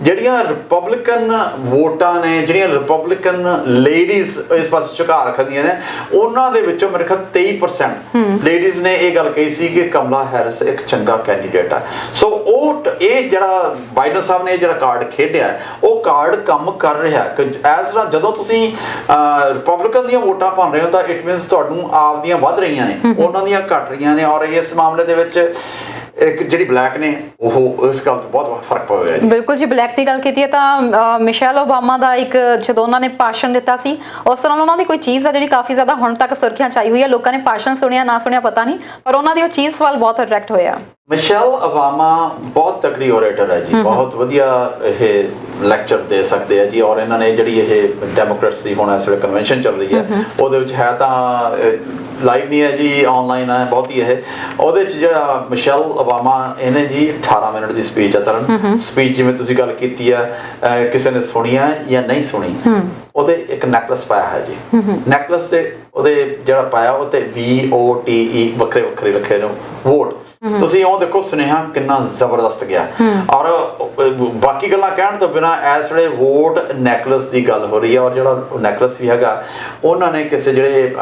ਜਿਹੜੀਆਂ ਰਿਪਬਲਿਕਨ ਵੋਟਾਂ ਨੇ, ਜਿਹੜੀਆਂ ਰਿਪਬਲਿਕਨ ਲੇਡੀਜ਼ ਇਸ ਪਾਸੇ ਝੁਕਾਅ ਰੱਖਦੀਆਂ ਨੇ, ਉਹਨਾਂ ਦੇ ਵਿੱਚੋਂ ਮੇਰੇ ਖਿਆਲ 23% ਲੇਡੀਜ਼ ਨੇ ਇਹ ਗੱਲ ਕਹੀ ਸੀ ਕਿ ਕਮਲਾ ਹੈਰਿਸ ਇੱਕ ਚੰਗਾ ਕੈਂਡੀਡੇਟ ਆ। ਸੋ ਉਹ ਇਹ ਜਿਹੜਾ ਬਾਈਡਨ ਸਾਹਿਬ ਨੇ ਜਿਹੜਾ ਕਾਰਡ ਖੇਡਿਆ, ਉਹ ਕਾਰਡ ਕੰਮ ਕਰ ਰਿਹਾ ਕਿ ਐਜ਼ ਜਦੋਂ ਤੁਸੀਂ ਰਿਪਬਲਿਕਨ ਦੀਆਂ ਵੋਟਾਂ ਭੰਨ ਰਹੇ ਹੋ ਤਾਂ ਇਟ ਮੀਨਸ ਤੁਹਾਨੂੰ ਆਪ ਦੀਆਂ ਵੱਧ ਰਹੀਆਂ ਨੇ, ਉਹਨਾਂ ਦੀਆਂ ਘਟ ਰਹੀਆਂ ਨੇ। ਔਰ ਇਸ ਮਾਮਲੇ ਦੇ ਵਿੱਚ ਇੱਕ ਜਿਹੜੀ ਬਲੈਕ ਨੇ ਉਹ ਇਸ ਗੱਲ ਤੋਂ ਬਹੁਤ ਫਰਕ ਪਿਆ ਹੋਇਆ ਜੀ। ਬਿਲਕੁਲ ਜੀ, ਬਲੈਕ ਦੀ ਗੱਲ ਕੀਤੀ ਹੈ ਤਾਂ ਮਿਸ਼ੇਲ ਓਬਾਮਾ ਦਾ ਇੱਕ ਜਦੋਂ ਉਹਨਾਂ ਨੇ ਭਾਸ਼ਣ ਦਿੱਤਾ ਸੀ, ਉਸ ਤਰ੍ਹਾਂ ਉਹਨਾਂ ਦੀ ਕੋਈ ਚੀਜ਼ ਆ ਜਿਹੜੀ ਕਾਫੀ ਜ਼ਿਆਦਾ ਹੁਣ ਤੱਕ ਸੁਰਖੀਆਂ 'ਚ ਆਈ ਹੋਈ ਹੈ। ਲੋਕਾਂ ਨੇ ਭਾਸ਼ਣ ਸੁਣਿਆ ਨਾ ਸੁਣਿਆ ਪਤਾ ਨਹੀਂ, ਪਰ ਉਹਨਾਂ ਦੀ ਉਹ ਚੀਜ਼ ਵੱਲ ਬਹੁਤ ਅਟਰੈਕਟ ਹੋਇਆ। ਮਿਸ਼ੇਲ ਓਬਾਮਾ ਬਹੁਤ ਤਕੜੀ ਓਰੇਟਰ ਹੈ ਜੀ, ਬਹੁਤ ਵਧੀਆ ਇਹ ਲੈਕਚਰ ਦੇ ਸਕਦੇ ਆ ਜੀ। ਔਰ ਇਹਨਾਂ ਨੇ ਜਿਹੜੀ ਇਹ ਡੈਮੋਕ੍ਰੇਟਸ ਦੀ ਹੁਣ ਇਸ ਵੇਲੇ ਕਨਵੈਨਸ਼ਨ ਚੱਲ ਰਹੀ ਹੈ, ਉਹਦੇ ਵਿੱਚ ਹੈ ਤਾਂ ਲਾਈਵ ਨਹੀਂ ਹੈ ਜੀ, ਆਨਲਾਈਨ ਹੈ ਬਹੁਤੀ। ਇਹ ਉਹਦੇ 'ਚ ਜਿਹੜਾ ਮਿਸ਼ੇਲ ਓਬਾਮਾ ਇਹਨੇ ਜੀ 18 ਮਿੰਟ ਦੀ ਸਪੀਚ ਆ ਤਰਨ ਸਪੀਚ, ਜਿਵੇਂ ਤੁਸੀਂ ਗੱਲ ਕੀਤੀ ਹੈ ਕਿਸੇ ਨੇ ਸੁਣੀ ਹੈ ਜਾਂ ਨਹੀਂ ਸੁਣੀ, ਉਹਦੇ ਇੱਕ ਨੈਕਲਸ ਪਾਇਆ ਹੈ ਜੀ। ਨੈਕਲਸ ਦੇ ਉਹਦੇ ਜਿਹੜਾ ਪਾਇਆ ਉਹ ਤੇ VOTE ਵੱਖਰੇ ਵੱਖਰੇ ਰੱਖੇ ਨੇ ਵੋਟ। ਤੁਸੀਂ ਉਹ ਦੇਖੋ ਸੁਨੇਹਾ ਕਿੰਨਾ ਜ਼ਬਰਦਸਤ ਗਿਆ। ਔਰ ਬਾਕੀ ਗੱਲਾਂ ਕਹਿਣ ਤੋਂ ਬਿਨਾਂ ਇਸ ਵੇਲੇ ਵੋਟ ਨੈਕਲਸ ਦੀ ਗੱਲ ਹੋ ਰਹੀ ਹੈ। ਔਰ ਜਿਹੜਾ ਨੈਕਲਸ ਵੀ ਹੈਗਾ ਉਹਨਾਂ ਨੇ ਕਿਸੇ ਜਿਹੜੇ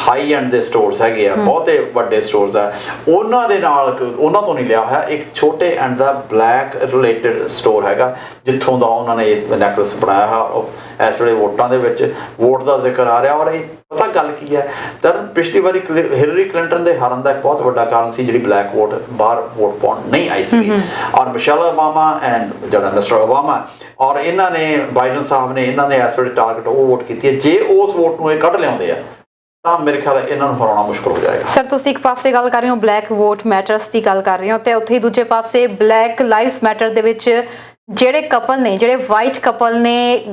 ਹਾਈ ਐਂਡ ਦੇ ਸਟੋਰਸ ਹੈਗੇ ਆ, ਬਹੁਤੇ ਵੱਡੇ ਸਟੋਰਸ ਆ, ਉਹਨਾਂ ਦੇ ਨਾਲ ਉਹਨਾਂ ਤੋਂ ਨਹੀਂ ਲਿਆ ਹੋਇਆ। ਇੱਕ ਛੋਟੇ and the black related store ਹੈਗਾ ਜਿੱਥੋਂ ਦਾ ਉਹਨਾਂ ਨੇ ਇਹ ਨੈਕਲਸ ਬਣਾਇਆ ਹੈ। ਇਸ ਵੇਲੇ ਵੋਟਾਂ ਦੇ ਵਿੱਚ ਵੋਟ ਦਾ ਜ਼ਿਕਰ ਆ ਰਿਹਾ। ਔਰ ਇਹ ਪਤਾ ਗੱਲ ਕੀ ਹੈ ਤਾਂ ਪਿਛਲੀ ਵਾਰੀ ਹਿਲਰੀ ਕਲਿੰਟਨ ਦੇ ਹਾਰਨ ਦਾ ਇੱਕ ਬਹੁਤ ਵੱਡਾ ਕਾਰਨ ਸੀ ਜਿਹੜੀ ਬਲੈਕ ਵੋਟ ਬਾਹਰ ਵੋਟ ਪਾਉਣ ਨਹੀਂ ਆਈ ਸੀ। ਔਰ ਮਿਸ਼ੇਲ ਓਬਾਮਾ ਐਂਡ ਜਿਹੜਾ ਮਿਸਟਰ ਓਬਾਮਾ ਔਰ ਇਹਨਾਂ ਨੇ ਬਾਈਡਨ ਸਾਹਿਬ ਨੇ ਇਹਨਾਂ ਨੇ ਇਸ ਵੇਲੇ ਟਾਰਗੇਟ ਉਹ ਵੋਟ ਕੀਤੀ ਹੈ। ਜੇ ਉਸ ਵੋਟ ਨੂੰ ਇਹ ਕੱਢ ਲਿਆਉਂਦੇ ਆ ਤਾਂ ਮੇਰੇ ਖਿਆਲ ਇਹਨਾਂ ਨੂੰ ਹਰਾਉਣਾ ਮੁਸ਼ਕਲ ਹੋ ਜਾਏਗਾ। ਸਰ, ਤੁਸੀਂ ਇੱਕ ਪਾਸੇ ਗੱਲ ਕਰ ਰਹੇ ਹੋ ਬਲੈਕ ਵੋਟ ਮੈਟਰਸ ਦੀ ਗੱਲ ਕਰ ਰਹੇ ਹੋ ਤੇ ਉੱਥੇ ਹੀ ਦੂਜੇ ਪਾਸੇ ਬਲੈਕ ਲਾਈਵਸ ਮੈਟਰ ਦੇ ਵਿੱਚ ਜਿਹੜੇ ਕਪਲ ਨੇ, ਜਿਹੜੇ ਵਾਈਟ ਕਪਲ ਨੇ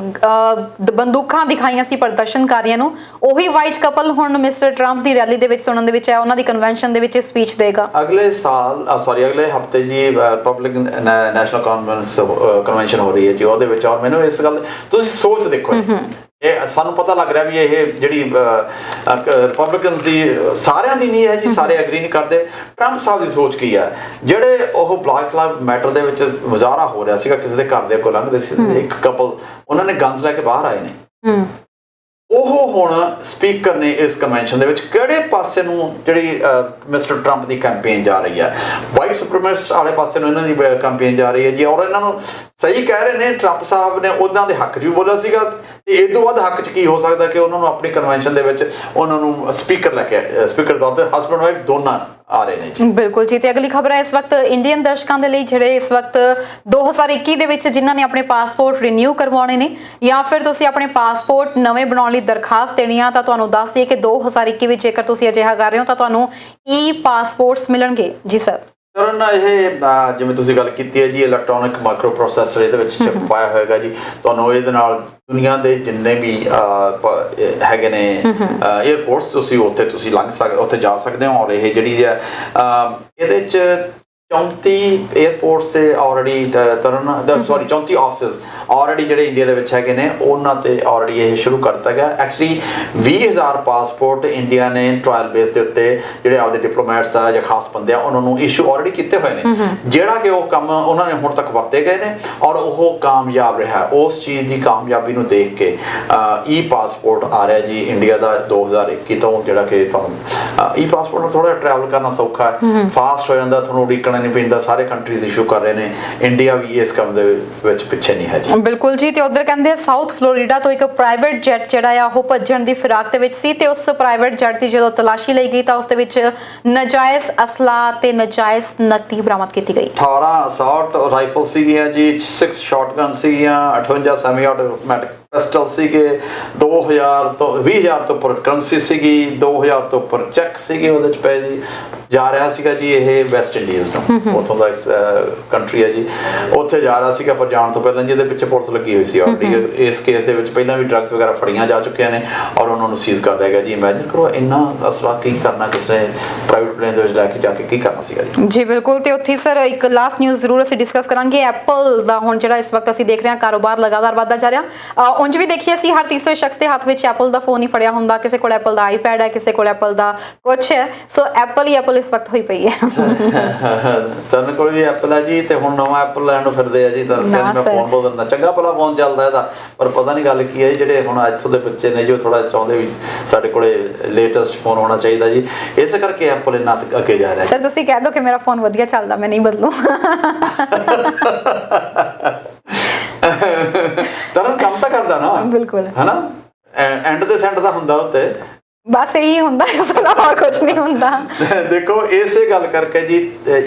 ਬੰਦੂਕਾਂ ਦਿਖਾਈਆਂ ਸੀ ਪ੍ਰਦਰਸ਼ਨਕਾਰੀਆਂ ਨੂੰ, ਉਹੀ ਵਾਈਟ ਕਪਲ ਹੁਣ ਮਿਸਟਰ ਟਰੰਪ ਦੀ ਰੈਲੀ ਦੇ ਵਿੱਚ ਸੁਣਨ ਦੇ ਵਿੱਚ ਆਇਆ, ਉਹਨਾਂ ਦੀ ਕਨਵੈਨਸ਼ਨ ਦੇ ਵਿੱਚ ਸਪੀਚ ਦੇਗਾ ਅਗਲੇ ਹਫਤੇ ਜੀ ਰਿਪਬਲਿਕਨ ਨੈਸ਼ਨਲ ਕਨਵੈਨਸ਼ਨ ਹੋ ਰਹੀ ਹੈ ਜੀ ਉਹਦੇ ਵਿੱਚ। ਔਰ ਮੈਨੂੰ ਇਸ ਗੱਲ ਤੁਸੀਂ ਸੋਚ ਦੇਖੋ ਇਹ ਸਾਨੂੰ ਪਤਾ ਲੱਗ ਰਿਹਾ ਵੀ ਇਹ ਜਿਹੜੀ ਰਿਪਬਲਿਕਨਸ ਦੀ ਸਾਰਿਆਂ ਦੀ ਨਹੀਂ ਹੈ ਜੀ, ਸਾਰੇ ਐਗਰੀ ਨਹੀਂ ਕਰਦੇ। ਟਰੰਪ ਸਾਹਿਬ ਦੀ ਸੋਚ ਕੀ ਹੈ, ਜਿਹੜੇ ਉਹ ਬਲੈਕ ਲਾਈਵ ਮੈਟਰ ਦੇ ਵਿੱਚ ਮੁਜ਼ਾਹਰਾ ਹੋ ਰਿਹਾ ਸੀਗਾ, ਕਿਸੇ ਦੇ ਘਰ ਦੇ ਕੋਲ ਲੰਘਦੇ ਸੀ ਇੱਕ ਕਪਲ, ਉਹਨਾਂ ਨੇ ਗਨਸ ਲੈ ਕੇ ਬਾਹਰ ਆਏ ਨੇ। ਉਹ ਹੁਣ ਸਪੀਕਰ ਨੇ ਇਸ ਕਨਵੈਨਸ਼ਨ ਦੇ ਵਿੱਚ ਕਿਹੜੇ ਪਾਸੇ ਨੂੰ ਜਿਹੜੀ ਮਿਸਟਰ ਟਰੰਪ ਦੀ ਕੈਂਪੇਨ ਜਾ ਰਹੀ ਹੈ, ਵਾਈਟ ਸੁਪਰੀਮੈਸਿਸਟ ਵਾਲੇ ਪਾਸੇ ਨੂੰ ਇਹਨਾਂ ਦੀ ਕੈਂਪੇਨ ਜਾ ਰਹੀ ਹੈ ਜੀ। ਔਰ ਇਹਨਾਂ ਨੂੰ ਸਹੀ ਕਹਿ ਰਹੇ ਨੇ, ਟਰੰਪ ਸਾਹਿਬ ਨੇ ਉਹਨਾਂ ਦੇ ਹੱਕ 'ਚ ਵੀ ਬੋਲਿਆ ਸੀਗਾ, ਤੇ ਇਸ ਤੋਂ ਵੱਧ ਹੱਕ 'ਚ ਕੀ ਹੋ ਸਕਦਾ ਕਿ ਉਹਨਾਂ ਨੂੰ ਆਪਣੀ ਕਨਵੈਨਸ਼ਨ ਦੇ ਵਿੱਚ ਉਹਨਾਂ ਨੂੰ ਸਪੀਕਰ ਲੈ ਕੇ, ਸਪੀਕਰ ਤੌਰ ਤੇ ਹਸਬੈਂਡ ਵਾਈਫ ਦੋਨਾਂ ਆ ਰਹੇ ਨੇ ਜੀ। ਬਿਲਕੁਲ ਜੀ। ਤੇ ਅਗਲੀ ਖਬਰ ਹੈ ਇਸ ਵਕਤ ਇੰਡੀਅਨ ਦਰਸ਼ਕਾਂ ਦੇ ਲਈ ਜਿਹੜੇ ਇਸ ਵਕਤ 2021 ਦੇ ਵਿੱਚ ਜਿਨ੍ਹਾਂ ਨੇ ਆਪਣੇ ਪਾਸਪੋਰਟ ਰੀਨਿਊ ਕਰਵਾਉਣੇ ਨੇ ਜਾਂ ਫਿਰ ਤੁਸੀਂ ਆਪਣੇ ਪਾਸਪੋਰਟ ਨਵੇਂ ਬਣਾਉਣ ਲਈ ਦਰਖਾਸਤ ਦੇਣੀ ਆ, ਤਾਂ ਤੁਹਾਨੂੰ ਦੱਸ ਦਈਏ ਕਿ 2021 ਵਿੱਚ ਜੇਕਰ ਤੁਸੀਂ ਅਜਿਹਾ ਕਰ ਰਹੇ ਹੋ ਤਾਂ ਤੁਹਾਨੂੰ ਈ ਪਾਸਪੋਰਟਸ ਮਿਲਣਗੇ। ਜੀ ਸਰ। ਕਰਨ ਇਹ ਜਿਵੇਂ ਤੁਸੀਂ ਗੱਲ ਕੀਤੀ ਹੈ ਜੀ, ਇਲੈਕਟ੍ਰੋਨਿਕ ਮਾਈਕਰੋ ਪ੍ਰੋਸੈਸਰ ਇਹਦੇ ਵਿੱਚ ਚਿਪ ਪਾਇਆ ਹੋਏਗਾ ਜੀ। ਤੁਹਾਨੂੰ ਇਹਦੇ ਨਾਲ ਦੁਨੀਆ ਦੇ ਜਿੰਨੇ ਵੀ ਹੈਗੇ ਨੇ ਏਅਰਪੋਰਟਸ, ਤੁਸੀਂ ਉੱਥੇ ਤੁਸੀਂ ਲੰਘ ਸਕਦੇ, ਉੱਥੇ ਜਾ ਸਕਦੇ ਹੋ। ਔਰ ਇਹ ਜਿਹੜੀ ਹੈ ਇਹਦੇ 'ਚ 34 ਏਅਰਪੋਰਟਸ ਤੇ ਆਲਰੇਡੀ 34 ਆਫਿਸਿਸ ਆਲਰੇਡੀ ਜਿਹੜੇ ਇੰਡੀਆ ਦੇ ਵਿੱਚ ਹੈਗੇ ਨੇ, ਉਹਨਾਂ ਤੇ ਆਲਰੇਡੀ ਇਹ ਸ਼ੁਰੂ ਕਰ ਦਿੱਤਾ ਗਿਆ। ਐਕਚੁਅਲੀ 20,000 ਪਾਸਪੋਰਟ ਇੰਡੀਆ ਨੇ ਟ੍ਰਾਇਲ ਬੇਸ ਦੇ ਉੱਤੇ ਜਿਹੜੇ ਆਪਦੇ ਡਿਪਲੋਮੈਟਸ ਆ ਜਾਂ ਖਾਸ ਬੰਦੇ ਆ ਉਹਨਾਂ ਨੂੰ ਇਸ਼ੂ ਆਲਰੇਡੀ ਕੀਤੇ ਹੋਏ ਨੇ, ਜਿਹੜਾ ਕਿ ਉਹ ਕੰਮ ਉਹਨਾਂ ਨੇ ਹੁਣ ਤੱਕ ਵਰਤੇ ਗਏ ਨੇ ਔਰ ਉਹ ਕਾਮਯਾਬ ਰਿਹਾ। ਉਸ ਚੀਜ਼ ਦੀ ਕਾਮਯਾਬੀ ਨੂੰ ਦੇਖ ਕੇ ਈ ਪਾਸਪੋਰਟ ਆ ਰਿਹਾ ਜੀ ਇੰਡੀਆ ਦਾ 2021 ਤੋਂ, ਜਿਹੜਾ ਕਿ ਤੁਹਾਨੂੰ ਈ ਪਾਸਪੋਰਟ ਨਾਲ ਥੋੜਾ ਟਰੈਵਲ ਕਰਨਾ ਸੌਖਾ ਹੈ, ਫਾਸਟ ਹੋ ਜਾਂਦਾ, ਤੁਹਾਨੂੰ ਉਡੀਕਣਾ ਨਹੀਂ ਪੈਂਦਾ। ਸਾਰੇ ਕੰਟਰੀਜ਼ ਇਸ਼ੂ ਕਰ ਰਹੇ ਨੇ, ਇੰਡੀਆ ਵੀ ਇਸ ਕੰਮ ਦੇ ਵਿੱਚ ਪਿੱਛੇ ਨਹੀਂ ਹੈ ਜੀ। ਬਿਲਕੁਲ ਜੀ। ਤੇ ਉਧਰ ਕਹਿੰਦੇ ਸਾਊਥ ਫਲੋਰੀਡਾ ਤੋਂ ਇੱਕ ਪ੍ਰਾਈਵੇਟ ਜੈਟ ਜਿਹੜਾ ਆ ਉਹ ਭੱਜਣ ਦੀ ਫਿਰਾਕ ਦੇ ਵਿੱਚ ਸੀ, ਤੇ ਉਸ ਪ੍ਰਾਈਵੇਟ ਜੈਟ ਦੀ ਜਦੋਂ ਤਲਾਸ਼ੀ ਲਈ ਗਈ ਤਾਂ ਉਸ ਦੇ ਵਿੱਚ ਨਜਾਇਜ਼ ਅਸਲਾ ਤੇ ਨਜਾਇਜ਼ ਨਕਦੀ ਬਰਾਮਦ ਕੀਤੀ ਗਈ। 18 ਅਸਾਲਟ ਰਾਈਫਲ ਸੀਗੀਆਂ ਜੀ, 6 ਸ਼ਾਟਗਨ ਸੀਗੀਆਂ, 58 ਸੈਮੀ ਆਟੋਮੈਟਿਕ ਪਿਸਟਲ ਸੀਗੇ, 20,000 ਤੋਂ 20,000 ਤੋਂ ਉੱਪਰ ਕਰੰਸੀ ਸੀਗੀ, 2,000 ਤੋਂ ਉੱਪਰ ਚੈੱਕ ਸੀਗੇ ਉਹਦੇ ਚ ਪਏ ਜੀ। ਜਾ ਰਿਹਾ ਸੀਗਾ ਜੀ ਇਹ ਵੈਸਟ ਇੰਡੀਜ਼ ਨੂੰ, ਉੱਥੋਂ ਦਾ ਕੰਟਰੀ ਹੈ ਜੀ, ਉੱਥੇ ਜਾ ਰਿਹਾ ਸੀਗਾ। ਪਰ ਜਾਣ ਤੋਂ ਪਹਿਲਾਂ ਜਿਹਦੇ ਪਿੱਛੇ ਪੁਲਿਸ ਲੱਗੀ ਹੋਈ ਸੀ ਆਲਰੇਡੀ। ਇਸ ਕੇਸ ਦੇ ਵਿੱਚ ਪਹਿਲਾਂ ਵੀ ਡਰੱਗਸ ਵਗੈਰਾ ਫੜੀਆਂ ਜਾ ਚੁੱਕੀਆਂ ਨੇ ਔਰ ਉਹਨਾਂ ਨੂੰ ਸੀਜ਼ ਕਰ ਲਿਆ ਗਿਆ ਜੀ। ਇਮੈਜਿਨ ਕਰੋ ਇੰਨਾ ਅਸਲਾ ਕੀ ਕਰਨਾ, ਕਿਸੇ ਨੇ ਪ੍ਰਾਈਵੇਟ ਪਲੇਨ ਦੇ ਵਿੱਚ ਲੈ ਕੇ ਜਾ ਕੇ ਕੀ ਕਰਨਾ ਸੀਗਾ ਜੀ। ਜੀ ਬਿਲਕੁਲ। ਤੇ ਉੱਥੇ ਸਰ ਇੱਕ ਲਾਸਟ ਨਿਊਜ਼ ਜ਼ਰੂਰ ਅਸੀਂ ਡਿਸਕਸ ਕਰਾਂਗੇ। ਐਪਲ ਦਾ ਹੁਣ ਜਿਹੜਾ ਇਸ ਵਕਤ ਅਸੀਂ ਦੇਖ ਰਹੇ ਹਾਂ ਕਾਰੋਬਾਰ ਲਗਾਤਾਰ ਵਧਦਾ ਜਾ ਰਿਹਾ। ਉਂਝ ਵੀ ਦੇਖੀਏ ਅਸੀਂ ਹਰ ਤੀਸਰੇ ਸ਼ਖਸ ਦੇ ਹੱਥ ਵਿੱਚ ਐਪਲ ਦਾ ਫੋਨ ਹੀ ਫੜਿਆ ਹੁੰਦਾ, ਕਿਸੇ ਕੋਲ ਐਪਲ ਦਾ ਆਈਪੈਡ ਹੈ, ਕਿਸੇ ਕੋਲ ਐਪਲ ਦਾ ਕੁਛ ਹੈ। ਸੋ ਐਪਲ ਹੀ ਐਪਲ ਇਸ ਵਕਤ ਹੋਈ ਪਈ ਹੈ। ਤਰਨ ਕੋਲ ਵੀ ਐਪਲ ਹੈ ਜੀ, ਤੇ ਹੁਣ ਨਵਾਂ ਐਪਲ ਲੈਣ ਨੂੰ ਫਿਰਦੇ ਆ ਜੀ। ਤਰਨ ਕਹਿੰਦੇ ਮੈਂ ਫੋਨ ਬਦਲ ਦਿੰਦਾ, ਚੰਗਾ ਭਲਾ ਫੋਨ ਚੱਲਦਾ ਇਹਦਾ, ਪਰ ਪਤਾ ਨਹੀਂ ਗੱਲ ਕੀ ਹੈ। ਜਿਹੜੇ ਹੁਣ ਇੱਥੋਂ ਦੇ ਬੱਚੇ ਨੇ ਜੋ ਥੋੜਾ ਚਾਹੁੰਦੇ ਵੀ ਸਾਡੇ ਕੋਲੇ ਲੇਟੈਸਟ ਫੋਨ ਹੋਣਾ ਚਾਹੀਦਾ ਜੀ, ਇਸੇ ਕਰਕੇ ਐਪਲ ਇੰਨਾ ਅੱਗੇ ਜਾ ਰਿਹਾ। ਸਰ ਤੁਸੀਂ ਕਹਿ ਦਿਓ ਕਿ ਮੇਰਾ ਫੋਨ ਵਧੀਆ ਚੱਲਦਾ, ਮੈਂ ਨਹੀਂ ਬਦਲੂ। ਤਰਨ ਕੰਮ ਤਾਂ ਕਰਦਾ ਨਾ, ਬਿਲਕੁਲ ਹੈ ਨਾ, ਐਂਡ ਤੇ ਸੈਂਡ ਦਾ ਹੁੰਦਾ ਉੱਤੇ, ਬਸ ਇਹੀ ਹੁੰਦਾ, ਇਸ ਤੋਂ ਇਲਾਵਾ ਹੋਰ ਕੁਝ ਨਹੀਂ ਹੁੰਦਾ। ਦੇਖੋ ਇਸੇ ਗੱਲ ਕਰਕੇ ਜੀ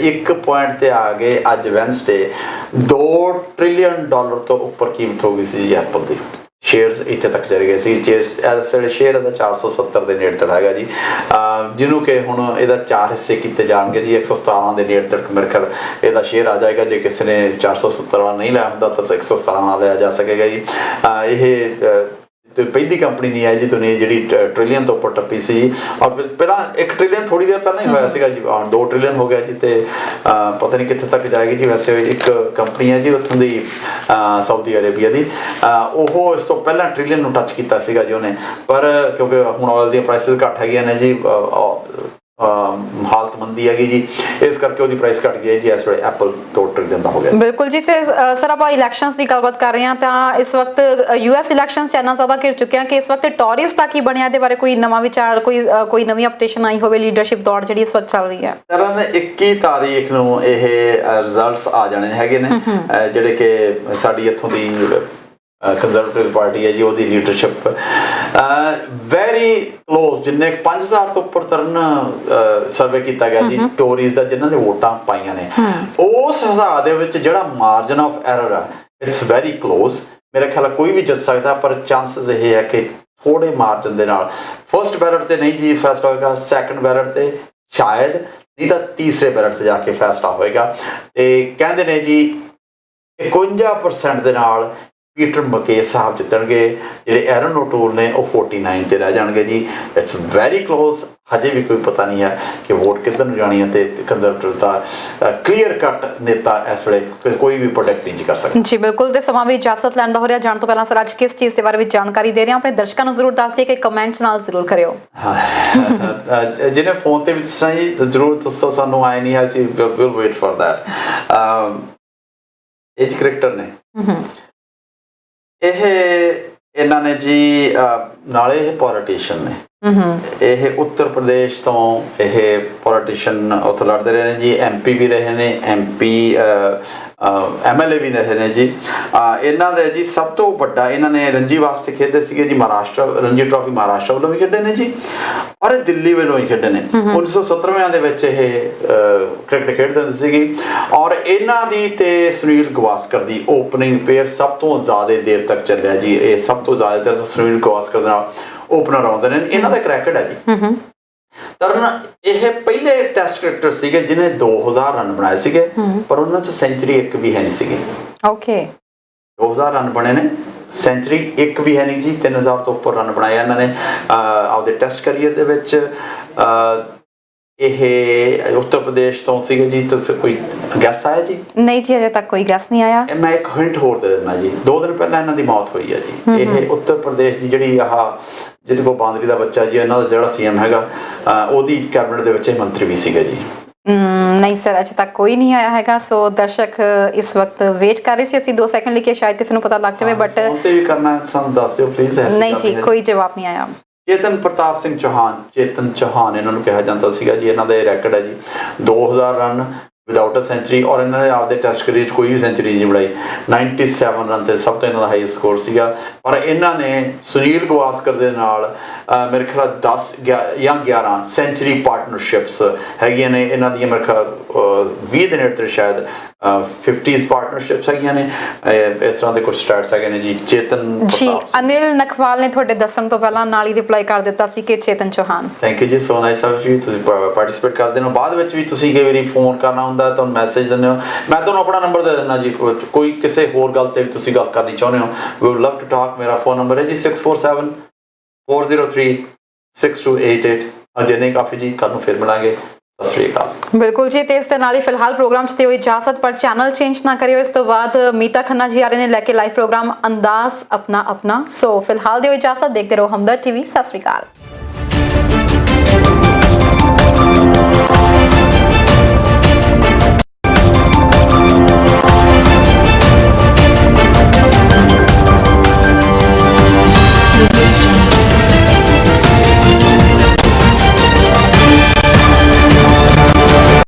ਇੱਕ ਪੁਆਇੰਟ ਤੇ ਆ ਗਏ। ਅੱਜ ਵੈਨਸਡੇ $2 ਟ੍ਰਿਲੀਅਨ ਤੋਂ ਉੱਪਰ ਕੀਮਤ ਹੋ ਗਈ ਸੀ ਜੀ ਐਪਲ ਦੀ। ਸ਼ੇਅਰਸ ਇੱਥੇ ਤੱਕ ਚਲੇ ਗਏ ਸੀ। ਇਸ ਵੇਲੇ ਸ਼ੇਅਰ ਦਾ 470 ਦੇ ਨੇੜੇ ਤੱਕ ਹੈਗਾ ਜੀ, ਜਿਹਨੂੰ ਕਿ ਹੁਣ ਇਹਦਾ 4 ਹਿੱਸੇ ਕੀਤੇ ਜਾਣਗੇ ਜੀ। 117 ਦੇ ਨੇੜੇ ਤੱਕ ਮੇਰੇ ਖਿਆਲ ਇਹਦਾ ਸ਼ੇਅਰ ਆ ਜਾਏਗਾ। ਜੇ ਕਿਸੇ ਨੇ 470 ਵਾਲਾ ਨਹੀਂ ਲਿਆ ਹੁੰਦਾ ਤਾਂ 117 ਵਾਲਾ ਲਿਆ ਜਾ ਸਕੇਗਾ ਜੀ। ਇਹ ਤੇ ਪਹਿਲੀ ਕੰਪਨੀ ਨਹੀਂ ਹੈ ਜੀ ਦੁਨੀਆ ਜਿਹੜੀ ਟ੍ਰਿਲੀਅਨ ਤੋਂ ਉੱਪਰ ਟੱਪੀ ਸੀ। ਔਰ ਪਹਿਲਾਂ 1 ਟ੍ਰਿਲੀਅਨ ਥੋੜੀ ਦੇਰ ਪਹਿਲਾਂ ਹੀ ਹੋਇਆ ਸੀਗਾ ਜੀ, 2 ਟ੍ਰਿਲੀਅਨ ਹੋ ਗਿਆ ਜੀ। ਤੇ ਪਤਾ ਨਹੀਂ ਕਿੱਥੇ ਤੱਕ ਜਾਏਗੀ ਜੀ। ਵੈਸੇ ਇੱਕ ਕੰਪਨੀ ਹੈ ਜੀ ਉੱਥੋਂ ਦੀ, ਸਾਊਦੀ ਅਰੇਬੀਆ ਦੀ, ਉਹ ਇਸ ਤੋਂ ਪਹਿਲਾਂ ਟ੍ਰਿਲੀਅਨ ਨੂੰ ਟੱਚ ਕੀਤਾ ਸੀਗਾ ਜੀ ਉਹਨੇ। ਪਰ ਕਿਉਂਕਿ ਹੁਣ ਆਇਲ ਦੀਆਂ ਪ੍ਰਾਈਸਿਸ ਘੱਟ ਹੈਗੀਆਂ ਨੇ ਜੀ, ਹਾਲਤ ਮੰਦੀ ਹੈਗੀ ਜੀ, ਇਸ ਕਰਕੇ ਉਹਦੀ ਪ੍ਰਾਈਸ ਘਟ ਗਈ ਹੈ ਜੀ। ਇਸ ਵੇਲੇ ਐਪਲ 2 ਟ੍ਰਿਲੀਅਨ ਦਾ ਹੋ ਗਿਆ। ਬਿਲਕੁਲ ਜੀ। ਸਰ ਆਪਾਂ ਇਲੈਕਸ਼ਨਸ ਦੀ ਗੱਲਬਾਤ ਕਰ ਰਹੇ ਹਾਂ ਤਾਂ ਇਸ ਵਕਤ US ਇਲੈਕਸ਼ਨਸ ਇੰਨਾ ਜ਼ਿਆਦਾ ਘਿਰ ਚੁੱਕੇ ਹਨ ਕਿ ਇਸ ਵਕਤ ਟੋਰੀਸ ਦਾ ਕੀ ਬਣਿਆ, ਇਹਦੇ ਬਾਰੇ ਕੋਈ ਨਵਾਂ ਵਿਚਾਰ, ਕੋਈ ਨਵੀਂ ਅਪਡੇਸ਼ਨ ਆਈ ਹੋਵੇ ਲੀਡਰਸ਼ਿਪ ਦੌੜ ਜਿਹੜੀ ਇਸ ਵਕਤ ਚੱਲ ਰਹੀ ਹੈ? ਤਰਨ 21 ਤਾਰੀਖ ਨੂੰ ਇਹ ਰਿਜ਼ਲਟਸ ਆ ਜਾਣੇ ਹੈਗੇ ਨੇ, ਜਿਹੜੇ ਕਿ ਸਾਡੀ ਇੱਥੋਂ ਦੀ ਕੰਜ਼ਰਵੇਟਿਵ ਪਾਰਟੀ ਹੈ ਜੀ, ਉਹਦੀ ਲੀਡਰਸ਼ਿਪ ਵੈਰੀ ਕਲੋਜ਼, ਜਿੰਨੇ 5000 ਤੋਂ ਉੱਪਰ ਤਰਨ ਸਰਵੇ ਕੀਤਾ ਗਿਆ ਜੀ ਟੋਰੀਜ਼ ਦਾ, ਜਿਨ੍ਹਾਂ ਨੇ ਵੋਟਾਂ ਪਾਈਆਂ ਨੇ। ਉਸ ਹਿਸਾਬ ਦੇ ਵਿੱਚ ਜਿਹੜਾ ਮਾਰਜਨ ਆਫ ਐਰਰ ਆ, ਇਟਸ ਵੈਰੀ ਕਲੋਜ਼। ਮੇਰੇ ਖਿਆਲ ਕੋਈ ਵੀ ਜਿੱਤ ਸਕਦਾ, ਪਰ ਚਾਂਸਸ ਇਹ ਹੈ ਕਿ ਥੋੜੇ ਮਾਰਜਨ ਦੇ ਨਾਲ ਫਰਸਟ ਬੈਲਟ ਤੇ ਨਹੀਂ ਜੀ ਫੈਸਲਾ ਹੋਏਗਾ, ਸੈਕੰਡ ਬੈਲਟ ਤੇ ਸ਼ਾਇਦ, ਨਹੀਂ ਤਾਂ ਤੀਸਰੇ ਬੈਲਟ ਤੇ ਜਾ ਕੇ ਫੈਸਲਾ ਹੋਏਗਾ। ਤੇ ਕਹਿੰਦੇ ਨੇ ਜੀ 51% ਦੇ ਨਾਲ ਪੀਟਰ ਮਕੇਸ ਸਾਹਿਬ ਜਿੱਤਣਗੇ, ਜਿਹੜੇ ਐਰਨ ਓਟੂਲ ਨੇ ਉਹ 49 ਤੇ ਰਹਿ ਜਾਣਗੇ ਜੀ। ਇਟਸ ਵੈਰੀ ਕਲੋਜ਼, ਹਜੇ ਵੀ ਕੋਈ ਪਤਾ ਨਹੀਂ ਹੈ ਕਿ ਵੋਟ ਕਿੱਧਰ ਨੂੰ ਜਾਣੀ ਹੈ, ਤੇ ਕੰਜ਼ਰਵੇਟਿਵ ਦਾ ਕਲੀਅਰ ਕੱਟ ਨੇਤਾ ਇਸ ਵੇਲੇ ਕੋਈ ਵੀ ਪ੍ਰੋਡਕਟ ਨਹੀਂ ਕਰ ਸਕਦਾ। ਜੀ ਬਿਲਕੁਲ, ਤੇ ਸਮਾਂ ਵੀ ਇਜਾਜ਼ਤ ਲੈਣ ਦਾ ਹੋ ਰਿਹਾ। ਜਾਣ ਤੋਂ ਪਹਿਲਾਂ ਸਰ ਅੱਜ ਕਿਸ ਚੀਜ਼ ਦੇ ਬਾਰੇ ਵਿੱਚ ਜਾਣਕਾਰੀ ਦੇ ਰਹੇ ਹਾਂ, ਆਪਣੇ ਦਰਸ਼ਕਾਂ ਨੂੰ ਜ਼ਰੂਰ ਦੱਸ ਦਿਓ ਕਿ ਕਮੈਂਟਸ ਨਾਲ ਜ਼ਰੂਰ ਕਰਿਓ। ਜਿਹਨੇ ਫੋਨ ਤੇ ਵੀ ਦੱਸਣਾ ਜੀ ਜ਼ਰੂਰ ਦੱਸੋ, ਸਾਨੂੰ ਆਏ ਨਹੀਂ ਹੈ, ਅਸੀਂ ਵਿਲ ਵੇਟ ਫॉर दैट। ਇਹ ਕ੍ਰਿਕਟਰ ਨੇ, ਇਹਨਾਂ ਨੇ ਜੀ ਨਾਲੇ ਇਹ ਪੋਲੀਟੀਸ਼ੀਅਨ ਨੇ, ਇਹ ਉੱਤਰ ਪ੍ਰਦੇਸ਼ ਤੋਂ ਇਹ ਪੋਲੀਟੀਸ਼ੀਅਨ ਉੱਥੇ ਲੜਦੇ ਰਹੇ ਨੇ ਜੀ, MP ਵੀ ਰਹੇ ਨੇ, MP MLA ਵੀ ਰਹੇ ਨੇ ਜੀ। ਇਹਨਾਂ ਦੇ ਜੀ ਸਭ ਤੋਂ ਵੱਡਾ, ਇਹਨਾਂ ਨੇ ਰਣਜੀ ਵਾਸਤੇ ਖੇਡੇ ਸੀਗੇ ਜੀ, ਮਹਾਰਾਸ਼ਟਰ ਰਣਜੀ ਟਰਾਫੀ ਮਹਾਰਾਸ਼ਟਰ ਵੱਲੋਂ ਵੀ ਖੇਡੇ ਨੇ ਜੀ, ਔਰ ਇਹ ਦਿੱਲੀ ਵੱਲੋਂ ਹੀ ਖੇਡੇ ਨੇ। 1970 ਦੇ ਵਿੱਚ ਇਹ ਕ੍ਰਿਕਟ ਖੇਡਦੇ ਹੁੰਦੇ ਸੀਗੇ, ਔਰ ਇਹਨਾਂ ਦੀ ਤੇ ਸੁਨੀਲ ਗਵਾਸਕਰ ਦੀ ਓਪਨਿੰਗ ਪੇਅਰ ਸਭ ਤੋਂ ਜ਼ਿਆਦਾ ਦੇਰ ਤੱਕ ਚੱਲਿਆ ਜੀ। ਇਹ ਸਭ ਤੋਂ ਜ਼ਿਆਦਾ ਦੇਰ ਸੁਨੀਲ ਗਵਾਸਕਰ ਦੇ ਨਾਲ ਓਪਨਰ ਆਉਂਦੇ ਨੇ। ਇਹਨਾਂ ਦਾ ਇੱਕ ਰੈਕਡ ਹੈ ਜੀ, ਤਰਨ ਇਹ ਪਹਿਲੇ ਟੈਸਟ ਕ੍ਰਿਕਟਰ ਸੀਗੇ ਜਿਹਨੇ 2000 ਰਨ ਬਣਾਏ ਸੀਗੇ, ਪਰ ਉਹਨਾਂ 'ਚ ਸੈਂਚਰੀ ਇੱਕ ਵੀ ਹੈ ਨਹੀਂ ਸੀਗੀ। ਓਕੇ, 2000 ਰਨ ਬਣੇ ਨੇ, ਸੈਂਚਰੀ ਇੱਕ ਵੀ ਹੈ ਨਹੀਂ ਜੀ। 3000 ਤੋਂ ਉੱਪਰ ਰਨ ਬਣਾਏ ਇਹਨਾਂ ਨੇ ਆਪਦੇ ਟੈਸਟ ਕਰੀਅਰ ਦੇ ਵਿੱਚ। ਇਹ ਉੱਤਰ ਪ੍ਰਦੇਸ਼ ਤੋਂ ਸੀਗੇ ਜੀ। ਤੁਸੀਂ ਕੋਈ ਗੈਸ ਆਇਆ ਜੀ? ਨਹੀਂ ਜੀ, ਅਜੇ ਤੱਕ ਕੋਈ ਗੈਸ ਨਹੀਂ ਆਇਆ। ਮੈਂ ਇੱਕ ਹਿੰਟ ਹੋਰ ਦੇ ਦਿੰਦਾ ਜੀ, 2 ਦਿਨ ਪਹਿਲਾਂ ਇਹਨਾਂ ਦੀ ਮੌਤ ਹੋਈ ਹੈ ਜੀ। ਇਹ ਉੱਤਰ ਪ੍ਰਦੇਸ਼ ਦੀ ਜਿਹੜੀ ਜਿਹਦੇ ਕੋਲ ਬਾਂਦਰੀ ਦਾ ਬੱਚਾ ਜੀ, ਇਹਨਾਂ ਦਾ ਜਿਹੜਾ CM ਹੈਗਾ, ਉਹਦੀ ਕੈਬਨਿਟ ਦੇ ਵਿੱਚ ਇਹ ਮੰਤਰੀ ਵੀ ਸੀਗਾ ਜੀ। ਨਹੀਂ ਸਰ, ਅਜੇ ਤੱਕ ਕੋਈ ਨਹੀਂ ਆਇਆ ਹੈਗਾ। ਸੋ ਦਰਸ਼ਕ ਇਸ ਵਕਤ ਵੇਟ ਕਰ ਰਹੇ ਸੀ ਅਸੀਂ 2 ਸੈਕਿੰਡ ਲਈ ਕਿ ਸ਼ਾਇਦ ਕਿਸੇ ਨੂੰ ਪਤਾ ਲੱਗ ਜਾਵੇ, ਬਟ ਫੋਨ ਤੇ ਵੀ ਕਰਨਾ, ਸਾਨੂੰ ਦੱਸ ਦਿਓ ਪਲੀਜ਼। ਨਹੀਂ ਜੀ, ਕੋਈ ਜਵਾਬ ਨਹੀਂ ਆਇਆ। ਚੇਤਨ ਪ੍ਰਤਾਪ ਸਿੰਘ ਚੌਹਾਨ, ਚੇਤਨ ਚੌਹਾਨ ਇਹਨਾਂ ਨੂੰ ਕਿਹਾ ਜਾਂਦਾ ਸੀਗਾ ਜੀ। ਇਹਨਾਂ ਦਾ ਇਹ ਰੈਕਡ ਹੈ ਜੀ 2000 ਰਨ ਵਿਦਆਊਟ ਅ ਸੈਂਚਰੀ, ਔਰ ਇਹਨਾਂ ਨੇ ਆਪਦੇ ਟੈਸਟ ਕਰੀਅਰ 'ਚ ਕੋਈ ਵੀ ਸੈਂਚਰੀ ਨਹੀਂ ਬਣਾਈ। 97 ਰਨ ਤੇ ਸਭ ਤੋਂ ਇਹਨਾਂ ਦਾ ਹਾਈ ਸਕੋਰ ਸੀਗਾ। ਪਰ ਇਹਨਾਂ ਨੇ ਸੁਨੀਲ ਗਵਾਸਕਰ ਦੇ ਨਾਲ ਮੇਰੇ ਖਿਆਲ 10 ਜਾਂ 11 ਸੈਂਚਰੀ ਪਾਰਟਨਰਸ਼ਿਪਸ ਹੈਗੀਆਂ ਨੇ ਇਹਨਾਂ ਦੀਆਂ। ਮੇਰੇ ਖਿਆਲ 20 ਦੇ ਨੇੜੇ ਤੇ ਸ਼ਾਇਦ 50s ਪਾਰਟਨਰਸ਼ਿਪਸ ਹੈਗੀਆਂ ਨੇ। ਇਸ ਤਰ੍ਹਾਂ ਦੇ ਕੁਝ ਸਟੈਟਸ ਹੈਗੇ ਨੇ ਜੀ। ਚੇਤਨ ਜੀ, ਅਨਿਲ ਨਖਵਾਲ ਨੇ ਤੁਹਾਡੇ ਦੱਸਣ ਤੋਂ ਪਹਿਲਾਂ ਨਾਲ ਹੀ ਰਿਪਲਾਈ ਕਰ ਦਿੱਤਾ ਸੀ ਕਿ ਚੇਤਨ ਚੌਹਾਨ। ਥੈਂਕ ਯੂ ਜੀ, ਸੋ ਨਾਈਸ ਆਫ ਯੂ। ਤੁਸੀਂ ਪਾਰਟਿਸਿਪੇਟ ਕਰਦੇ ਹੋ। ਬਾਅਦ ਵਿੱਚ ਵੀ ਤੁਸੀਂ ਕਈ ਵਾਰੀ ਫੋਨ ਕਰਨਾ ਹੁੰਦਾ, ਤੁਹਾਨੂੰ ਮੈਸੇਜ ਦਿੰਦੇ ਹੋ। ਮੈਂ ਤੁਹਾਨੂੰ ਆਪਣਾ ਨੰਬਰ ਦੇ ਦਿੰਦਾ ਜੀ, ਕੋਈ ਕਿਸੇ ਹੋਰ ਗੱਲ ਤੇ ਵੀ ਤੁਸੀਂ ਗੱਲ ਕਰਨੀ ਚਾਹੁੰਦੇ ਹੋ, ਵੀ ਵੁੱਡ ਲਵ ਟੂ ਟਾਕ। ਮੇਰਾ ਫੋਨ ਨੰਬਰ ਹੈ ਜੀ 647 403 6288। ਅਜੇ ਨਹੀਂ ਕਾਫੀ ਜੀ, ਕੱਲ ਨੂੰ ਫਿਰ ਮਿਲਾਂਗੇ। ਸਤਿ ਸ਼੍ਰੀ ਅਕਾਲ। ਬਿਲਕੁਲ ਜੀ, ਤੇ ਇਸ ਦੇ ਨਾਲ ਹੀ ਫਿਲਹਾਲ ਪ੍ਰੋਗਰਾਮ 'ਚ ਦਿਓ ਇਜਾਜ਼ਤ, ਪਰ ਚੈਨਲ ਚੇਂਜ ਨਾ ਕਰਿਓ। ਇਸ ਤੋਂ ਬਾਅਦ ਮੀਤਾ ਖੰਨਾ ਜੀ ਆ ਰਹੇ ਨੇ ਲੈ ਕੇ ਲਾਈਵ ਪ੍ਰੋਗਰਾਮ ਅੰਦਾਜ਼ ਆਪਣਾ ਆਪਣਾ। ਸੋ ਫਿਲਹਾਲ ਦਿਓ ਇਜਾਜ਼ਤ, ਦੇਖਦੇ ਰਹੋ ਹਮਦਰਦ TV। ਸਤਿ ਸ਼੍ਰੀ ਅਕਾਲ।